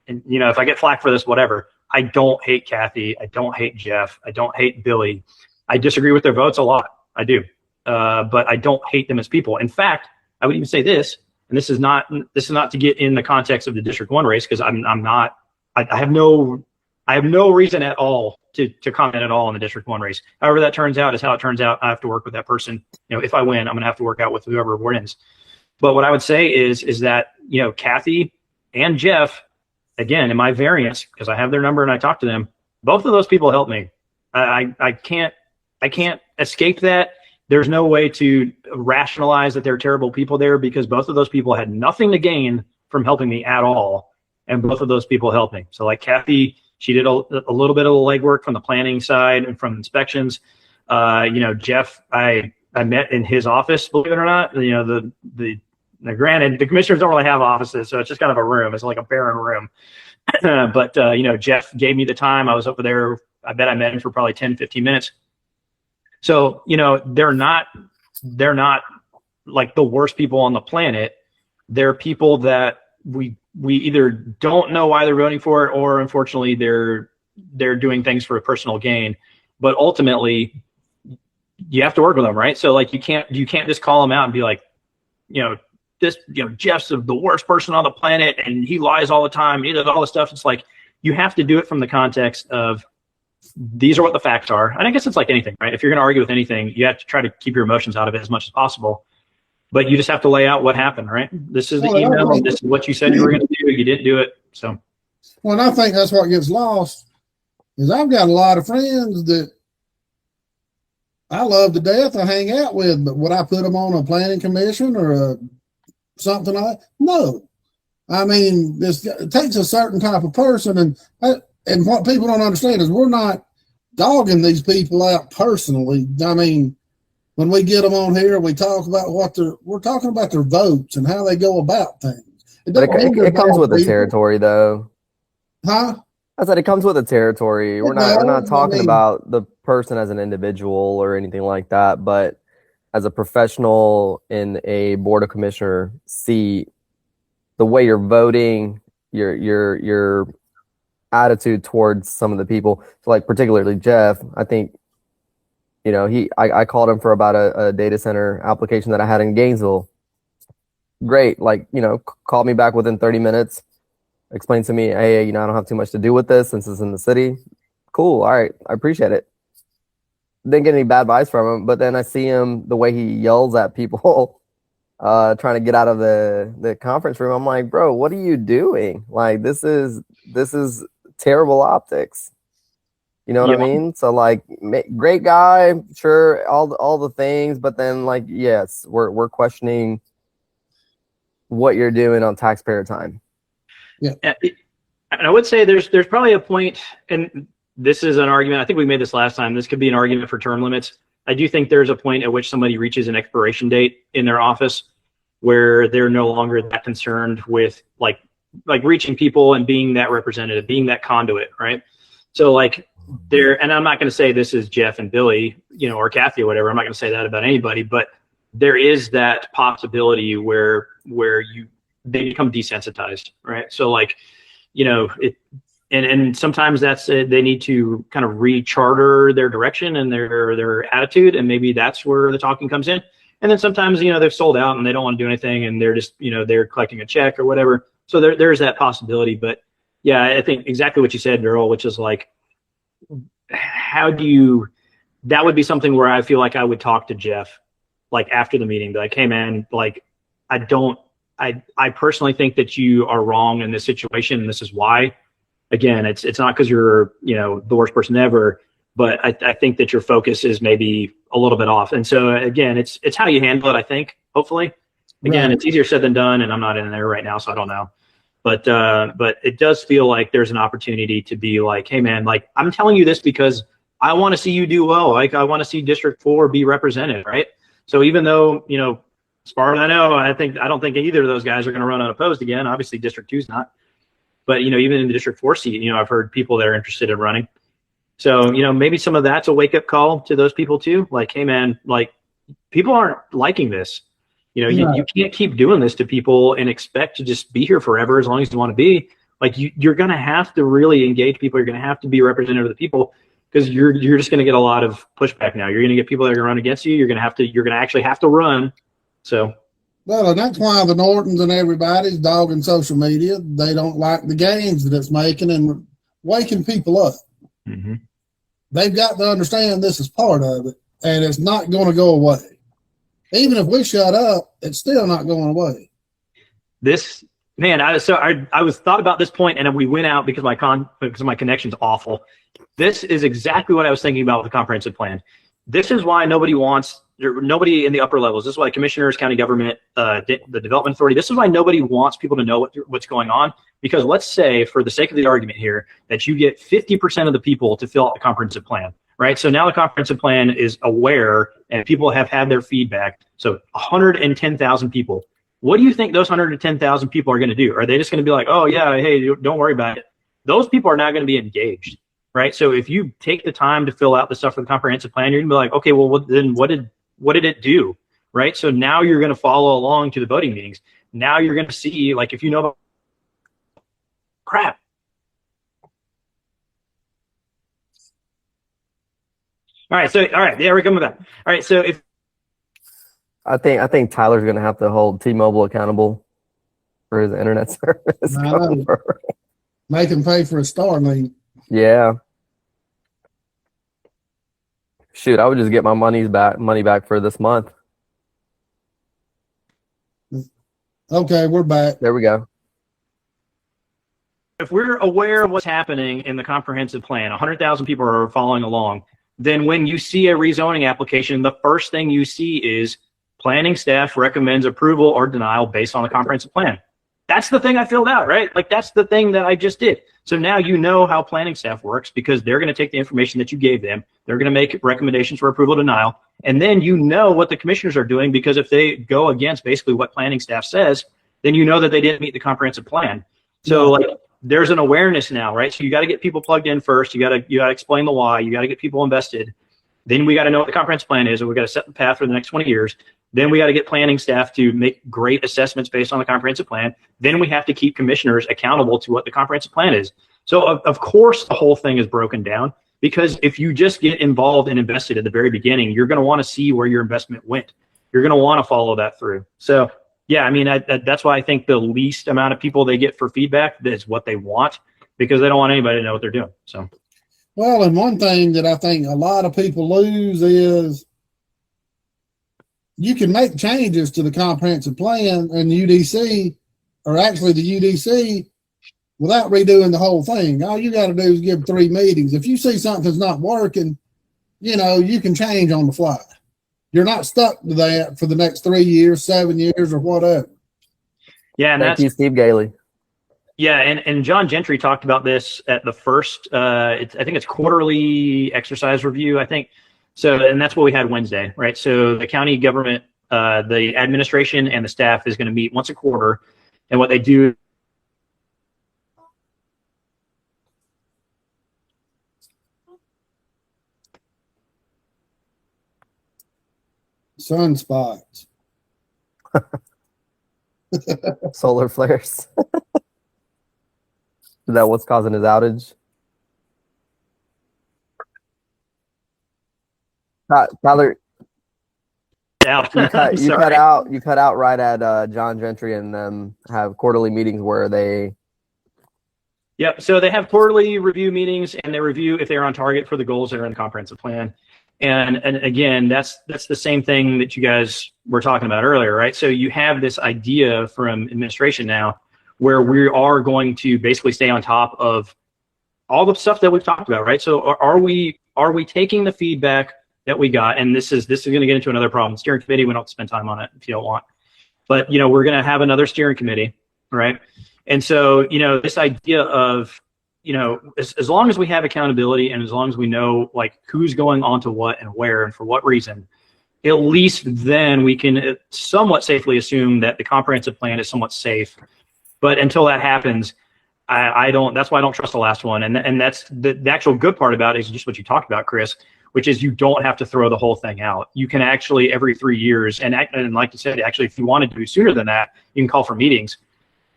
And if I get flack for this, whatever. I don't hate Kathy. I don't hate Jeff. I don't hate Billy. I disagree with their votes a lot. I do, but I don't hate them as people. In fact, I would even say this, and this is not to get in the context of the District 1 race because I have no I have no reason at all to comment at all on the District 1 race. However that turns out is how it turns out. I have to work with that person. If I win, I'm going to have to work out with whoever wins. But what I would say is that, Kathy and Jeff, again, in my variance, because I have their number and I talk to them, both of those people helped me. I can't escape that. There's no way to rationalize that they're terrible people there, because both of those people had nothing to gain from helping me at all. And both of those people helped me. So like Kathy, she did a little bit of the legwork from the planning side and from inspections. Jeff, I met in his office, believe it or not. Granted, the commissioners don't really have offices, so it's just kind of a room. It's like a barren room. But Jeff gave me the time. I was over there. I bet I met him for probably 10, 15 minutes. So, they're not like the worst people on the planet. They're people that we either don't know why they're voting for it, or unfortunately they're doing things for a personal gain. But ultimately, you have to work with them, right? So like you can't just call them out and be like, Jeff's the worst person on the planet and he lies all the time. He does all this stuff. It's like you have to do it from the context of these are what the facts are. And I guess it's like anything, right? If you're going to argue with anything, you have to try to keep your emotions out of it as much as possible. But you just have to lay out what happened, right? This is the email. This is what you said you were going to do. You didn't do it. So, well, and I think that's what gets lost. Is I've got a lot of friends that I love to death. I hang out with, but would I put them on a planning commission or something like that? No. I mean, it takes a certain type of person, and what people don't understand is we're not dogging these people out personally. I mean, when we get them on here, we talk about we're talking about their votes and how they go about things. It comes with the territory, though. Huh? I said it comes with the territory. We're not talking about the person as an individual or anything like that, but as a professional in a board of commissioner seat, the way you're voting, your attitude towards some of the people, so like particularly Jeff, I think. I called him for about a data center application that I had in Gainesville. Great. Called me back within 30 minutes, explained to me, hey, I don't have too much to do with this since it's in the city. Cool. All right. I appreciate it. Didn't get any bad advice from him, but then I see him, the way he yells at people, trying to get out of the conference room. I'm like, bro, what are you doing? Like, this is terrible optics. You know what I mean? So great guy, sure, all the things, but then yes, we're questioning what you're doing on taxpayer time. Yeah. And I would say there's probably a point, and this is an argument, I think we made this last time, this could be an argument for term limits. I do think there's a point at which somebody reaches an expiration date in their office where they're no longer that concerned with like reaching people and being that representative, being that conduit, right? So and I'm not going to say this is Jeff and Billy, or Kathy or whatever. I'm not going to say that about anybody, but there is that possibility where they become desensitized, right? So and sometimes that's they need to kind of re-charter their direction and their attitude, and maybe that's where the talking comes in. And then sometimes they've sold out and they don't want to do anything, and they're just they're collecting a check or whatever. So there's that possibility. But yeah, I think exactly what you said, Daryl, which is how do you, that would be something where I feel like I would talk to Jeff after the meeting, be like, hey man, I personally think that you are wrong in this situation, and this is why. Again, it's not because you're the worst person ever, but I think that your focus is maybe a little bit off. And so again, it's how you handle it, I think, hopefully. Again, It's easier said than done, and I'm not in there right now, so I don't know. But it does feel like there's an opportunity to be like, hey man, I'm telling you this because I want to see you do well. I want to see District 4 be represented, right? So even though, as far as I know, I don't think either of those guys are going to run unopposed again. Obviously District 2's not. But even in the District 4 seat, I've heard people that are interested in running. So, maybe some of that's a wake-up call to those people too. Hey man, people aren't liking this. You can't keep doing this to people and expect to just be here forever as long as you want to be. You're going to have to really engage people. You're going to have to be a representative of the people, because you're just going to get a lot of pushback now. You're going to get people that are going to run against you. You're going to actually have to run. So. Well, and that's why the Nortons and everybody's dogging social media. They don't like the gains that it's making and waking people up. Mm-hmm. They've got to understand this is part of it, and it's not going to go away. Even if we shut up, it's still not going away. This man, I was thought about this point, and then we went out because my connection's awful. This is exactly what I was thinking about with the comprehensive plan. This is why nobody in the upper levels. This is why commissioners, county government, the development authority. This is why nobody wants people to know what's going on. Because let's say, for the sake of the argument here, that you get 50% of the people to fill out the comprehensive plan, right? So now the comprehensive plan is aware, and people have had their feedback. So 110,000 people. What do you think those 110,000 people are going to do? Are they just going to be like, oh yeah, hey, don't worry about it? Those people are not going to be engaged, right? So if you take the time to fill out the stuff for the comprehensive plan, you're going to be like, okay, well then what did it do, right? So now you're going to follow along to the voting meetings. Now you're going to see, like, if you know about crap. All right, yeah, we're coming back. All right, so if I think Tyler's going to have to hold T-Mobile accountable for his internet service. Make him pay for a Starlink. Yeah. Shoot, I would just get my money back for this month. Okay, we're back. There we go. If we're aware of what's happening in the comprehensive plan, 100,000 people are following along, then when you see a rezoning application, the first thing you see is planning staff recommends approval or denial based on the comprehensive plan. That's the thing I filled out, right? Like, that's the thing that I just did. So now you know how planning staff works, because they're going to take the information that you gave them. They're going to make recommendations for approval or denial. And then you know what the commissioners are doing, because if they go against basically what planning staff says, then you know that they didn't meet the comprehensive plan. So like, there's an awareness now, right? So you got to get people plugged in first. You got to explain the why. You got to get people invested. Then we got to know what the comprehensive plan is, and we got to set the path for the next 20 years. Then we got to get planning staff to make great assessments based on the comprehensive plan. Then we have to keep commissioners accountable to what the comprehensive plan is. So of course the whole thing is broken down, because if you just get involved and invested at the very beginning, you're going to want to see where your investment went. You're going to want to follow that through. So yeah, I mean, that's why I think the least amount of people they get for feedback is what they want, because they don't want anybody to know what they're doing. So, well, and one thing that I think a lot of people lose is you can make changes to the comprehensive plan and UDC, or actually the UDC, without redoing the whole thing. All you got to do is give 3 meetings. If you see something's not working, you can change on the fly. You're not stuck to that for the next 3 years, 7 years, or whatever. Yeah, and Thank you, Steve Gailey. Yeah, and John Gentry talked about this at the first, I think it's quarterly exercise review, I think. So, and that's what we had Wednesday, right? So the county government, the administration and the staff is going to meet once a quarter, and what they do. Sunspots. Solar flares. Is that what's causing his outage? Tyler, you cut out right at John Gentry and them have quarterly meetings where they. Yep. So they have quarterly review meetings, and they review if they're on target for the goals that are in the comprehensive plan. And again, that's the same thing that you guys were talking about earlier, right? So you have this idea from administration now where we are going to basically stay on top of all the stuff that we've talked about, right? So are we taking the feedback that we got? And this is going to get into another problem. Steering committee, we don't have to spend time on it if you don't want. But, we're going to have another steering committee, right? And so, this idea of, as long as we have accountability and as long as we know like who's going on to what and where and for what reason, at least then we can somewhat safely assume that the comprehensive plan is somewhat safe. But until that happens, I don't. That's why I don't trust the last one. And that's the actual good part about it is just what you talked about, Chris, which is you don't have to throw the whole thing out. You can actually every 3 years, and like you said, actually, if you wanted to do sooner than that, you can call for meetings.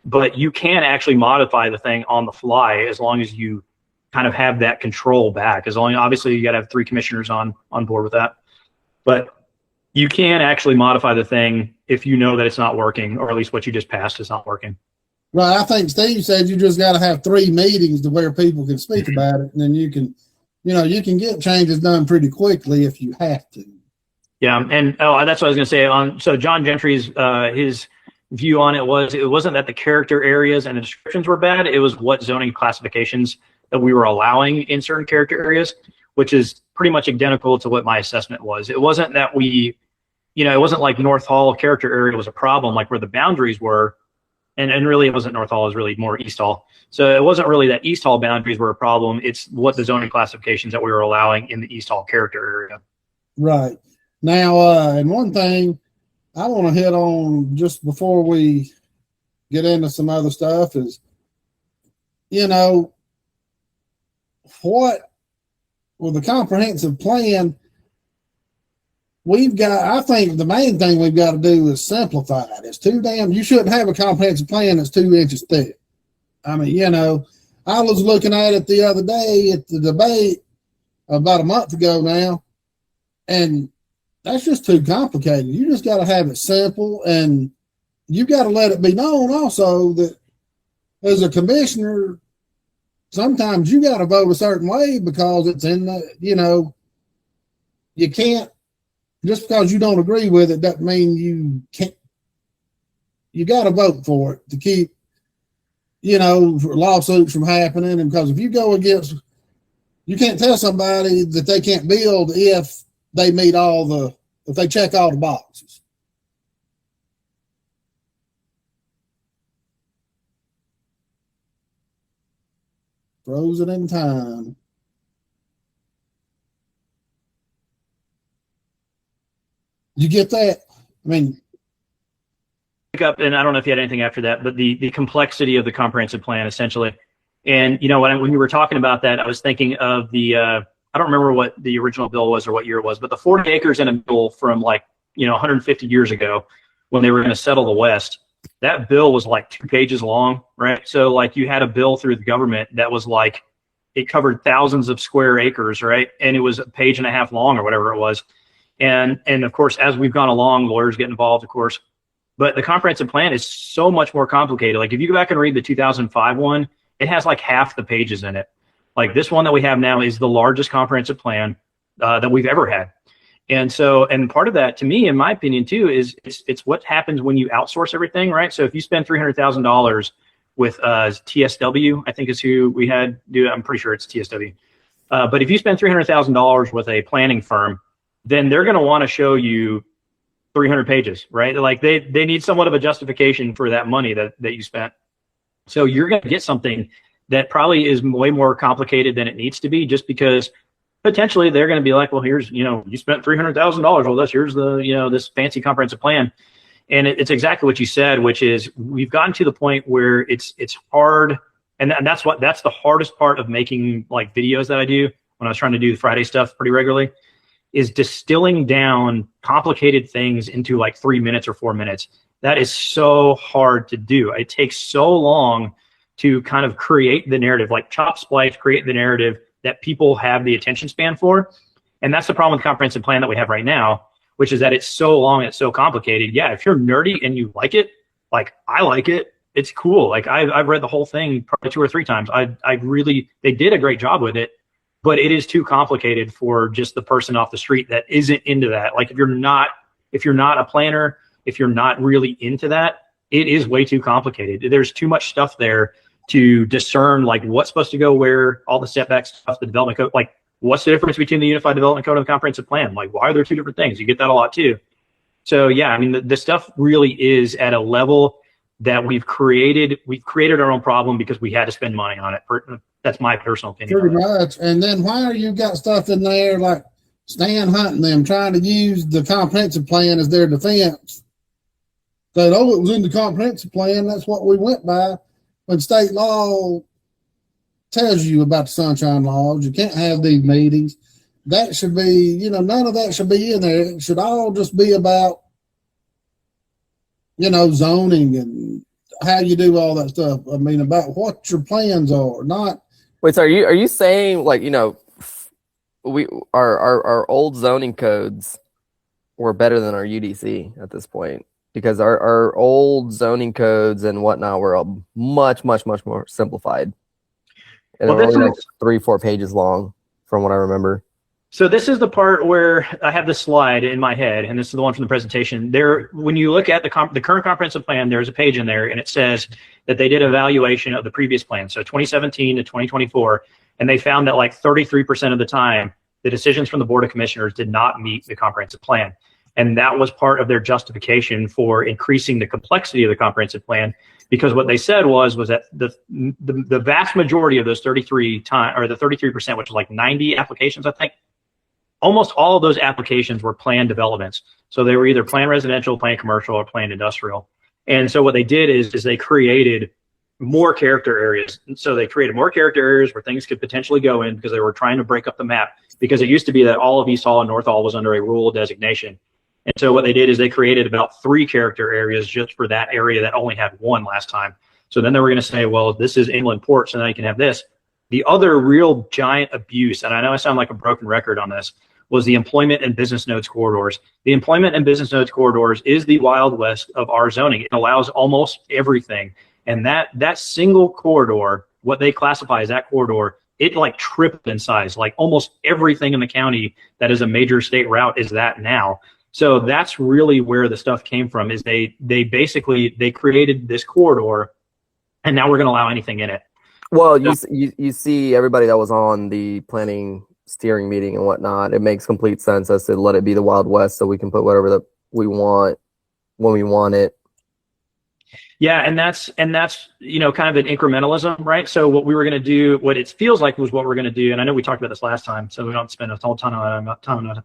But you can actually modify the thing on the fly as long as you kind of have that control back. Obviously, you got to have 3 commissioners on board with that. But you can actually modify the thing if you know that it's not working, or at least what you just passed is not working. Right. I think Steve said you just got to have 3 meetings to where people can speak about it, and then you can, you can get changes done pretty quickly if you have to. Yeah, and that's what I was going to say. So John Gentry's his view on it wasn't that the character areas and the descriptions were bad. It was what zoning classifications that we were allowing in certain character areas, which is pretty much identical to what my assessment was. It wasn't that it wasn't like North Hall character area was a problem, like where the boundaries were. And really, it wasn't North Hall, it was really more East Hall. So it wasn't really that East Hall boundaries were a problem. It's what the zoning classifications that we were allowing in the East Hall character area. Right. Now, and one thing I want to hit on just before we get into some other stuff is, what with the comprehensive plan, I think the main thing we've got to do is simplify it. It's you shouldn't have a comprehensive plan that's 2 inches thick. I mean, I was looking at it the other day at the debate about a month ago now, and that's just too complicated. You just got to have it simple, and you got to let it be known also that as a commissioner, sometimes you got to vote a certain way because it's in the, you can't, just because you don't agree with it doesn't mean you can't. You got to vote for it to keep, lawsuits from happening. And because if you go against, you can't tell somebody that they can't build if they meet if they check all the boxes. Frozen in time. You get that? I mean, pick up, and I don't know if you had anything after that, but the complexity of the comprehensive plan essentially. And when you were talking about that, I was thinking of I don't remember what the original bill was or what year it was, but the 40 acres in a bill from 150 years ago when they were going to settle the West, that bill was like 2 pages long, right? So you had a bill through the government that was it covered thousands of square acres, right? And it was 1.5 pages long or whatever it was. And of course, as we've gone along, lawyers get involved, of course. But the comprehensive plan is so much more complicated. If you go back and read the 2005 one, it has half the pages in it. This one that we have now is the largest comprehensive plan that we've ever had. And part of that, to me, in my opinion, too, is it's what happens when you outsource everything, right? So if you spend $300,000 with TSW, I think is who we had do it. I'm pretty sure it's TSW. But if you spend $300,000 with a planning firm, then they're going to want to show you 300 pages, right? They need somewhat of a justification for that money that you spent. So you're going to get something that probably is way more complicated than it needs to be, just because potentially they're going to be like, well, here's, you spent $300,000. Well, here's the, this fancy comprehensive plan. And it's exactly what you said, which is we've gotten to the point where it's hard. And that's the hardest part of making videos that I do when I was trying to do the Friday stuff pretty regularly, is distilling down complicated things into 3 minutes or 4 minutes. That is so hard to do. It takes so long to kind of create the narrative, chop splice, create the narrative that people have the attention span for. And that's the problem with the comprehensive plan that we have right now, which is that it's so long, it's so complicated. Yeah, if you're nerdy and you like it, I like it, it's cool. I've read the whole thing probably 2 or 3 times. They did a great job with it. But it is too complicated for just the person off the street that isn't into that. If you're not a planner, if you're not really into that, it is way too complicated. There's too much stuff there to discern what's supposed to go where, all the setback stuff, the development code, what's the difference between the Unified Development Code and the Comprehensive Plan? Why are there 2 different things? You get that a lot too. So yeah, I mean, the stuff really is at a level that we've created our own problem because we had to spend money on it. That's my personal opinion. Pretty much. And then why you got stuff in there like Stan hunting them, trying to use the comprehensive plan as their defense? Said, oh, it was in the comprehensive plan. That's what we went by. When state law tells you about the sunshine laws, you can't have these meetings. That should be, none of that should be in there. It should all just be about, zoning and how you do all that stuff. I mean, about what your plans are, not. Wait, so are you saying our old zoning codes were better than our UDC at this point? because our old zoning codes and whatnot were much more simplified, and Well, they were this only like is 3-4 pages long from what I remember. so this is the part where I have this slide in my head, and this is the one from the presentation. There, when you look at the current comprehensive plan, there's a page in there, and it says that they did evaluation of the previous plan, so 2017 to 2024, and they found that like 33% of the time, the decisions from the Board of Commissioners did not meet the comprehensive plan. And that was part of their justification for increasing the complexity of the comprehensive plan, because what they said was that the vast majority of those 33%, which is like 90 applications, I think, almost all of those applications were planned developments. So they were either planned residential, planned commercial, or planned industrial. And so what they did is they created more character areas. And so they created more character areas where things could potentially go in, because they were trying to break up the map, because it used to be that all of East Hall and North Hall was under a rural designation. And so what they did is they created about 3 character areas just for that area that only had 1 last time. So then they were going to say, well, this is inland port, so now you can have this. The other real giant abuse, and I know I sound like a broken record on this, was the employment and business nodes corridors. The employment and business nodes corridors is the Wild West of our zoning. It allows almost everything. And that single corridor, what they classify as that corridor, it like tripled in size. Like almost everything in the county that is a major state route is that now. So that's really where the stuff came from, is they created this corridor, and now we're going to allow anything in it. Well, you see everybody that was on the planning steering meeting and whatnot, it makes complete sense as to let it be the Wild West, so we can put whatever that we want when we want it. Yeah, and that's kind of an incrementalism, right? So what we were going to do, what it feels like was what we're going to do, and I know we talked about this last time, so we don't spend a ton of time on it.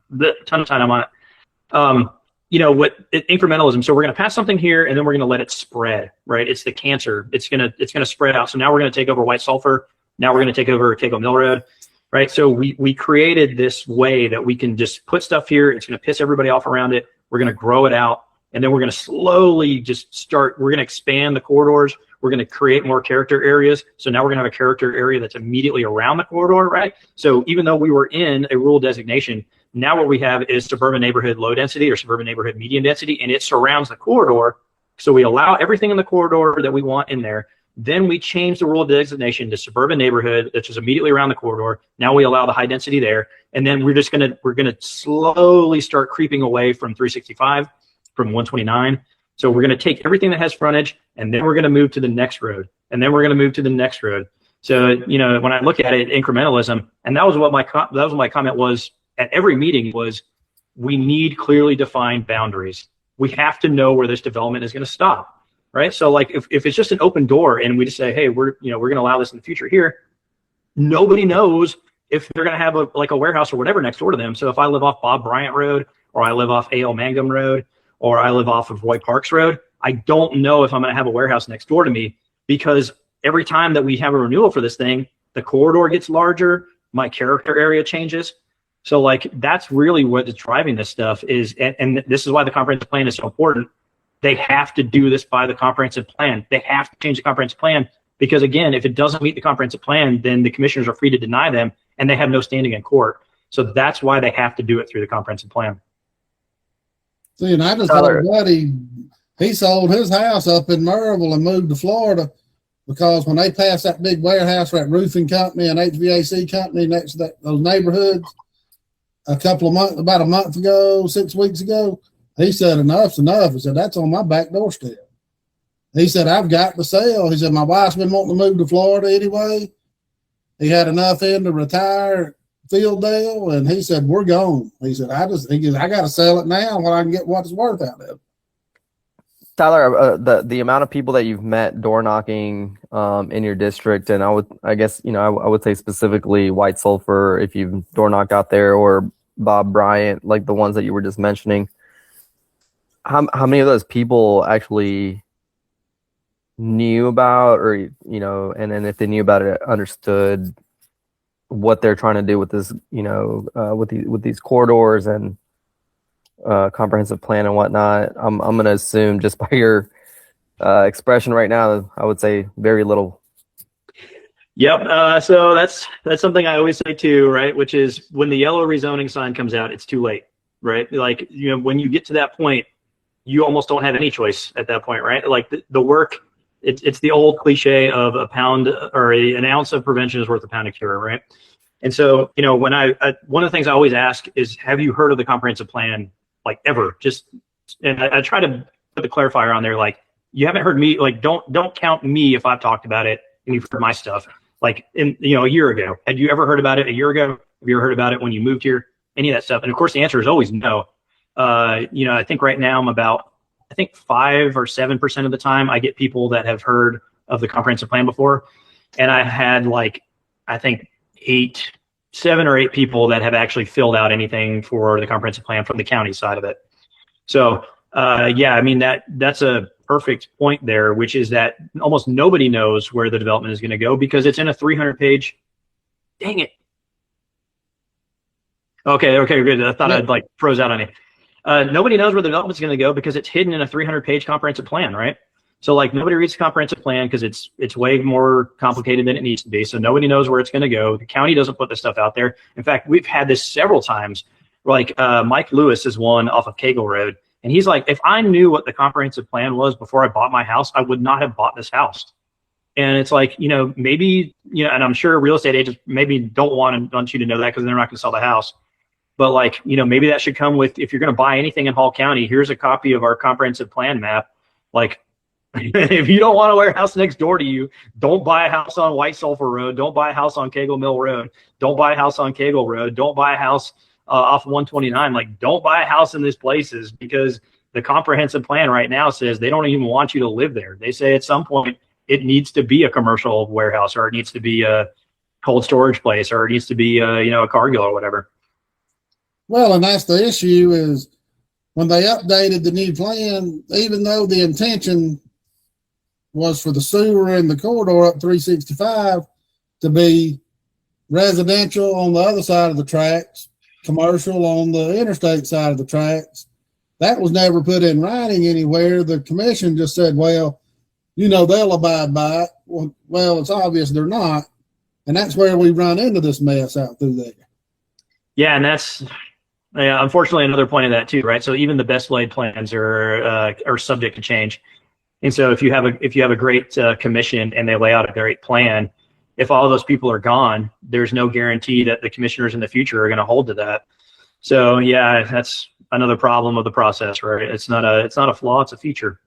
Incrementalism. So we're going to pass something here, and then we're going to let it spread, right? It's the cancer. It's going to spread out. So now we're going to take over White Sulphur. Now we're going to take over Keiko Mill Road. Right. So we created this way that we can just put stuff here. It's going to piss everybody off around it. We're going to grow it out. And then we're going to slowly we're going to expand the corridors. We're going to create more character areas. So now we're going to have a character area that's immediately around the corridor. Right. So even though we were in a rural designation, now what we have is suburban neighborhood low density or suburban neighborhood medium density, and it surrounds the corridor. So we allow everything in the corridor that we want in there. Then we change the rural designation to suburban neighborhood, which is immediately around the corridor. Now we allow the high density there. And then we're going to slowly start creeping away from 365, from 129. So we're going to take everything that has frontage, and then we're going to move to the next road. And then we're going to move to the next road. So, when I look at it, incrementalism, and that was what my comment was at every meeting, was we need clearly defined boundaries. We have to know where this development is going to stop. Right. So like if it's just an open door and we just say, hey, we're going to allow this in the future here, nobody knows if they're going to have a warehouse or whatever next door to them. So if I live off Bob Bryant Road, or I live off A.L. Mangum Road, or I live off of Roy Parks Road, I don't know if I'm going to have a warehouse next door to me, because every time that we have a renewal for this thing, the corridor gets larger, my character area changes. So like that's really what is driving this stuff is, and this is why the comprehensive plan is so important. They have to do this by the comprehensive plan. They have to change the comprehensive plan, because again, if it doesn't meet the comprehensive plan, then the commissioners are free to deny them, and they have no standing in court. So that's why they have to do it through the comprehensive plan. See, and I just had a buddy, he sold his house up in Maryville and moved to Florida, because when they passed that big warehouse for that roofing company and HVAC company next to those neighborhoods about a month ago, 6 weeks ago, he said, enough's enough. He said, that's on my back doorstep. He said, I've got to sell. He said, my wife's been wanting to move to Florida anyway. He had enough in to retire at Fielddale, and he said, we're gone. He said, I got to sell it now when I can get what it's worth out of it. Tyler, the amount of people that you've met door knocking in your district, and I would say specifically White Sulphur, if you've door knocked out there, or Bob Bryant, like the ones that you were just mentioning. How many of those people actually knew about, or and then if they knew about it, understood what they're trying to do with this, with these corridors and comprehensive plan and whatnot? I'm going to assume, just by your expression right now, I would say very little. Yep. So that's something I always say too, right? Which is, when the yellow rezoning sign comes out, it's too late, right? Like, when you get to that point, you almost don't have any choice at that point, right? Like the work, it's the old cliche of a pound or an ounce of prevention is worth a pound of cure, right? And so, you know, when one of the things I always ask is, have you heard of the comprehensive plan, like ever? And I try to put the clarifier on there, like, you haven't heard me, like, don't count me if I've talked about it and you've heard my stuff. Like, a year ago, had you ever heard about it a year ago? Have you ever heard about it when you moved here? Any of that stuff? And of course, the answer is always no. I think right now I'm about, 5 or 7% of the time I get people that have heard of the comprehensive plan before. And I had I think 7 or 8 people that have actually filled out anything for the comprehensive plan from the county side of it. So, that's a perfect point there, which is that almost nobody knows where the development is going to go because it's in a 300-page. Dang it. Okay, good. I thought I'd froze out on you. Nobody knows where the development's going to go because it's hidden in a 300-page comprehensive plan, right? So nobody reads the comprehensive plan because it's way more complicated than it needs to be. So nobody knows where it's going to go. The county doesn't put this stuff out there. In fact, we've had this several times. Mike Lewis is one off of Cagle Road. And he's like, if I knew what the comprehensive plan was before I bought my house, I would not have bought this house. And it's maybe, and I'm sure real estate agents maybe don't want you to know that because they're not going to sell the house. But maybe that should come with, if you're going to buy anything in Hall County, here's a copy of our comprehensive plan map. If you don't want a warehouse next door to you, don't buy a house on White Sulphur Road. Don't buy a house on Cagle Mill Road. Don't buy a house on Cagle Road. Don't buy a house off 129. Don't buy a house in these places because the comprehensive plan right now says they don't even want you to live there. They say at some point it needs to be a commercial warehouse, or it needs to be a cold storage place, or it needs to be a Cargill or whatever. Well, and that's the issue is when they updated the new plan, even though the intention was for the sewer and the corridor up 365 to be residential on the other side of the tracks, commercial on the interstate side of the tracks, that was never put in writing anywhere. The commission just said, well, they'll abide by it. Well, it's obvious they're not. And that's where we run into this mess out through there. Yeah, and that's unfortunately another point of that too, right? So even the best laid plans are subject to change. And so if you have a great commission and they lay out a great plan, if all of those people are gone, there's no guarantee that the commissioners in the future are going to hold to that. So yeah, that's another problem of the process, right? It's not a flaw, it's a feature.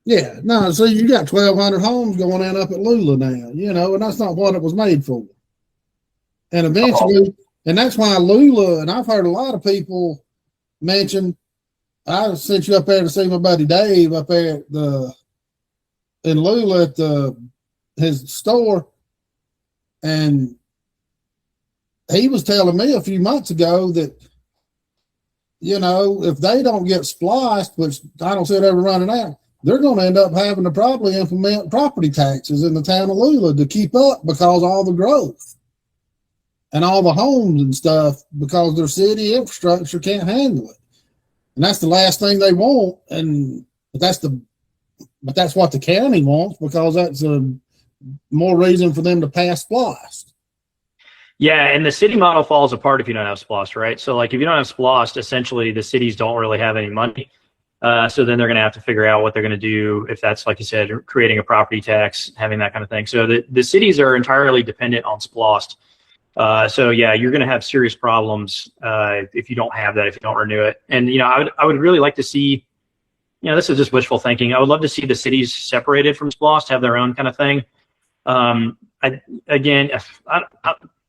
Yeah, no, so you got 1,200 homes going in up at Lula now, and that's not what it was made for. And eventually, and that's why Lula, and I've heard a lot of people mention, I sent you up there to see my buddy Dave up there in Lula at his store. And he was telling me a few months ago that, if they don't get spliced, which I don't see it ever running out, they're going to end up having to probably implement property taxes in the town of Lula to keep up because of all the growth and all the homes and stuff, because their city infrastructure can't handle it. And that's the last thing they want. But that's what the county wants, because that's more reason for them to pass SPLOST. Yeah, and the city model falls apart if you don't have SPLOST, right? So if you don't have SPLOST, essentially the cities don't really have any money. So then they're going to have to figure out what they're going to do if that's, like you said, creating a property tax, having that kind of thing. So the cities are entirely dependent on SPLOST. So yeah, you're going to have serious problems if you don't have that, if you don't renew it. And I would really like to see, this is just wishful thinking. I would love to see the cities separated from SPLOST, have their own kind of thing.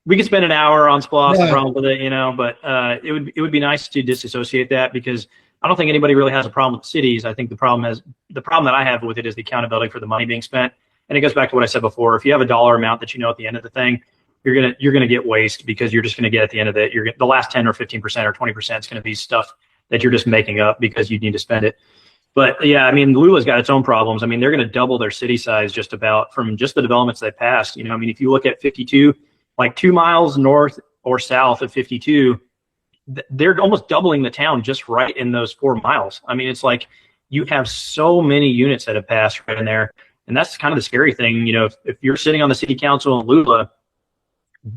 We could spend an hour on SPLOST, the problem with it, but it would be nice to disassociate that, because I don't think anybody really has a problem with cities. I think the problem that I have with it is the accountability for the money being spent. And it goes back to what I said before. If you have a dollar amount that at the end of the thing, you're gonna get waste, because you're just gonna get at the end of it. The last 10 or 15% or 20% is gonna be stuff that you're just making up because you need to spend it. But yeah, Lula's got its own problems. They're going to double their city size just about from just the developments they passed. If you look at 52, 2 miles north or south of 52, they're almost doubling the town just right in those 4 miles. It's like you have so many units that have passed right in there. And that's kind of the scary thing. If you're sitting on the city council in Lula,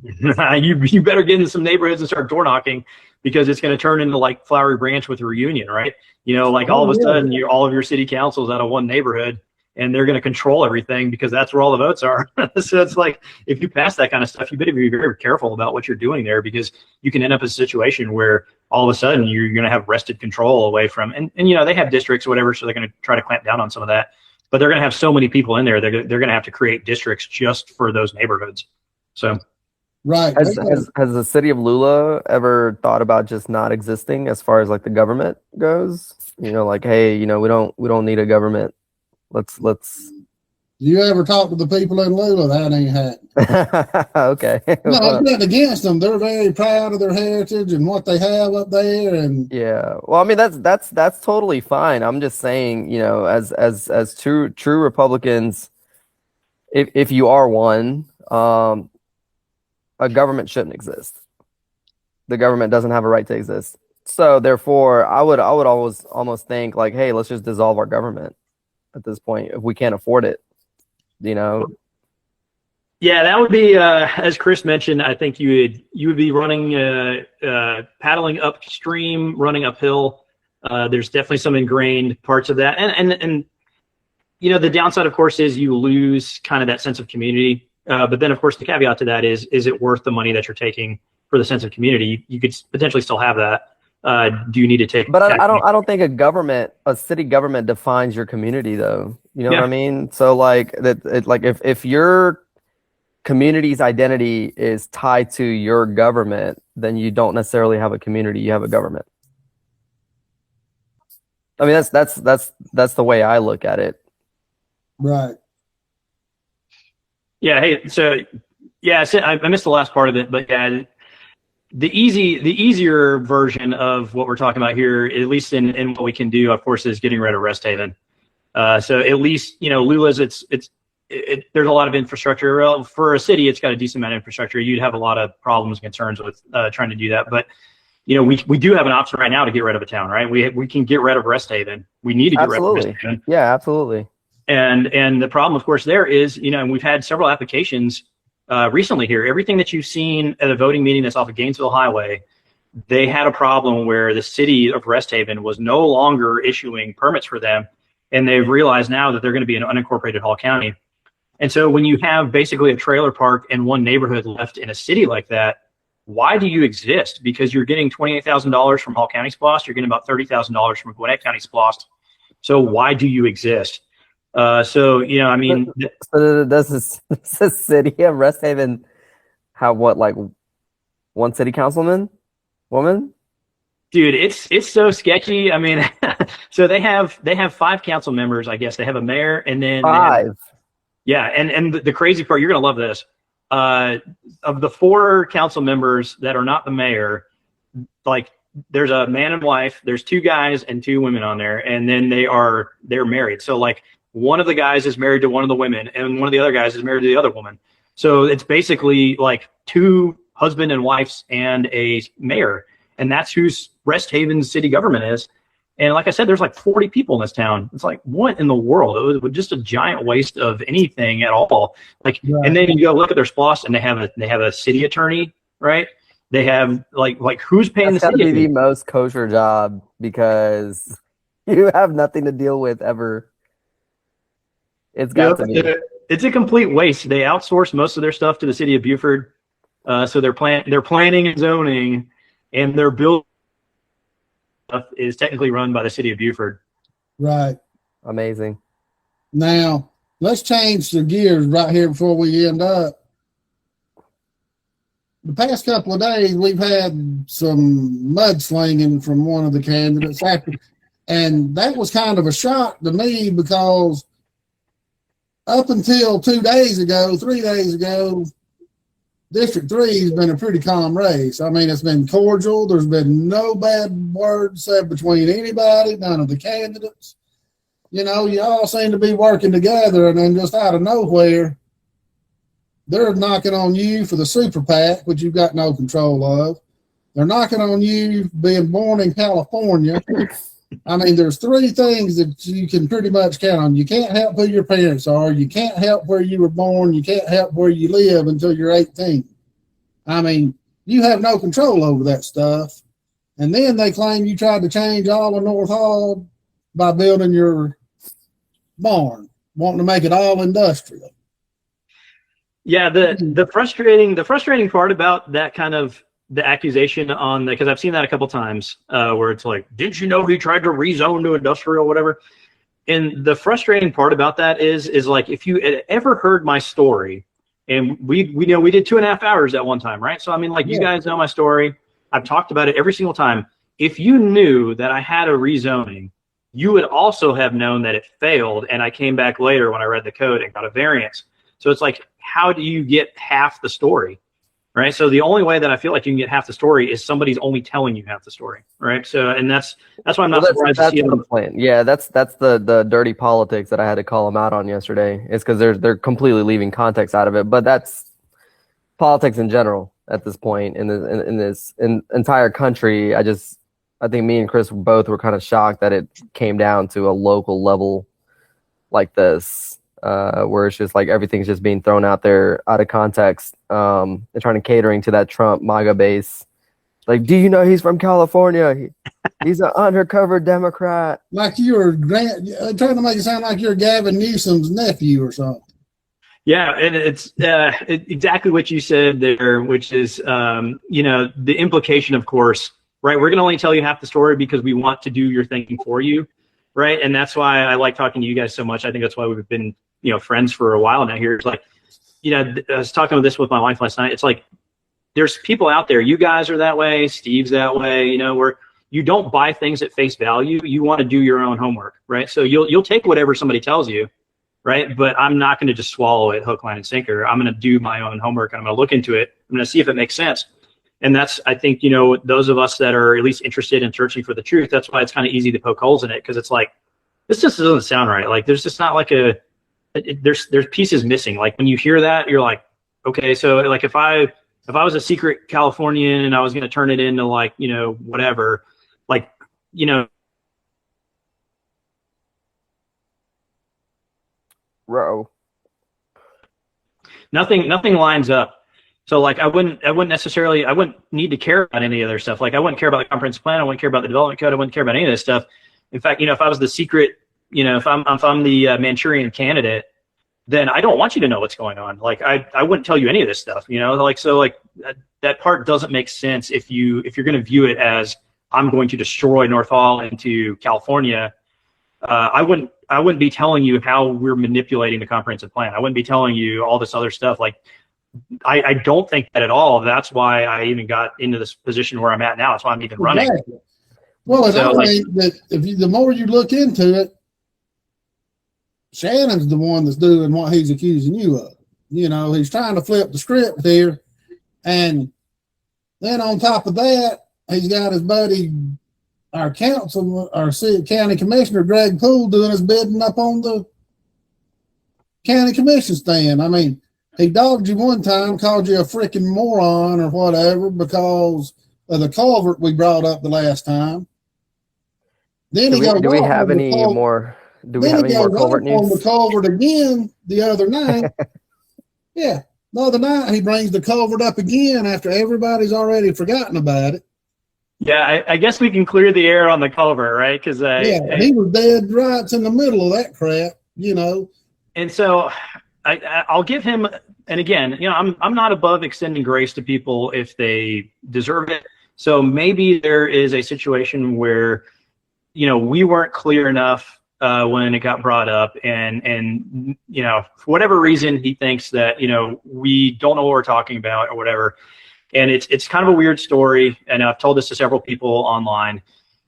You better get into some neighborhoods and start door knocking, because it's going to turn into like Flowery Branch with a reunion, right? Like all of a sudden, all of your city councils out of one neighborhood, and they're going to control everything because that's where all the votes are. So it's like, if you pass that kind of stuff, you better be very careful about what you're doing there, because you can end up in a situation where all of a sudden you're going to have wrested control away from, and they have districts or whatever, so they're going to try to clamp down on some of that. But they're going to have so many people in there, they're going to have to create districts just for those neighborhoods. So. Right. Has the city of Lula ever thought about just not existing as far as like the government goes? Like, hey, we don't need a government. Let's. You ever talk to the people in Lula? That ain't happening. Okay. No, it's nothing against them. They're very proud of their heritage and what they have up there. And yeah, well, I mean that's totally fine. I'm just saying, as true Republicans, if you are one, a government shouldn't exist. The government doesn't have a right to exist. So therefore, I would always almost think like, hey, let's just dissolve our government at this point if we can't afford it. Yeah, that would be, as Chris mentioned, I think you would be running, paddling upstream, running uphill. There's definitely some ingrained parts of that, and the downside, of course, is you lose kind of that sense of community. But then, of course, the caveat to that is it worth the money that you're taking for the sense of community? You could potentially still have that. Do you need to take? But I don't think a city government defines your community, though. You know what I mean? So like if your community's identity is tied to your government, then you don't necessarily have a community. You have a government. I mean, that's the way I look at it. Right. Yeah. Hey. So yeah. So I missed the last part of it, but yeah. The easier version of what we're talking about here, at least in what we can do, of course, is getting rid of Rest Haven. So at least, Lula's, there's a lot of infrastructure. Well, for a city, it's got a decent amount of infrastructure. You'd have a lot of problems and concerns with trying to do that. But, we do have an option right now to get rid of a town, right? We can get rid of Rest Haven. We need to get rid of Rest Haven. Yeah, absolutely. And the problem, of course, there is, and we've had several applications recently here. Everything that you've seen at a voting meeting that's off of Gainesville Highway, they had a problem where the city of Rest Haven was no longer issuing permits for them. And they've realized now that they're going to be in unincorporated Hall County. And so when you have basically a trailer park in one neighborhood left in a city like that, why do you exist? Because you're getting $28,000 from Hall County SPLOST. You're getting about $30,000 from Gwinnett County SPLOST. So why do you exist? So does the city of Rest Haven have one city councilman woman? Dude, it's so sketchy. I mean, so they have 5 council members, I guess. They have a mayor, and then 5. And the crazy part, you're gonna love this. Of the 4 council members that are not the mayor, there's a man and wife, there's 2 guys and 2 women on there, and then they're married. So one of the guys is married to one of the women, and one of the other guys is married to the other woman. So it's basically 2 husband and wives and a mayor. And that's whose Rest Haven city government is. And like I said, there's 40 people in this town. It's what in the world? It was just a giant waste of anything at all. Right. And then you go look at their SPLOST, and they have a city attorney, right? They have who's paying that's the city? That's got to be the most kosher job, because you have nothing to deal with ever. It's got to be. It's a complete waste. They outsource most of their stuff to the city of Buford. So their planning and zoning and their building stuff is technically run by the city of Buford. Right. Amazing. Now, let's change the gears right here before we end up. The past couple of days, we've had some mudslinging from one of the candidates, and that was kind of a shock to me, because up until 3 days ago, District 3 has been a pretty calm race. I mean, it's been cordial. There's been no bad words said between anybody, none of the candidates. You all seem to be working together, and then just out of nowhere, they're knocking on you for the super PAC, which you've got no control of. They're knocking on you being born in California. I mean, there's 3 things that you can pretty much count on. You can't help who your parents are. You can't help where you were born. You can't help where you live until you're 18. I mean, you have no control over that stuff. And then they claim you tried to change all of North Hall by building your barn, wanting to make it all industrial. Yeah, the frustrating part about that kind of the accusation on because I've seen that a couple times where it's like, didn't you know he tried to rezone to industrial or whatever? And the frustrating part about that is like, if you had ever heard my story, and we did 2.5 hours at one time, right? So I mean, like, you guys know my story. I've talked about it every single time. If you knew that I had a rezoning, you would also have known that it failed, and I came back later when I read the code and got a variance. So it's like, how do you get half the story, right? So the only way that I feel like you can get half the story is somebody's only telling you half the story, right? So, and that's why I'm not surprised to see the plan. Yeah, that's the dirty politics that I had to call them out on yesterday. It's because they're completely leaving context out of it. But that's politics in general at this point in this entire country. I think me and Chris both were kind of shocked that it came down to a local level like this. Where it's just like everything's just being thrown out there out of context. They're trying to catering to that Trump MAGA base. Like, do you know he's from California? He's an undercover Democrat. Like you're trying to make it sound like you're Gavin Newsom's nephew or something. Yeah, and it's exactly what you said there, which is, the implication, of course, right? We're going to only tell you half the story because we want to do your thinking for you, right? And that's why I like talking to you guys so much. I think that's why we've been friends for a while now here. It's like, I was talking about this with my wife last night. It's like, there's people out there, you guys are that way, Steve's that way, where you don't buy things at face value. You want to do your own homework, right? So you'll take whatever somebody tells you, right? But I'm not going to just swallow it hook, line, and sinker. I'm going to do my own homework, and I'm going to look into it. I'm going to see if it makes sense. And that's, I think, those of us that are at least interested in searching for the truth, that's why it's kind of easy to poke holes in it, because it's like, this just doesn't sound right. Like, there's just not like there's pieces missing. Like, when you hear that, you're like, okay, so like if I was a secret Californian and I was going to turn it into like, whatever, like, Row. Nothing lines up. So like, I wouldn't need to care about any other stuff. Like, I wouldn't care about the comprehensive plan. I wouldn't care about the development code. I wouldn't care about any of this stuff. In fact, if I was the secret, if I'm the Manchurian candidate, then I don't want you to know what's going on. Like, I wouldn't tell you any of this stuff, like, so like that part doesn't make sense if you're going to view it as I'm going to destroy North Hall into California. I wouldn't be telling you how we're manipulating the comprehensive plan. I wouldn't be telling you all this other stuff. Like, I don't think that at all. That's why I even got into this position where I'm at now. That's why I'm even running. Exactly. Well, it's that the more you look into it, Shannon's the one that's doing what he's accusing you of. He's trying to flip the script here. And then on top of that, he's got his buddy, our city county commissioner, Greg Poole, doing his bidding up on the county commission stand. I mean, he dogged you one time, called you a freaking moron or whatever because of the culvert we brought up the last time. Then do we have any more culvert news? On the culvert again the other night. Yeah, the other night he brings the culvert up again after everybody's already forgotten about it. Yeah, I guess we can clear the air on the culvert, right? Because he was dead right in the middle of that crap, And so I'll give him, and again, I'm not above extending grace to people if they deserve it. So maybe there is a situation where, we weren't clear enough when it got brought up, and for whatever reason he thinks that we don't know what we're talking about or whatever. And it's kind of a weird story, and I've told this to several people online.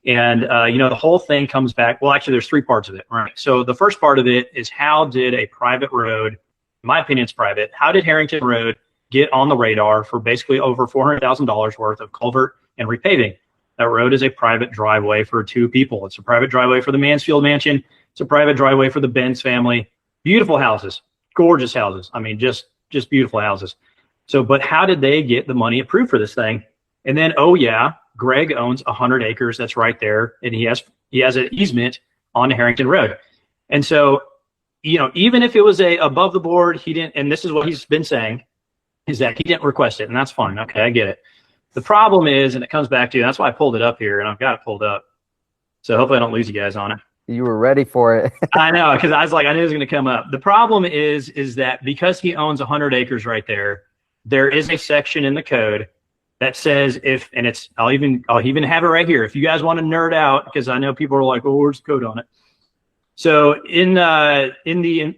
And the whole thing comes back. Well, actually, there's 3 parts of it, right? So the first part of it is, how did a private road, in my opinion, it's private, how did Harrington Road get on the radar for basically over $400,000 worth of culvert and repaving? That road is a private driveway for 2 people. It's a private driveway for the Mansfield mansion. It's a private driveway for the Benz family. Beautiful houses, gorgeous houses. I mean, just beautiful houses. So, but how did they get the money approved for this thing? And then, Greg owns 100 acres. That's right there. And he has an easement on Harrington Road. And so, even if it was a above the board, he didn't, and this is what he's been saying, is that he didn't request it, and that's fine. Okay, I get it. The problem is, and it comes back to, that's why I pulled it up here, and I've got it pulled up. So hopefully I don't lose you guys on it. You were ready for it. I know, because I was like, I knew it was going to come up. The problem is that because he owns 100 acres right there, there is a section in the code that says if, and it's, I'll even have it right here. If you guys want to nerd out, because I know people are like, oh, where's the code on it? So in the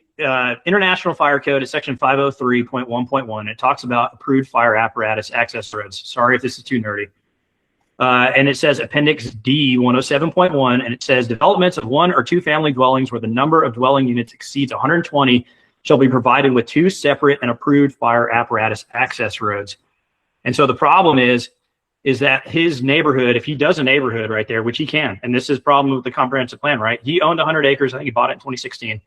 International Fire Code, it's section 503.1.1. It talks about approved fire apparatus access roads. Sorry if this is too nerdy. And it says Appendix D 107.1, and it says developments of 1 or 2 family dwellings where the number of dwelling units exceeds 120 shall be provided with 2 separate and approved fire apparatus access roads. And so the problem is that his neighborhood, if he does a neighborhood right there, which he can, and this is a problem with the comprehensive plan, right? He owned 100 acres. I think he bought it in 2016.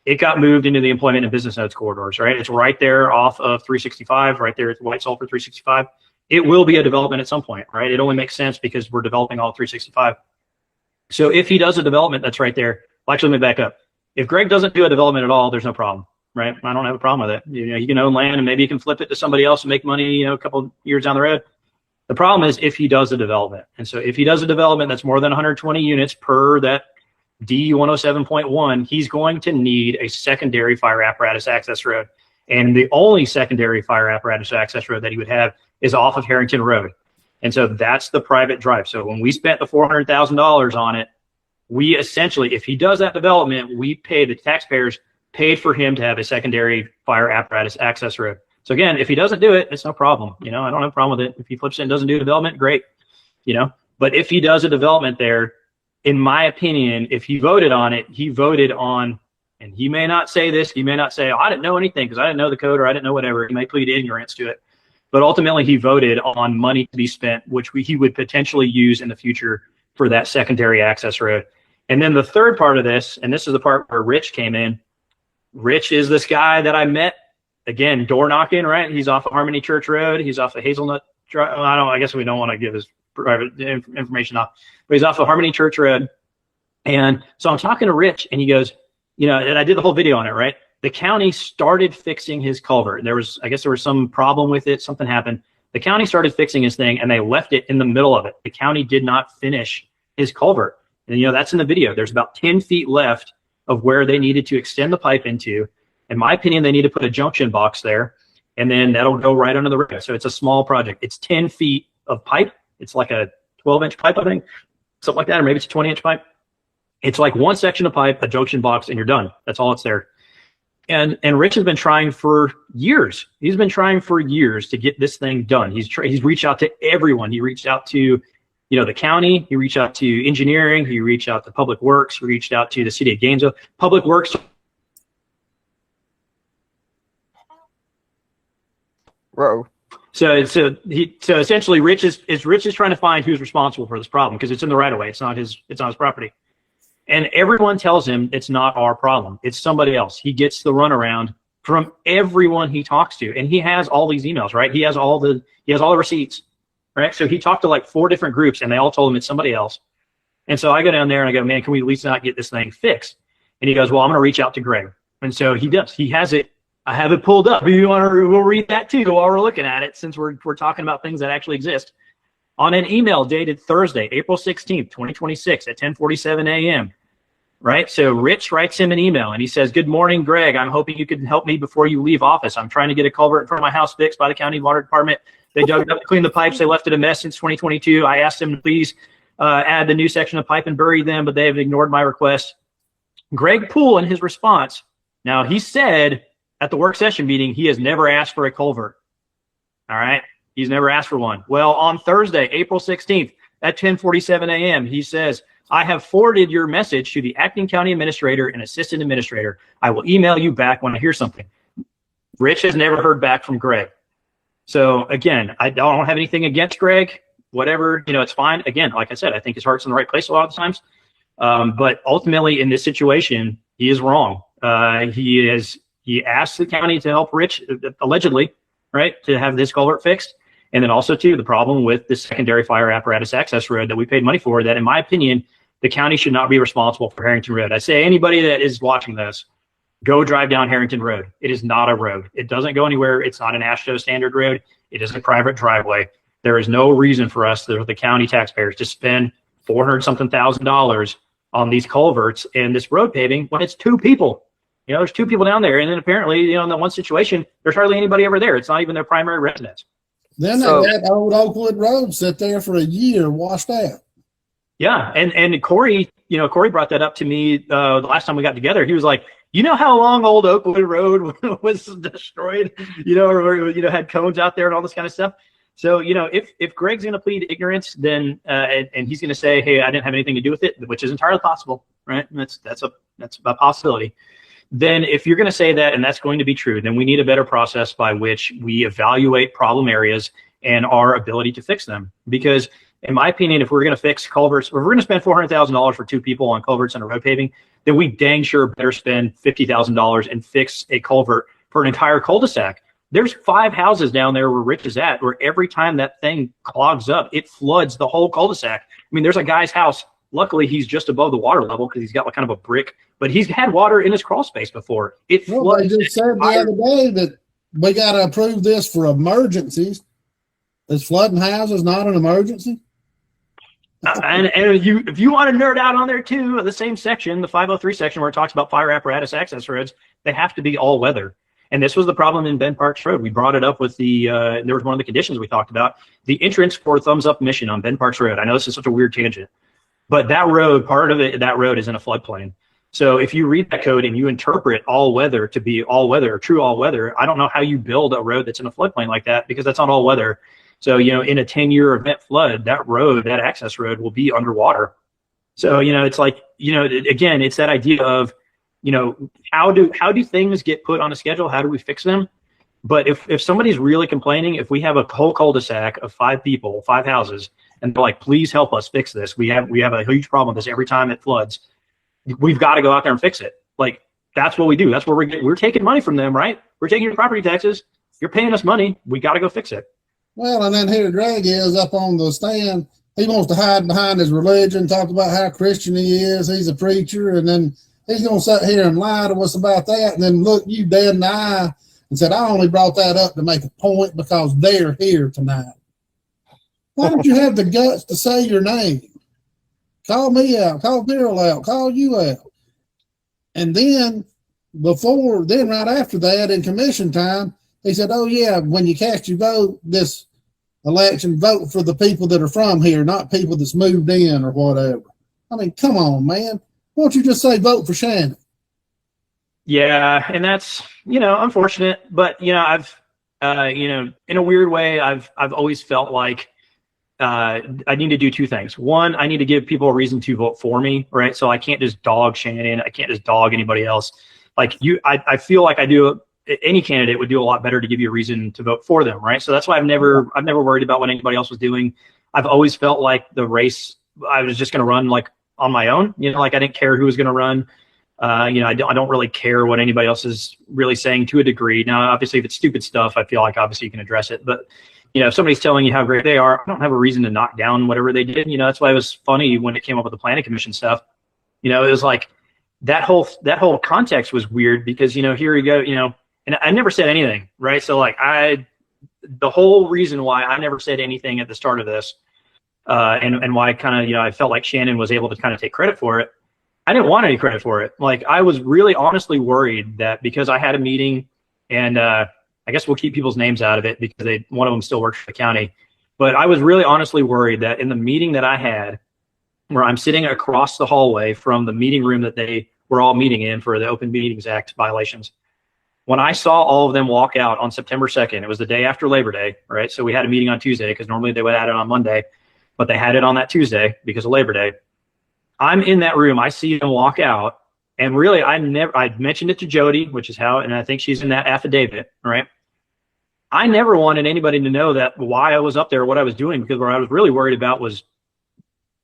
It got moved into the employment and business nodes corridors, right? It's right there off of 365, right there at White Sulphur 365. It will be a development at some point, right? It only makes sense because we're developing all 365. So if he does a development that's right there, well, actually, let me back up. If Greg doesn't do a development at all, there's no problem, right? I don't have a problem with it. You know, he can own land and maybe he can flip it to somebody else and make money, you know, a couple of years down the road. The problem is if he does a development. And so if he does a development that's more than 120 units per that D 107.1, he's going to need a secondary fire apparatus access road. And the only secondary fire apparatus access road that he would have is off of Harrington Road. And so that's the private drive. So when we spent the $400,000 on it, we essentially, if he does that development, we pay, the taxpayers paid for him to have a secondary fire apparatus access road. So again, if he doesn't do it, it's no problem. You know, I don't have a problem with it. If he flips it and doesn't do a development, great. You know, but if he does a development there, in my opinion, if he voted on it, he voted on, and he may not say this, he may not say, oh, I didn't know anything because I didn't know the code or I didn't know whatever. He may plead ignorance to it. But ultimately, he voted on money to be spent, which he would potentially use in the future for that secondary access road. And then the third part of this, and this is the part where Rich came in. Rich is this guy that I met, again, door knocking, right? He's off of Harmony Church Road. He's off of Hazelnut Drive. I guess we don't want to give his private information off, but he's off of Harmony Church Road. And so I'm talking to Rich, and he goes, you know, and I did the whole video on it, right? The county started fixing his culvert. I guess there was some problem with it. Something happened. The county started fixing his thing, and they left it in the middle of it. The county did not finish his culvert. And, you know, that's in the video. There's about 10 feet left of where they needed to extend the pipe into. In my opinion, they need to put a junction box there, and then that'll go right under the road. So it's a small project. It's 10 feet of pipe. It's like a 12-inch pipe, I think, something like that, or maybe it's a 20-inch pipe. It's like one section of pipe, a junction box, and you're done. That's all it's there. And Rich has been trying for years. He's been trying for years to get this thing done. He's reached out to everyone. He reached out to, you know, the county. He reached out to engineering. He reached out to Public Works. He reached out to the city of Gainesville. Public Works. Bro. So essentially, Rich is trying to find who's responsible for this problem because it's in the right of way. It's not his property. And everyone tells him it's not our problem. It's somebody else. He gets the runaround from everyone he talks to. And he has all these emails, right? He has all the receipts, right? So he talked to like 4 different groups and they all told him it's somebody else. And so I go down there and I go, man, can we at least not get this thing fixed? And he goes, well, I'm going to reach out to Greg. And so he does. He has it. I have it pulled up. We'll read that too while we're looking at it since we're talking about things that actually exist. On an email dated Thursday, April 16th, 2026 at 10:47 a.m., right? So Rich writes him an email and he says, good morning, Greg. I'm hoping you can help me before you leave office. I'm trying to get a culvert in front of my house fixed by the county water department. They dug it up to clean the pipes. They left it a mess since 2022. I asked them to please add the new section of pipe and bury them, but they have ignored my request. Greg Poole, in his response, now he said at the work session meeting, he has never asked for a culvert. All right. He's never asked for one. Well, on Thursday, April 16th at 10:47 a.m., he says, I have forwarded your message to the acting county administrator and assistant administrator. I will email you back when I hear something. Rich has never heard back from Greg. So again, I don't have anything against Greg, whatever, you know, it's fine. Again, like I said, I think his heart's in the right place a lot of the times. But ultimately in this situation, he is wrong. He asked the county to help Rich, allegedly, right, to have this culvert fixed. And then also, too, the problem with the secondary fire apparatus access road that we paid money for, that in my opinion, the county should not be responsible for Harrington Road. I say anybody that is watching this, Go drive down Harrington Road. It is not a road. It doesn't go anywhere. It's not an AASHTO standard road. It is a private driveway. There is no reason for us, the county taxpayers, to spend $400-something thousand on these culverts and this road paving when it's two people. There's two people down there, and then apparently, in that one situation, there's hardly anybody ever there. It's not even their primary residence. Then that old Oakwood Road sat there for a year, washed out. Yeah, and Corey, Corey brought that up to me the last time we got together. He was like, how long old Oakwood Road was destroyed, or had cones out there and all this kind of stuff. So, if Greg's going to plead ignorance, then and he's going to say, hey, I didn't have anything to do with it, which is entirely possible, right? That's a possibility. Then if you're going to say that, and that's going to be true, then we need a better process by which we evaluate problem areas and our ability to fix them. Because in my opinion, if we're going to fix culverts, if we're going to spend $400,000 for two people on culverts and a road paving, then we dang sure better spend $50,000 and fix a culvert for an entire cul-de-sac. There's 5 houses down there where Rich is at, where every time that thing clogs up, it floods the whole cul-de-sac. I mean, there's a guy's house. Luckily, he's just above the water level because he's got kind of a brick, but he's had water in his crawl space before. It floods. Well, they just said the other day that we got to approve this for emergencies. Is flooding houses not an emergency? And if you want to nerd out on there too, the same section, the 503 section where it talks about fire apparatus access roads, they have to be all weather. And this was the problem in Ben Parks Road. We brought it up with there was one of the conditions we talked about, the entrance for Thumbs Up Mission on Ben Parks Road. I know this is such a weird tangent, but that road, part of it, that road is in a floodplain. So if you read that code and you interpret all weather to be all weather, true all weather, I don't know how you build a road that's in a floodplain like that, because that's not all weather. So, in a 10-year event flood, that road, that access road will be underwater. So, it's like, again, it's that idea of, how do things get put on a schedule? How do we fix them? But if somebody's really complaining, if we have a whole cul-de-sac of 5 people, 5 houses, and they're like, please help us fix this. We have a huge problem with this every time it floods. We've got to go out there and fix it. Like, that's what we do. That's where we're taking money from them, right? We're taking your property taxes. You're paying us money. We got to go fix it. Well, and then here Greg is up on the stand. He wants to hide behind his religion, talk about how Christian he is. He's a preacher, and then he's going to sit here and lie to us about that, and then look you dead in the eye and said, I only brought that up to make a point because they're here tonight. Why don't you have the guts to say your name? Call me out, call Daryl out, call you out. And then right after that in commission time, he said, oh yeah, when you cast your vote this election, vote for the people that are from here, not people that's moved in or whatever. I mean, come on, man. Why don't you just say vote for Shannon? Yeah, and that's, unfortunate, but I've in a weird way, I've always felt like I need to do 2 things. One, I need to give people a reason to vote for me, right? So I can't just dog Shannon. I can't just dog anybody else. Like I feel like any candidate would do a lot better to give you a reason to vote for them, right? So that's why I've never worried about what anybody else was doing. I've always felt like the race, I was just going to run like on my own, like I didn't care who was going to run. I don't really care what anybody else is really saying to a degree. Now, obviously, if it's stupid stuff, I feel like obviously you can address it. But if somebody's telling you how great they are, I don't have a reason to knock down whatever they did. That's why it was funny when it came up with the planning commission stuff. It was like that whole context was weird because here you go, and I never said anything, right? So like the whole reason why I never said anything at the start of this, and why kind of I felt like Shannon was able to kind of take credit for it. I didn't want any credit for it. Like I was really honestly worried that because I had a meeting, and I guess we'll keep people's names out of it because one of them still works for the county. But I was really honestly worried that in the meeting that I had, where I'm sitting across the hallway from the meeting room that they were all meeting in for the Open Meetings Act violations, when I saw all of them walk out on September 2nd, it was the day after Labor Day, right? So we had a meeting on Tuesday because normally they would have had it on Monday, but they had it on that Tuesday because of Labor Day. I'm in that room. I see them walk out, and really, I mentioned it to Jody, which is how, and I think she's in that affidavit, right? I never wanted anybody to know that why I was up there, what I was doing, because what I was really worried about was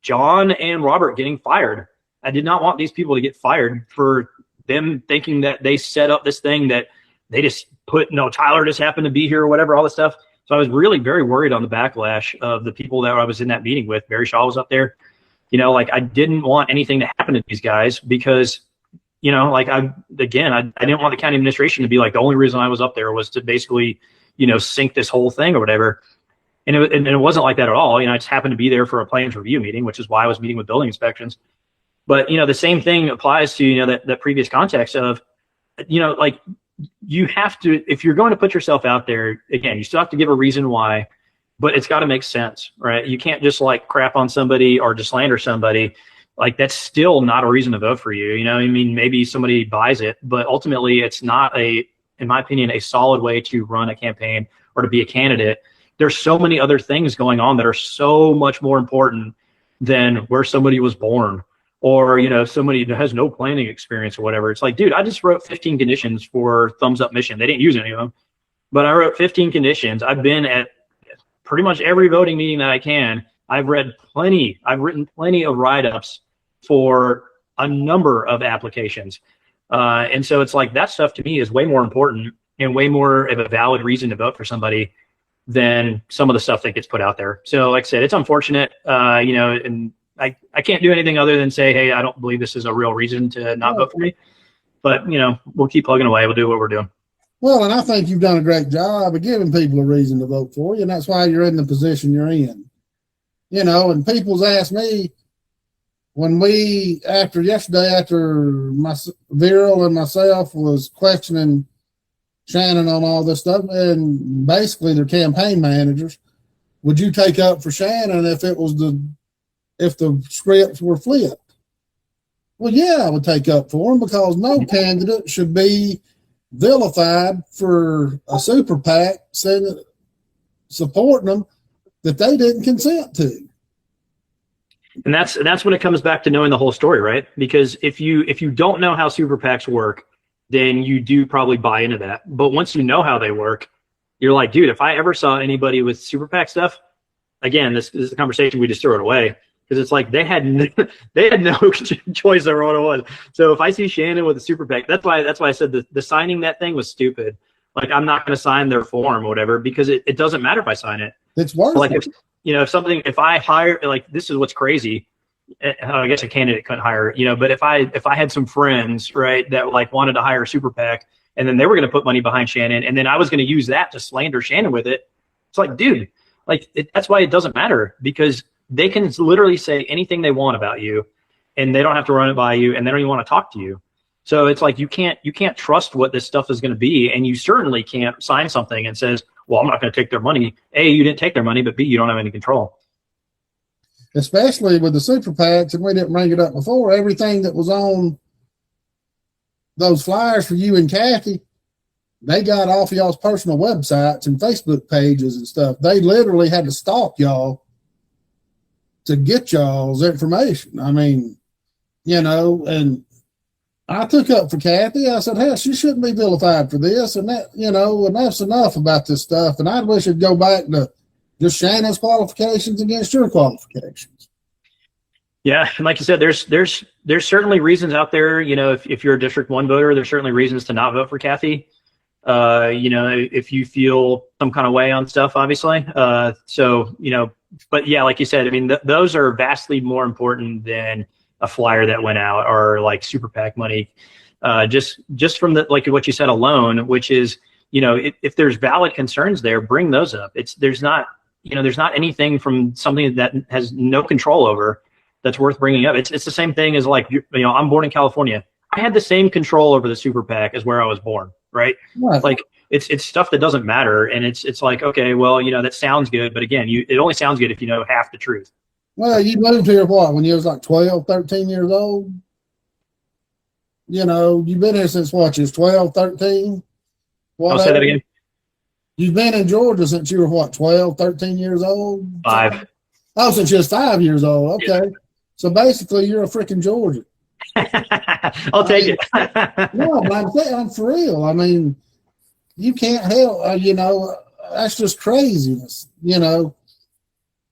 John and Robert getting fired. I did not want these people to get fired for them thinking that they set up this thing that they just put, Tyler just happened to be here or whatever, all this stuff. So I was really very worried on the backlash of the people that I was in that meeting with. Barry Shaw was up there. I didn't want anything to happen to these guys because like I didn't want the county administration to be like, the only reason I was up there was to basically, sink this whole thing or whatever. And it wasn't like that at all. I just happened to be there for a plans review meeting, which is why I was meeting with building inspections. But, the same thing applies to, that previous context of, like you have to, if you're going to put yourself out there, again, you still have to give a reason why, but it's got to make sense, right? You can't just like crap on somebody or just slander somebody. Like that's still not a reason to vote for you. Maybe somebody buys it, but ultimately it's not in my opinion, a solid way to run a campaign or to be a candidate. There's so many other things going on that are so much more important than where somebody was born or, somebody that has no planning experience or whatever. It's like, dude, I just wrote 15 conditions for thumbs up mission. They didn't use any of them, but I wrote 15 conditions. I've been at pretty much every voting meeting that I can. I've written plenty of write-ups for a number of applications. And so it's like that stuff to me is way more important and way more of a valid reason to vote for somebody than some of the stuff that gets put out there. So like I said, it's unfortunate, and I can't do anything other than say, hey, I don't believe this is a real reason to not vote for me. But, we'll keep plugging away. We'll do what we're doing. Well, and I think you've done a great job of giving people a reason to vote for you, and that's why you're in the position you're in. And people's asked me when after Viral and myself was questioning Shannon on all this stuff, and basically their campaign managers, would you take up for Shannon if the scripts were flipped? Well, yeah, I would take up for him because no candidate should be vilified for a super PAC supporting them that they didn't consent to. And that's when it comes back to knowing the whole story, right? Because if you don't know how super PACs work, then you do probably buy into that. But once you know how they work, you're like, dude, if I ever saw anybody with super PAC stuff, again, this is the conversation we just threw it away. Because it's like they had no choice over what it was. So if I see Shannon with a super PAC, that's why I said the signing that thing was stupid. Like I'm not going to sign their form or whatever because it doesn't matter if I sign it. It's worth like it. If I hire, like this is what's crazy. I guess a candidate couldn't hire, but if I had some friends, right, that like wanted to hire a super PAC and then they were going to put money behind Shannon and then I was going to use that to slander Shannon with it. It's like, dude, like that's why it doesn't matter because they can literally say anything they want about you and they don't have to run it by you and they don't even want to talk to you. So it's like you can't trust what this stuff is going to be, and you certainly can't sign something and says, well, I'm not going to take their money. A, you didn't take their money, but B, you don't have any control. Especially with the super PACs, and we didn't bring it up before, everything that was on those flyers for you and Kathy, they got off of y'all's personal websites and Facebook pages and stuff. They literally had to stalk y'all to get y'all's information. I mean, and I took up for Kathy. I said, hell, she shouldn't be vilified for this and that, and that's enough about this stuff. And I wish it'd go back to just Shannon's qualifications against your qualifications. Yeah, and like you said, there's certainly reasons out there. If you're a District 1 voter, there's certainly reasons to not vote for Kathy. If you feel some kind of way on stuff, obviously. But yeah, like you said, I mean, those are vastly more important than a flyer that went out or like super PAC money. Just from the like what you said alone, which is if there's valid concerns there, bring those up. There's not anything from something that has no control over that's worth bringing up. It's the same thing as like I'm born in California. I had the same control over the super PAC as where I was born, right? Like it's stuff that doesn't matter, and it's like, okay, well, that sounds good, but again, it only sounds good if you know half the truth. Well, you moved here when you was like 12, 13 years old? You've been here since what, you was 12, 13? I'll say that again. You've been in Georgia since you were what, 12, 13 years old? 5. Oh, since you was 5 years old. Okay. Yeah. So basically you're a freaking Georgian. I'll take it. No, but I'm for real. I mean, you can't help, that's just craziness, And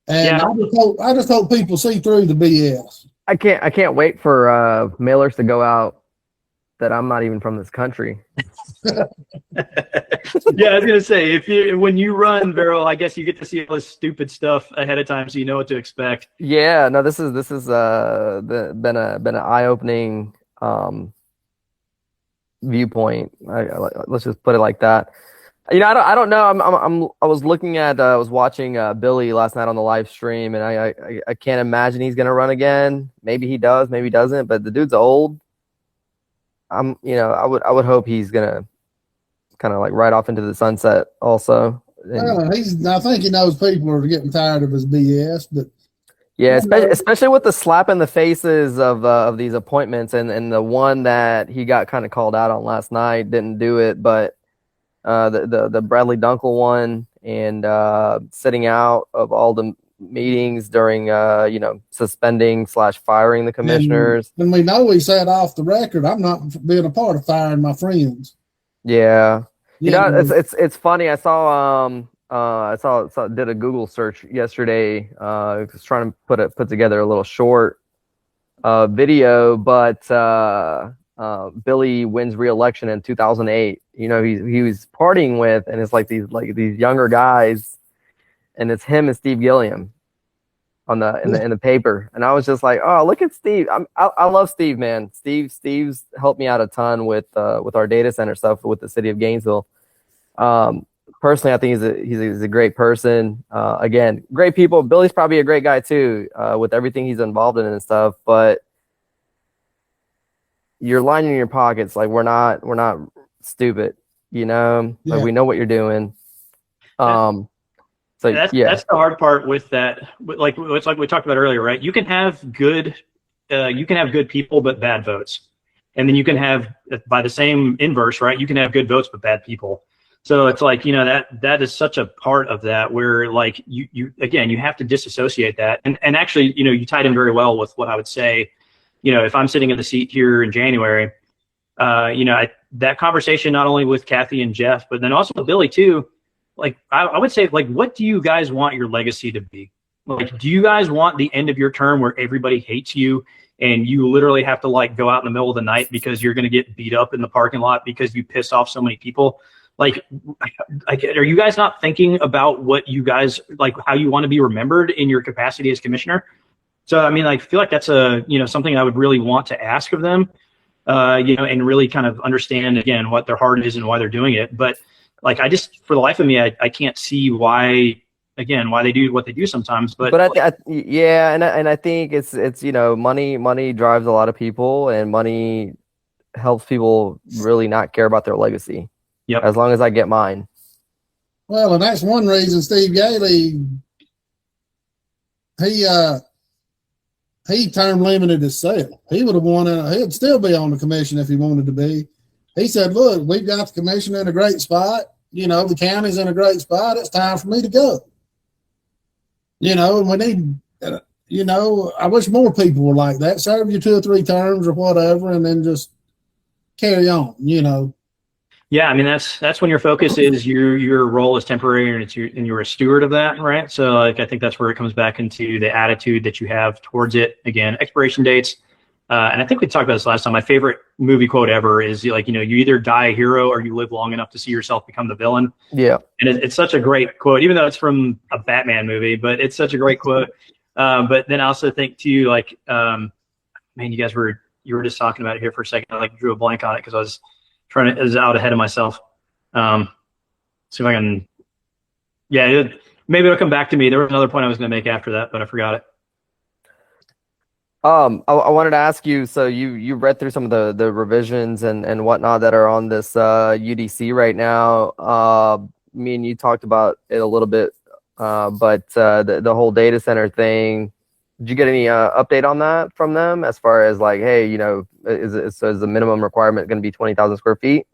yeah. I just hope people see through the BS. I can't wait for mailers to go out that I'm not even from this country. Yeah, I was gonna say when you run, Vero, I guess you get to see all this stupid stuff ahead of time, so you know what to expect. Yeah, no, this is been an eye-opening viewpoint. Let's just put it like that. I don't know. I was looking at, I was watching Billy last night on the live stream, and I can't imagine he's gonna run again. Maybe he does, maybe he doesn't. But the dude's old. I would hope he's gonna kind of like ride off into the sunset also. I think he knows people are getting tired of his BS, but yeah, especially with the slap in the faces of these appointments, and the one that he got kind of called out on last night didn't do it, but the Bradley Dunkel one, and sitting out of all the meetings during suspending / firing the commissioners. And we know he said off the record, I'm not being a part of firing my friends. Yeah. It's funny. I saw did a Google search yesterday. Was trying to put together a little short video, but Billy wins re-election in 2008. He was partying with, and it's like these younger guys, and it's him and Steve Gilliam in the paper. And I was just like, oh, look at Steve. I love Steve, man. Steve's helped me out a ton with our data center stuff with the city of Gainesville. Personally, I think he's a great person. Again, great people. Billy's probably a great guy too, with everything he's involved in and stuff. But you're lining your pockets. Like we're not stupid, Like we know what you're doing. So that's the hard part with that. Like it's like we talked about earlier, right? You can have good people but bad votes, and then you can have, by the same inverse, right? You can have good votes but bad people. So it's like, that is such a part of that where like you have to disassociate that. And actually, you tied in very well with what I would say, if I'm sitting in the seat here in January, that conversation, not only with Kathy and Jeff, but then also with Billy too, like I would say, like, what do you guys want your legacy to be? Like, do you guys want the end of your term where everybody hates you and you literally have to like go out in the middle of the night because you're going to get beat up in the parking lot because you piss off so many people? Like, are you guys not thinking about what you guys, like, how you want to be remembered in your capacity as commissioner? So, I mean, I feel like that's something I would really want to ask of them, and really kind of understand, again, what their heart is and why they're doing it. But like, for the life of me, I can't see why they do what they do sometimes. But I think it's money drives a lot of people, and money helps people really not care about their legacy. Yep. As long as I get mine. Well, and that's one reason Steve Galey, he term limited himself. He would have he'd still be on the commission if he wanted to be. He said, look, we've got the commission in a great spot. The county's in a great spot. It's time for me to go. And we need, I wish more people were like that. Serve you 2 or 3 terms or whatever, and then just carry on, Yeah, I mean that's when your focus is your role is temporary, and you're a steward of that, right? So like I think that's where it comes back into the attitude that you have towards it. Again, expiration dates, and I think we talked about this last time. My favorite movie quote ever is like, you either die a hero or you live long enough to see yourself become the villain. Yeah, and it's such a great quote, even though it's from a Batman movie, but it's such a great quote. But then I also think too, like, man, you were just talking about it here for a second. I like drew a blank on it because I was out ahead of myself. See if I can. Yeah, maybe it'll come back to me. There was another point I was going to make after that, but I forgot it. I wanted to ask you. So you read through some of the revisions and whatnot that are on this UDC right now. Me and you talked about it a little bit, but the whole data center thing. Did you get any update on that from them as far as like, hey, is the minimum requirement going to be 20,000 square feet?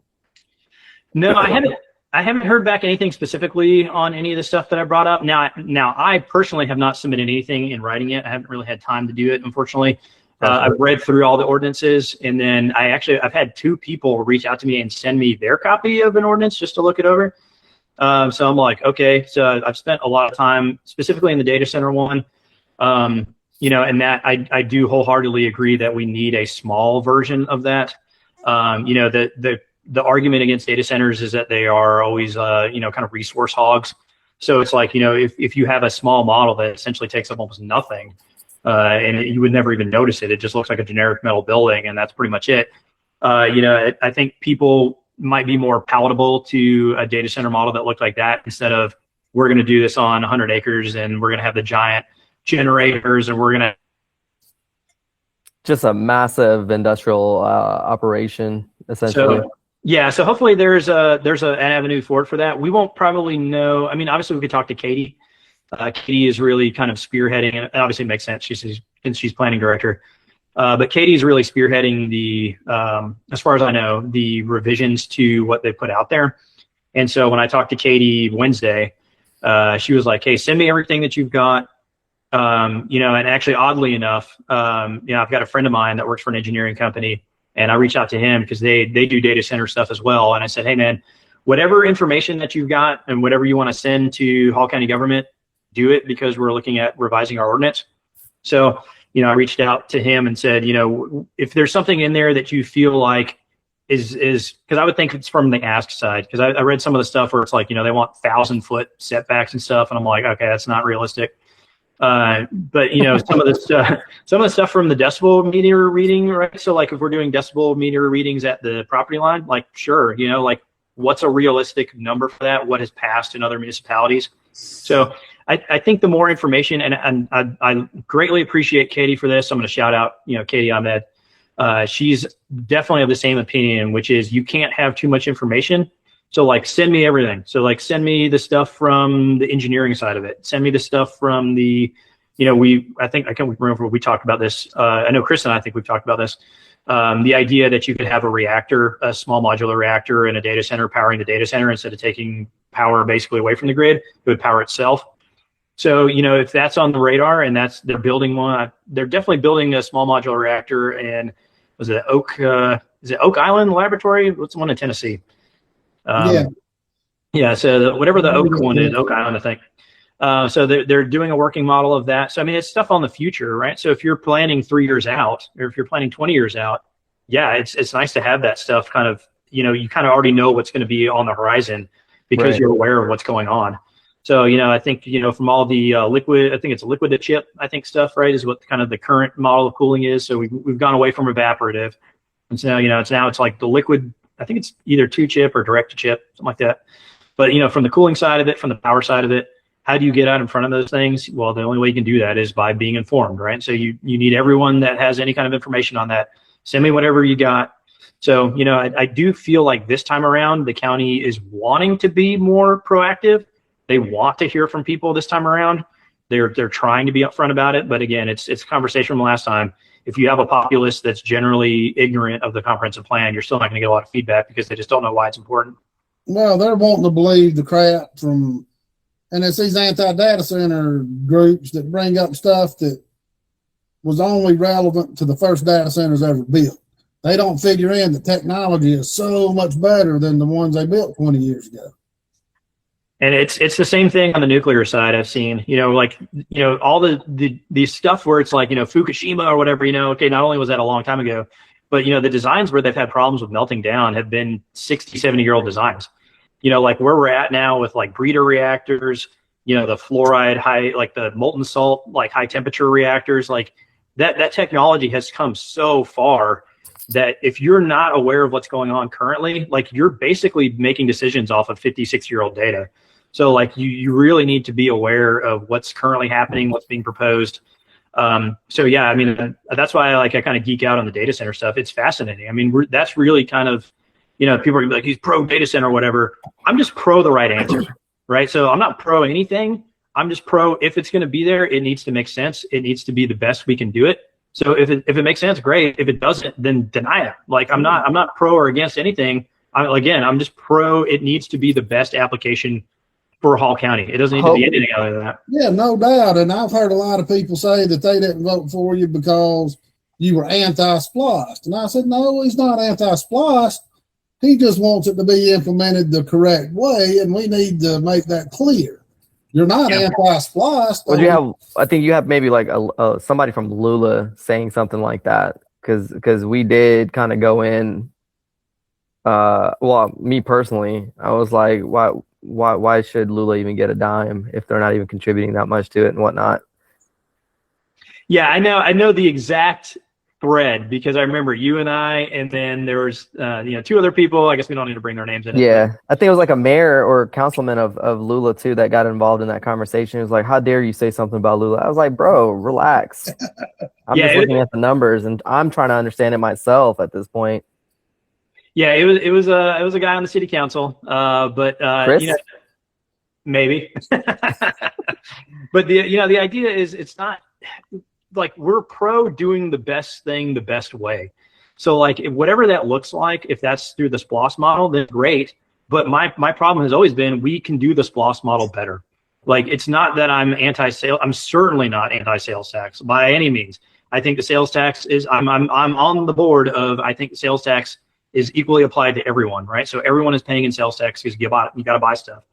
No, I haven't heard back anything specifically on any of the stuff that I brought up. Now I personally have not submitted anything in writing yet. I haven't really had time to do it, unfortunately. I've read through all the ordinances, and then I've had 2 people reach out to me and send me their copy of an ordinance just to look it over. So I'm like, okay, so I've spent a lot of time specifically in the data center one. And that I do wholeheartedly agree that we need a small version of that. The argument against data centers is that they are always, kind of resource hogs. So it's like, if you have a small model that essentially takes up almost nothing, and you would never even notice it, it just looks like a generic metal building, and that's pretty much it. I think people might be more palatable to a data center model that looked like that, instead of we're going to do this on 100 acres and we're going to have the giant generators and we're going to just a massive industrial operation, essentially. So hopefully there's an avenue forward for that. We won't probably know. I mean, obviously we could talk to Katie. Katie is really kind of spearheading, and it obviously makes sense. She's planning director. But Katie's really spearheading the, as far as I know, the revisions to what they put out there. And so when I talked to Katie Wednesday, she was like, "Hey, send me everything that you've got." And actually, oddly enough, I've got a friend of mine that works for an engineering company, and I reached out to him because they do data center stuff as well. And I said, "Hey, man, whatever information that you've got and whatever you want to send to Hall County government, do it, because we're looking at revising our ordinance." So, I reached out to him and said, if there's something in there that you feel like is because I would think it's from the ask side, because I read some of the stuff where it's like, they want 1,000-foot setbacks and stuff, and I'm like, okay, that's not realistic. But some of the stuff from the decibel meter reading, right? So like if we're doing decibel meter readings at the property line, like sure, like what's a realistic number for that? What has passed in other municipalities? So I think the more information, and I greatly appreciate Katie for this. I'm going to shout out, Katie Ahmed. She's definitely of the same opinion, which is you can't have too much information. So like send me everything. So like send me the stuff from the engineering side of it. Send me the stuff from the, I can't remember we talked about this. I know Chris and I think we've talked about this. The idea that you could have a reactor, a small modular reactor in a data center powering the data center, instead of taking power basically away from the grid, it would power itself. So, if that's on the radar and they're building one, they're definitely building a small modular reactor. And was it Oak Island Laboratory? What's the one in Tennessee? Yeah. So whatever the Oak one is, Oak Island, I think. So they're doing a working model of that. So, I mean, it's stuff on the future, right? So if you're planning 3 years out, or if you're planning 20 years out, yeah, it's nice to have that stuff kind of, you kind of already know what's going to be on the horizon, because you're aware of what's going on. So, I think, from all the liquid, I think it's liquid to chip, I think stuff, right, is what kind of the current model of cooling is. So we've gone away from evaporative. And so, it's like the liquid, I think it's either to chip or direct to chip, something like that. But, from the cooling side of it, from the power side of it, how do you get out in front of those things? Well, the only way you can do that is by being informed, right? So you need everyone that has any kind of information on that. Send me whatever you got. So, I do feel like this time around, the county is wanting to be more proactive. They want to hear from people this time around. They're trying to be upfront about it. But again, it's a conversation from last time. If you have a populace that's generally ignorant of the comprehensive plan, you're still not going to get a lot of feedback, because they just don't know why it's important. Well, they're wanting to believe the crap from, and it's these anti-data center groups that bring up stuff that was only relevant to the first data centers ever built. They don't figure in that technology is so much better than the ones they built 20 years ago. And it's the same thing on the nuclear side. I've seen, all the stuff where it's like, Fukushima or whatever, okay, not only was that a long time ago, but, the designs where they've had problems with melting down have been 60, 70-year-old designs. Like where we're at now with like breeder reactors, the fluoride high, like the molten salt, like high temperature reactors, like that technology has come so far that if you're not aware of what's going on currently, like you're basically making decisions off of 56-year-old data. So like you really need to be aware of what's currently happening, what's being proposed. So yeah, I mean, that's why I kind of geek out on the data center stuff. It's fascinating. I mean, that's really kind of, people are gonna be like, he's pro data center or whatever. I'm just pro the right answer, right? So I'm not pro anything. I'm just pro, if it's going to be there, it needs to make sense. It needs to be the best we can do it. So if it makes sense, great. If it doesn't, then deny it. Like I'm not pro or against anything. I'm just pro. It needs to be the best application for Hall County. It doesn't need to be anything other than that. Yeah, no doubt. And I've heard a lot of people say that they didn't vote for you because you were anti-spliced. And I said, no, he's not anti-spliced. He just wants it to be implemented the correct way, and we need to make that clear. You're not anti-spliced. Well, I think you have maybe like somebody from Lula saying something like that, because we did kind of go in. Well, me personally, I was like, why should Lula even get a dime if they're not even contributing that much to it and whatnot? Yeah, I know the exact thread because I remember you and I, and then there was, two other people. I guess we don't need to bring their names in. Yeah. I think it was like a mayor or councilman of Lula too that got involved in that conversation. He was like, how dare you say something about Lula? I was like, bro, relax. I'm just looking at the numbers and I'm trying to understand it myself at this point. Yeah, it was a guy on the city council, but Chris? Maybe. But the idea is it's not like we're pro doing the best thing the best way. So like whatever that looks like, if that's through the SPLOS model, then great. But my problem has always been we can do the SPLOS model better. Like it's not that I'm anti-sale. I'm certainly not anti-sales tax by any means. I think the sales tax is I'm on the board of I think the sales tax is equally applied to everyone, right? So everyone is paying in sales tax because you got to buy stuff.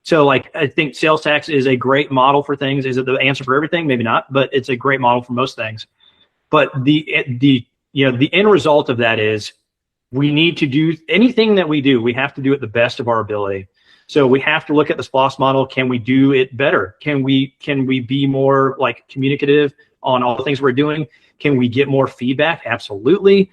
So like I think sales tax is a great model for things. Is it the answer for everything? Maybe not, but it's a great model for most things. But the end result of that is we need to do anything that we do. We have to do it the best of our ability. So we have to look at the SPLOS model. Can we do it better? Can we be more like communicative on all the things we're doing? Can we get more feedback? Absolutely.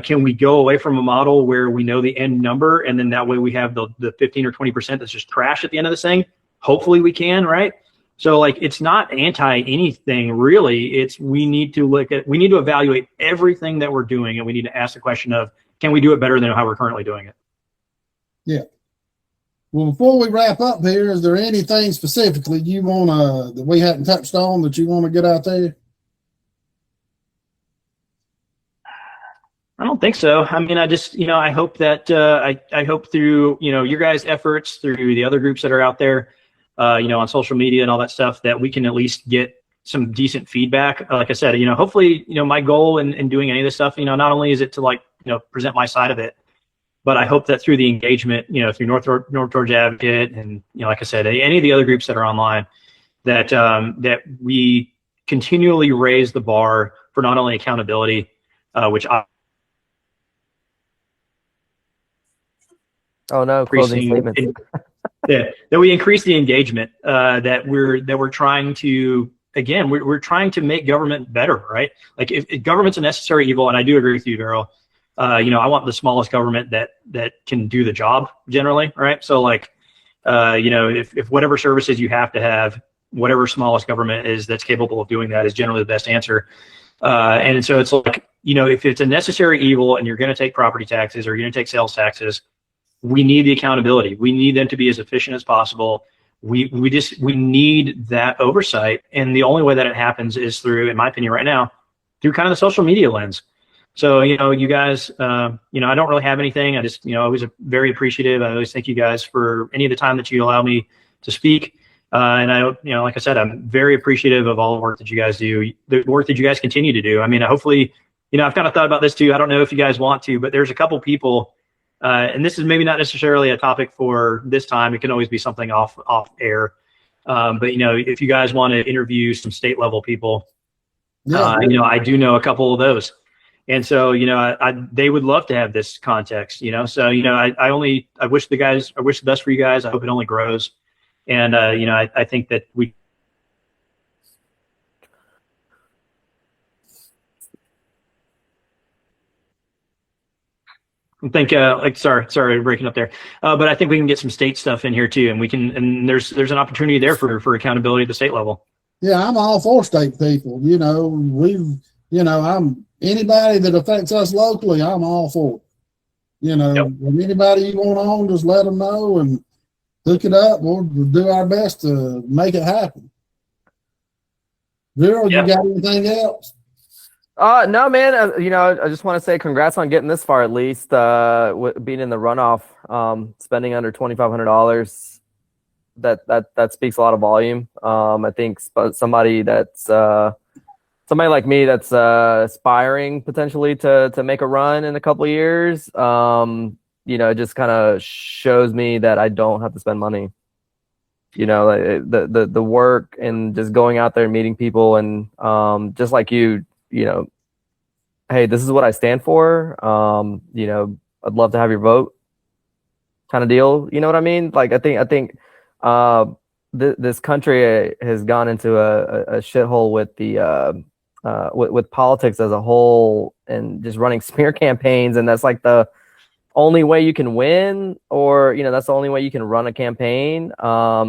Can we go away from a model where we know the end number and then that way we have the 15 or 20% that's just trash at the end of this thing? Hopefully we can, right? So like it's not anti anything really. It's we need to evaluate everything that we're doing and we need to ask the question of can we do it better than how we're currently doing it? Yeah. Well, before we wrap up here, is there anything specifically you want that we hadn't touched on that you want to get out there? I don't think so. I mean, I just, I hope that I hope through, your guys' efforts, through the other groups that are out there, on social media and all that stuff, that we can at least get some decent feedback. Like I said, hopefully, my goal in doing any of this stuff, not only is it to present my side of it, but I hope that through the engagement, through North Georgia Advocate and, like I said, any of the other groups that are online, that we continually raise the bar for not only accountability, which Oh no, closing statements. Yeah, that we increase the engagement, that we're trying to, again, we're trying to make government better, right? Like if government's a necessary evil, and I do agree with you, Daryl. I want the smallest government that can do the job generally, right? So like, if whatever services you have to have, whatever smallest government is that's capable of doing that is generally the best answer. And so it's like, if it's a necessary evil and you're going to take property taxes or you're going to take sales taxes, we need the accountability. We need them to be as efficient as possible. We need that oversight. And the only way that it happens is through, in my opinion right now, through kind of the social media lens. So, you guys, I don't really have anything. I just, always very appreciative. I always thank you guys for any of the time that you allow me to speak. And I, like I said, I'm very appreciative of all the work that you guys do, the work that you guys continue to do. I mean, hopefully, I've kind of thought about this too. I don't know if you guys want to, but there's a couple people, and this is maybe not necessarily a topic for this time. It can always be something off air. But, if you guys want to interview some state level people, I do know a couple of those. And so, they would love to have this context, so, I wish the best for you guys. I hope it only grows. And, I think that we. I think, sorry, breaking up there. But I think we can get some state stuff in here too. And there's an opportunity there for accountability at the state level. Yeah, I'm all for state people. I'm anybody that affects us locally, I'm all for it. Yep. If anybody you want on, just let them know and hook it up. We'll do our best to make it happen. Daryl, You got anything else? No, man. I just want to say congrats on getting this far, at least being in the runoff, spending under $2,500. That speaks a lot of volume. I think somebody like me that's aspiring potentially to make a run in a couple of years. It just kind of shows me that I don't have to spend money. The work and just going out there and meeting people and just like you. Hey, this is what I stand for. I'd love to have your vote kind of deal. You know what I mean? Like, I think this country has gone into a shithole with the with politics as a whole and just running smear campaigns, and that's like the only way you can win, or that's the only way you can run a campaign,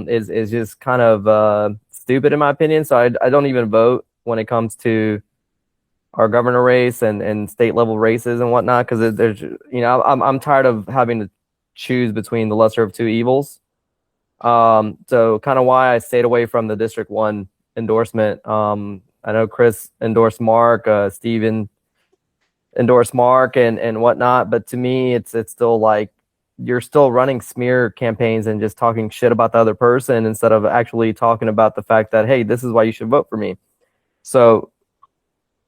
is just kind of stupid in my opinion. So I don't even vote when it comes to our governor race and state level races and whatnot, because there's I'm tired of having to choose between the lesser of two evils. So kind of why I stayed away from the District 1 endorsement. I know Chris endorsed Mark, Steven endorsed Mark and whatnot, but to me it's still like you're still running smear campaigns and just talking shit about the other person instead of actually talking about the fact that, hey, this is why you should vote for me. So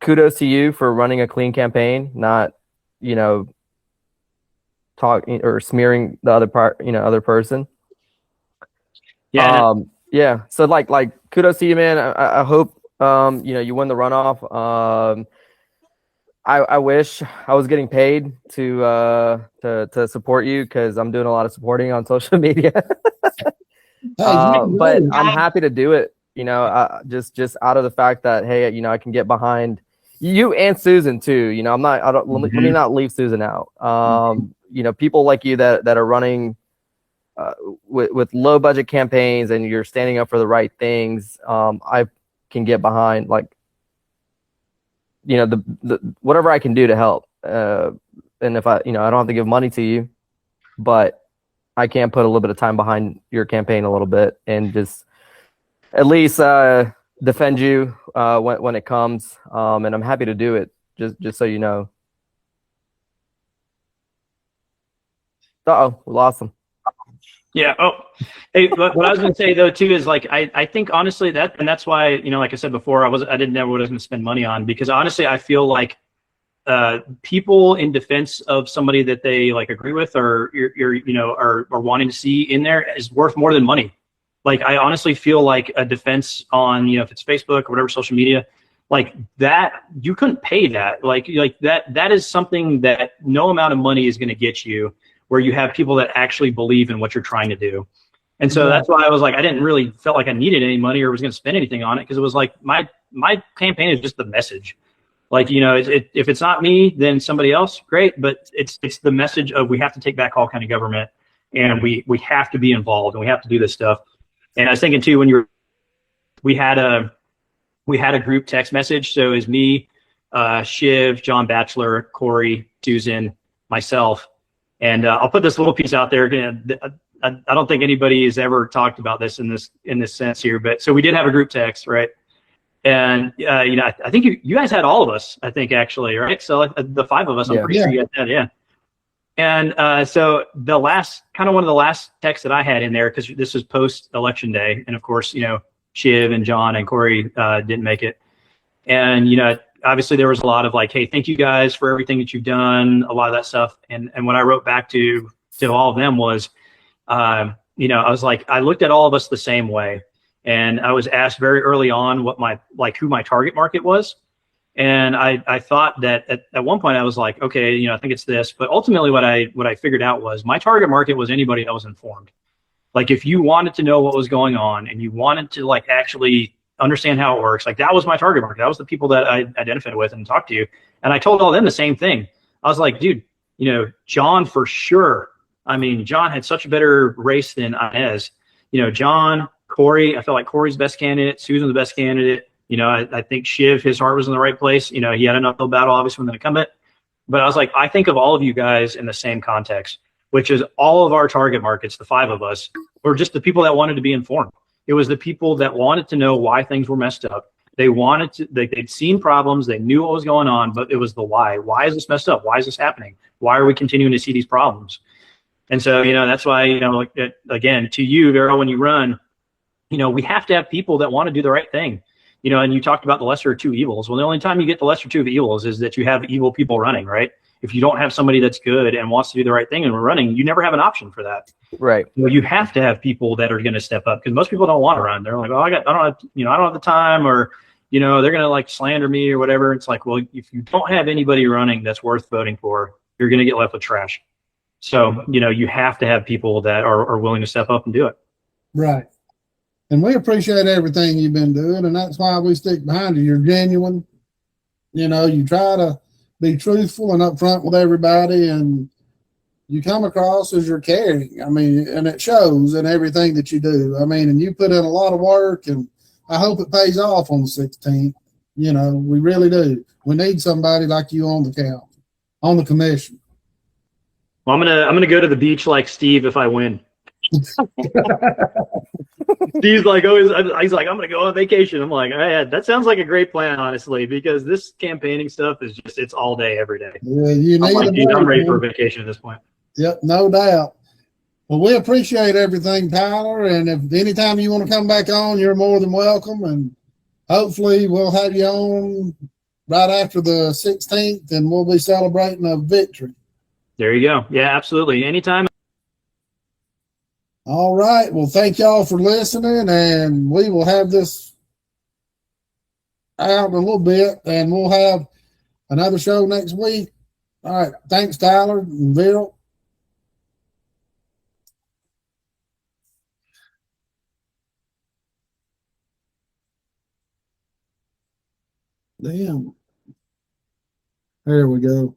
kudos to you for running a clean campaign, not talking or smearing the other person. Yeah. Yeah. So like kudos to you, man. I hope you win the runoff. I wish I was getting paid to support you, because I'm doing a lot of supporting on social media. But I'm happy to do it. Just out of the fact that, hey, I can get behind you and Susan too. Let me not leave Susan out. People like you that are running with low budget campaigns and you're standing up for the right things. I can get behind, like, the whatever I can do to help. And if I don't have to give money to you, but I can put a little bit of time behind your campaign a little bit and just at least defend you when it comes. And I'm happy to do it, just so you know. We lost him. Yeah. Oh, hey, what I was going to say though too is, like, I think honestly that's why, like I said before, I didn't know what I was going to spend money on, because honestly I feel like people in defense of somebody that they like agree with or are wanting to see in there is worth more than money. Like, I honestly feel like a defense on, if it's Facebook or whatever social media, like that, you couldn't pay that. Like that is something that no amount of money is going to get you, where you have people that actually believe in what you're trying to do. And so that's why I was like, I didn't really felt like I needed any money or was going to spend anything on it, because it was like my campaign is just the message. Like, if it's not me, then somebody else, great. But it's the message of, we have to take back Hall County government, and we have to be involved, and we have to do this stuff. And I was thinking too, when we had a group text message. So it was me, Shiv, John Batchelor, Corey, Susan, myself. And I'll put this little piece out there. I don't think anybody has ever talked about this in this sense here, but so we did have a group text, right? And I think you guys had all of us, I think, actually, right? So the five of us, I'm pretty sure you guys had, yeah. And so one of the last texts that I had in there, because this was post election day, and of course, Shiv and John and Corey didn't make it, and obviously there was a lot of like, hey, thank you guys for everything that you've done, a lot of that stuff. And what I wrote back to all of them was, I was like, I looked at all of us the same way. And I was asked very early on who my target market was. And I thought that at one point I was like, okay, I think it's this. But ultimately what I figured out was my target market was anybody that was informed. Like, if you wanted to know what was going on and you wanted to like actually understand how it works, like, that was my target market. That was the people that I identified with and talked to. And I told all them the same thing. I was like, dude, John, for sure. I mean, John had such a better race than Inez. John, Corey, I felt like Corey's the best candidate. Susan's the best candidate. I think Shiv, his heart was in the right place. He had an uphill battle, obviously, with an incumbent. But I was like, I think of all of you guys in the same context, which is all of our target markets, the five of us, were just the people that wanted to be informed. It was the people that wanted to know why things were messed up. They'd seen problems. They knew what was going on, but it was the why. Why is this messed up? Why is this happening? Why are we continuing to see these problems? And so, that's why, again, to you, Vero, when you run, we have to have people that want to do the right thing. And you talked about the lesser of two evils. Well, the only time you get the lesser two of evils is that you have evil people running, right? If you don't have somebody that's good and wants to do the right thing and we're running, you never have an option for that. Right. You have to have people that are going to step up, because most people don't want to run. They're like, oh, I don't have the time, or, they're going to like slander me or whatever. It's like, well, if you don't have anybody running that's worth voting for, you're going to get left with trash. So, you have to have people that are willing to step up and do it. Right. And we appreciate everything you've been doing, and that's why we stick behind you. You're genuine. You try to be truthful and upfront with everybody, and you come across as you're caring. I mean, and it shows in everything that you do. I mean, and you put in a lot of work, and I hope it pays off on the 16th. We really do. We need somebody like you on the council, on the commission. Well, I'm gonna go to the beach like Steve if I win. Steve's like always. He's like, I'm gonna go on vacation. I'm like, yeah, that sounds like a great plan, honestly, because this campaigning stuff is it's all day, every day. Yeah, you need I'm, like, I'm ready for a vacation at this point. Yep, no doubt. Well, we appreciate everything, Tyler. And if anytime you want to come back on, you're more than welcome. And hopefully we'll have you on right after the 16th, and we'll be celebrating a victory. There you go. Yeah, absolutely. Anytime. All right. Well, thank y'all for listening, and we will have this out in a little bit, and we'll have another show next week. All right. Thanks, Tyler and Bill. Damn. There we go.